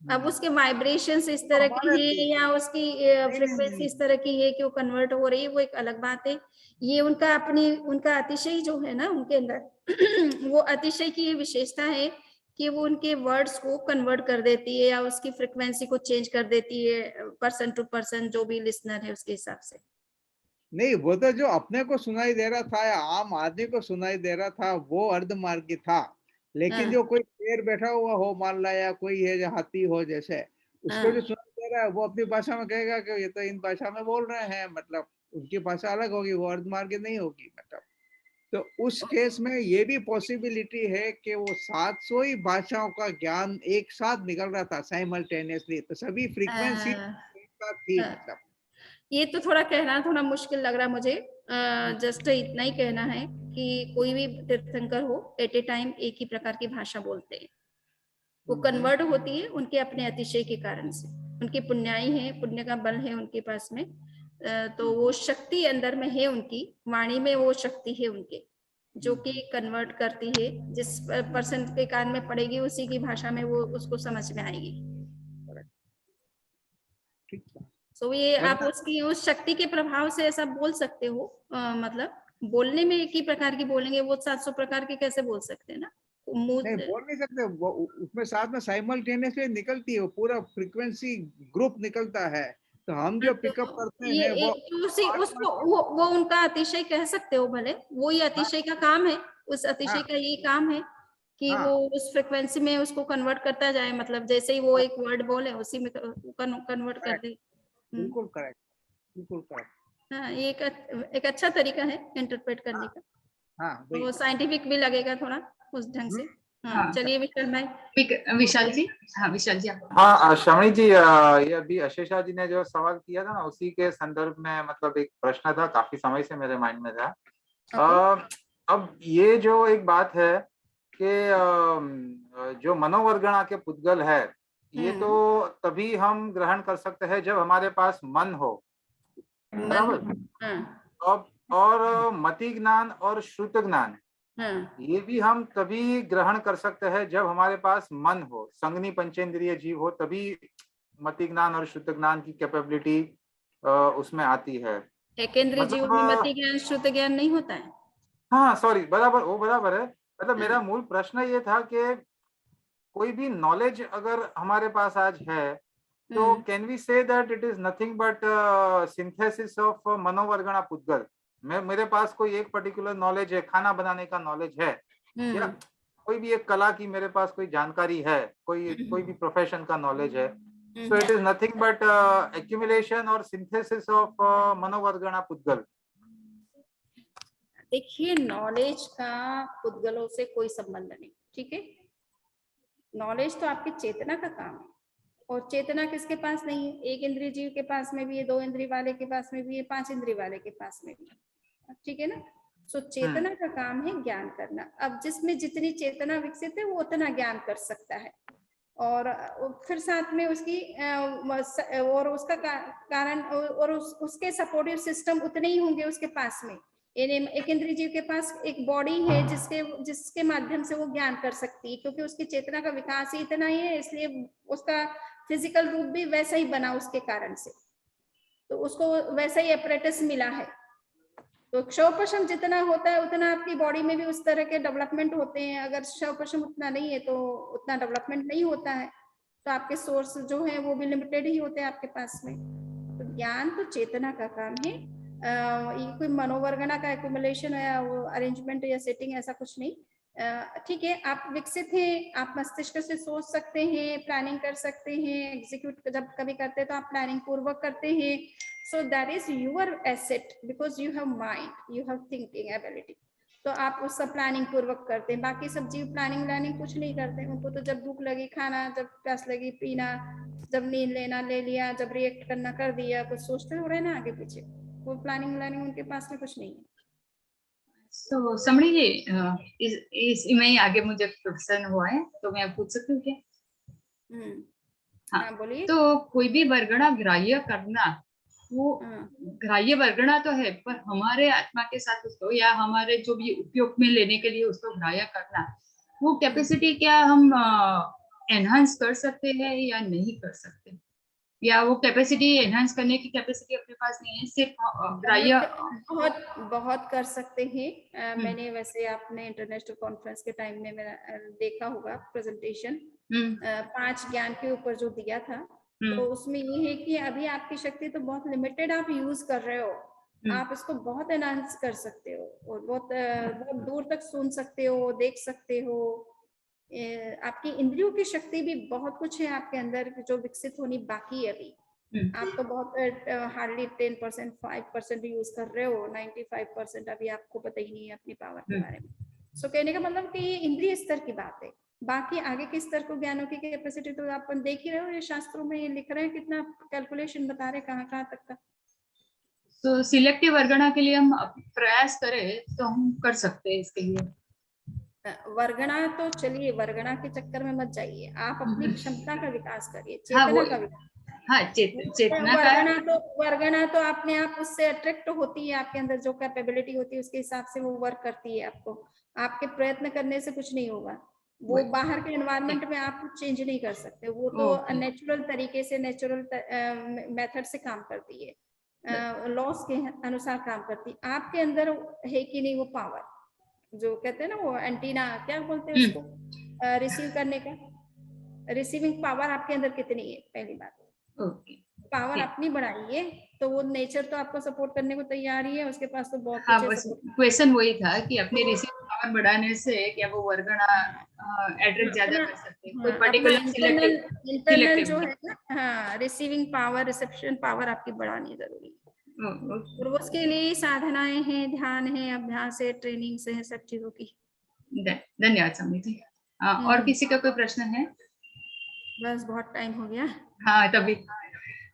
अब उसके वाइब्रेशंस इस तरह की है या उसकी फ्रीक्वेंसी इस तरह की है कि वो कन्वर्ट हो रही है, वो एक अलग बात है। ये उनका अतिशय जो है ना उनके अंदर वो अतिशय की ये विशेषता है कि वो उनके वर्ड्स को कन्वर्ट कर देती है या उसकी फ्रीक्वेंसी को चेंज कर देती है पर्सन टू पर्सन, जो भी लिसनर है उसके हिसाब से। नहीं, वो तो जो अपने को सुनाई दे रहा था या आम आदमी को सुनाई दे रहा था वो अर्धमार्गी था, लेकिन जो कोई शेर बैठा हुआ हो मान ला, या कोई है जो हाथी हो जैसे, उसको जो सुनाई दे रहा है वो अपनी भाषा में कहेगा कि ये तो इन भाषा में बोल रहे हैं, मतलब उनकी भाषा अलग होगी, वो अर्धमार्गी नहीं होगी, मतलब। तो उस केस में ये भी पॉसिबिलिटी है कि वो 700 ही भाषाओं का ज्ञान एक साथ निकल रहा था साइमल्टेनियसली, तो सभी फ्रीक्वेंसी एक साथ थी, मतलब। ये तो थोड़ा कहना थोड़ा मुश्किल लग रहा है मुझे, जस्ट इतना ही कहना है कि कोई भी तीर्थंकर हो एट ए टाइम एक ही प्रकार की भाषा बोलते हैं, वो कन्वर्ट होती है उनके अपने अतिशय के कारण से, उनकी पुण्याई है, पुण्य का बल है उनके पास में, तो वो शक्ति अंदर में है, उनकी वाणी में वो शक्ति है उनके, जो कि कन्वर्ट करती है, जिस पर्सन के कान में पड़ेगी उसी की भाषा में वो उसको समझ में आएगी। तो ये आप उसकी उस शक्ति के प्रभाव से ऐसा बोल सकते हो, मतलब बोलने में एक ही प्रकार की बोलेंगे, वो 700 प्रकार के कैसे बोल सकते हैं ना, नहीं बोल नहीं सकते, वो उसमें साथ में साइमल्टेनियसली निकलती है, वो पूरा फ्रीक्वेंसी ग्रुप निकलता है, तो हम जो पिकअप करते हैं वो उसको वो उनका अतिशय कह सकते हो, भले वो ही अतिशय का काम है, उस अतिशय का यही काम है कि वो उस फ्रीक्वेंसी में उसको कन्वर्ट करता जाए, मतलब जैसे ही वो एक वर्ड बोले उसी में कन्वर्ट कर दे। बिल्कुल करेक्ट, बिल्कुल करेक्ट। हाँ, ये एक अच्छा तरीका है इंटरप्रेट करने का। हाँ, वो साइंटिफिक भी लगेगा थोड़ा उस ढंग से। हाँ, चलिए विशाल भाई। विशाल जी, हाँ विशाल जी। हाँ श्रवणी जी, ये अभी अशेषा जी ने जो सवाल किया था ना, उसी के संदर्भ में मतलब एक प्रश्न था, काफी समय से मेरे माइंड में था। अब ये जो एक बात है कि जो मनोवर्गणा के पुद्गल है, ये तो तभी हम ग्रहण कर सकते हैं जब हमारे पास मन हो, बराबर। और मति ज्ञान और श्रुत ज्ञान ये भी हम तभी ग्रहण कर सकते हैं जब हमारे पास मन हो, संगनी पंचेंद्रिय जीव हो, तभी मति ज्ञान और श्रुत ज्ञान की कैपेबिलिटी उसमें आती है। एकेंद्रीय जीव में मति ज्ञान श्रुत ज्ञान नहीं होता है। हाँ सॉरी, बराबर, वो बराबर है। मतलब मेरा मूल प्रश्न ये था कि कोई भी नॉलेज अगर हमारे पास आज है, तो can we say that it is nothing but synthesis of मनोवर्गणा पुद्गल। मेरे पास कोई एक पर्टिकुलर नॉलेज है, खाना बनाने का नॉलेज है, या कोई भी एक कला की मेरे पास कोई जानकारी है, कोई भी प्रोफेशन का नॉलेज है, so it is nothing but accumulation और सिंथेसिस ऑफ मनोवर्गणा पुद्गल। देखिए, नॉलेज का पुद्गलों से कोई संबंध नहीं, ठीक है। नॉलेज तो आपकी चेतना का काम है, और चेतना किसके पास नहीं है? एक इंद्रिय जीव के पास में भी है, 2 इंद्रिय वाले के पास में भी है, 5 इंद्रिय वाले के पास में भी है, ठीक है ना। सो चेतना का काम है ज्ञान करना। अब जिसमें जितनी चेतना विकसित है वो उतना ज्ञान कर सकता है, और फिर साथ में उसकी और उसका कारण और उसके सपोर्टिव सिस्टम उतने ही होंगे उसके पास में। एक इंद्रिय जीव के पास एक बॉडी है जिसके माध्यम से वो ज्ञान कर सकती है, क्योंकि उसकी चेतना का विकास ही इतना ही है, इसलिए उसका फिजिकल रूप भी वैसा ही बना उसके कारण से, तो उसको वैसा ही अपरेटस मिला है। तो क्षोपशम जितना होता है उतना आपकी बॉडी में भी उस तरह के डेवलपमेंट होते हैं। अगर क्षोपशम उतना नहीं है तो उतना डेवलपमेंट नहीं होता है, तो आपके सोर्स जो है वो भी लिमिटेड ही होते हैं आपके पास में। तो ज्ञान तो चेतना का काम है, ये कोई मनोवर्गना का एक्युमुलेशन या वो अरेंजमेंट या सेटिंग ऐसा कुछ नहीं। ठीक है, आप विकसित हैं, आप मस्तिष्क से सोच सकते हैं, प्लानिंग कर सकते हैं, एग्जीक्यूट जब कभी करते हैं तो आप प्लानिंग पूर्वक करते हैं। So that is your asset because you have mind, you have thinking ability. तो आप उसका प्लानिंग पूर्वक करते हैं। बाकी सब जीव प्लानिंग व्लानिंग कुछ नहीं करते, उनको तो जब भूख लगी खाना, जब प्यास लगी पीना, जब नींद लेना ले लिया, जब रिएक्ट करना कर दिया, कुछ सोचते हो रहे ना आगे पीछे, वो प्लानिंग व्लानिंग उनके पास में कुछ नहीं है। तो समड़ी जी, इसमें ही आगे मुझे प्रश्न हुआ है, तो मैं पूछ सकती हूँ क्या? हाँ बोलिए। तो कोई भी वर्गणा ग्राह्य करना, वो ग्राह्य वर्गणा तो है, पर हमारे आत्मा के साथ उसको या हमारे जो भी उपयोग में लेने के लिए उसको ग्राह्य करना, वो कैपेसिटी क्या हम एनहांस कर सकते हैं या नहीं कर सकते? या वो कैपेसिटी एनहांस करने की कैपेसिटी अपने पास नहीं है, सिर्फ ग्राह्य? बहुत कर सकते हैं। मैंने वैसे आपने इंटरनेशनल कॉन्फ्रेंस के टाइम में मेरा देखा होगा प्रेजेंटेशन, 5 ज्ञान के ऊपर जो दिया था, तो उसमें ये है कि अभी आपकी शक्ति तो बहुत लिमिटेड आप यूज कर रहे हो, आप इसको बहुत एनहांस कर सकते हो, और बहुत दूर तक सुन सकते हो, देख सकते हो। आपकी इंद्रियों की शक्ति भी बहुत कुछ है आपके अंदर जो विकसित होनी बाकी है अभी। आप तो बहुत हार्डली 10% 5% यूज कर रहे हो, 95% अभी आपको पता ही नहीं है अपनी पावर के बारे में। सो कहने का मतलब कि ये इंद्रिय स्तर की बात है, बाकी आगे के स्तर को ज्ञानों की कैपेसिटी तो आप देख ही रहे हो, ये शास्त्रों में ये लिख रहे हैं, कितना कैलकुलेशन बता रहे कहाँ कहाँ तक का। तो सिलेक्टिव वर्गणा के लिए हम प्रयास करें तो हम कर सकते हैं इसके लिए। वर्गणा तो चलिए, वर्गणा के चक्कर में मत जाइए, आप अपनी क्षमता का विकास करिए, चेतना का विकास। हाँ, चेतना का वर्गणा तो अपने आप उससे अट्रैक्ट होती है, आपके अंदर जो कैपेबिलिटी होती है उसके हिसाब से वो वर्क करती है। आपको आपके प्रयत्न करने से कुछ नहीं होगा, वो बाहर के एनवायरनमेंट में आप कुछ चेंज नहीं कर सकते, वो तो नेचुरल तरीके से, नेचुरल मेथड से काम करती है, लॉस के अनुसार काम करती है। आपके अंदर है कि नहीं वो पावर, जो कहते हैं ना वो एंटीना, क्या बोलते हैं उसको, रिसीव करने का, रिसीविंग पावर आपके अंदर कितनी है? पहली बात पावर अपनी बढ़ाइए, तो वो नेचर तो आपको सपोर्ट करने को तैयार ही है, उसके पास तो बहुत कुछ है। क्वेश्चन वही था कि अपनी रिसीविंग पावर बढ़ाने से क्या वो वर्गणा एड्रेस ज्यादा कर सकते हैं, कोई पर्टिकुलर इंटरनल जो है ना, हाँ, रिसीविंग पावर, रिसेप्शन पावर आपकी बढ़ानी जरूरी है, और उसके लिए साधनाएं हैं, ध्यान है, अभ्यास है, ट्रेनिंग से है, सब चीजों की। धन्यवाद स्वामी जी। और किसी का कोई प्रश्न है? बस बहुत टाइम हो गया। हाँ, तभी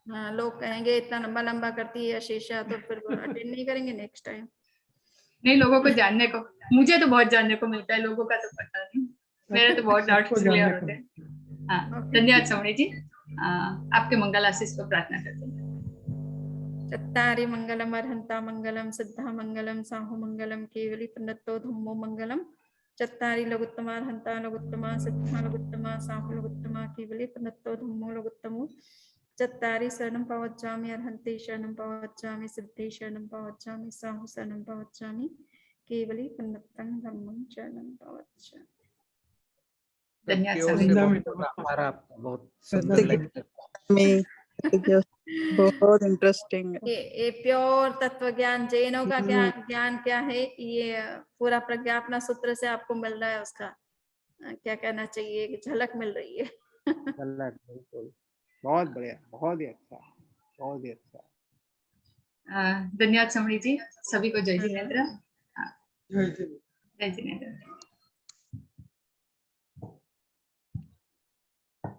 हाँ, लोग कहेंगे इतना लंबा लंबा करती है शीशा, तो फिर अटेंड नहीं करेंगे नेक्स्ट टाइम। नहीं, लोगों को जानने को, मुझे तो बहुत जानने को मिलता है, लोगों का तो पता नहीं, मेरे तो बहुत डाउट्स क्लियर होते हैं। हाँ, धन्यवाद स्वामी जी। आपके मंगल आशीष को प्रार्थना करते हैं। चत्तारि मंगलम अर्हंता मंगलम सिद्धा मंगलम साहु मंगलम केवली प्रणतो धम्मो मंगलम। चत्तारि लघुत्तमा अर्हंता लघुत्तमा सिद्धा लघुत्तमा साहु लघुत्तमा केवली प्रणतो धम्मो लघुत्तमो। चत्तारि शरणं प्रवच्चामि अर्हन्ते शरणं प्रवच्चामि सिद्धे शरणं प्रवच्चामि साहु शरणं प्रवच्चामि केवली प्रणतं धम्मं शरणं प्रवच्चामि। बहुत इंटरेस्टिंग है। ये प्योर तत्व ज्ञान, जैनों का ज्ञान क्या है, ये पूरा प्रज्ञापना सूत्र से आपको मिल रहा है, उसका क्या कहना चाहिए, झलक मिल रही है। बिल्कुल, बहुत बढ़िया, बहुत ही अच्छा, बहुत ही अच्छा। धन्यवाद समणी जी, सभी को जय जिनेंद्र। जय जिनेंद्र। जय जिनेंद्र।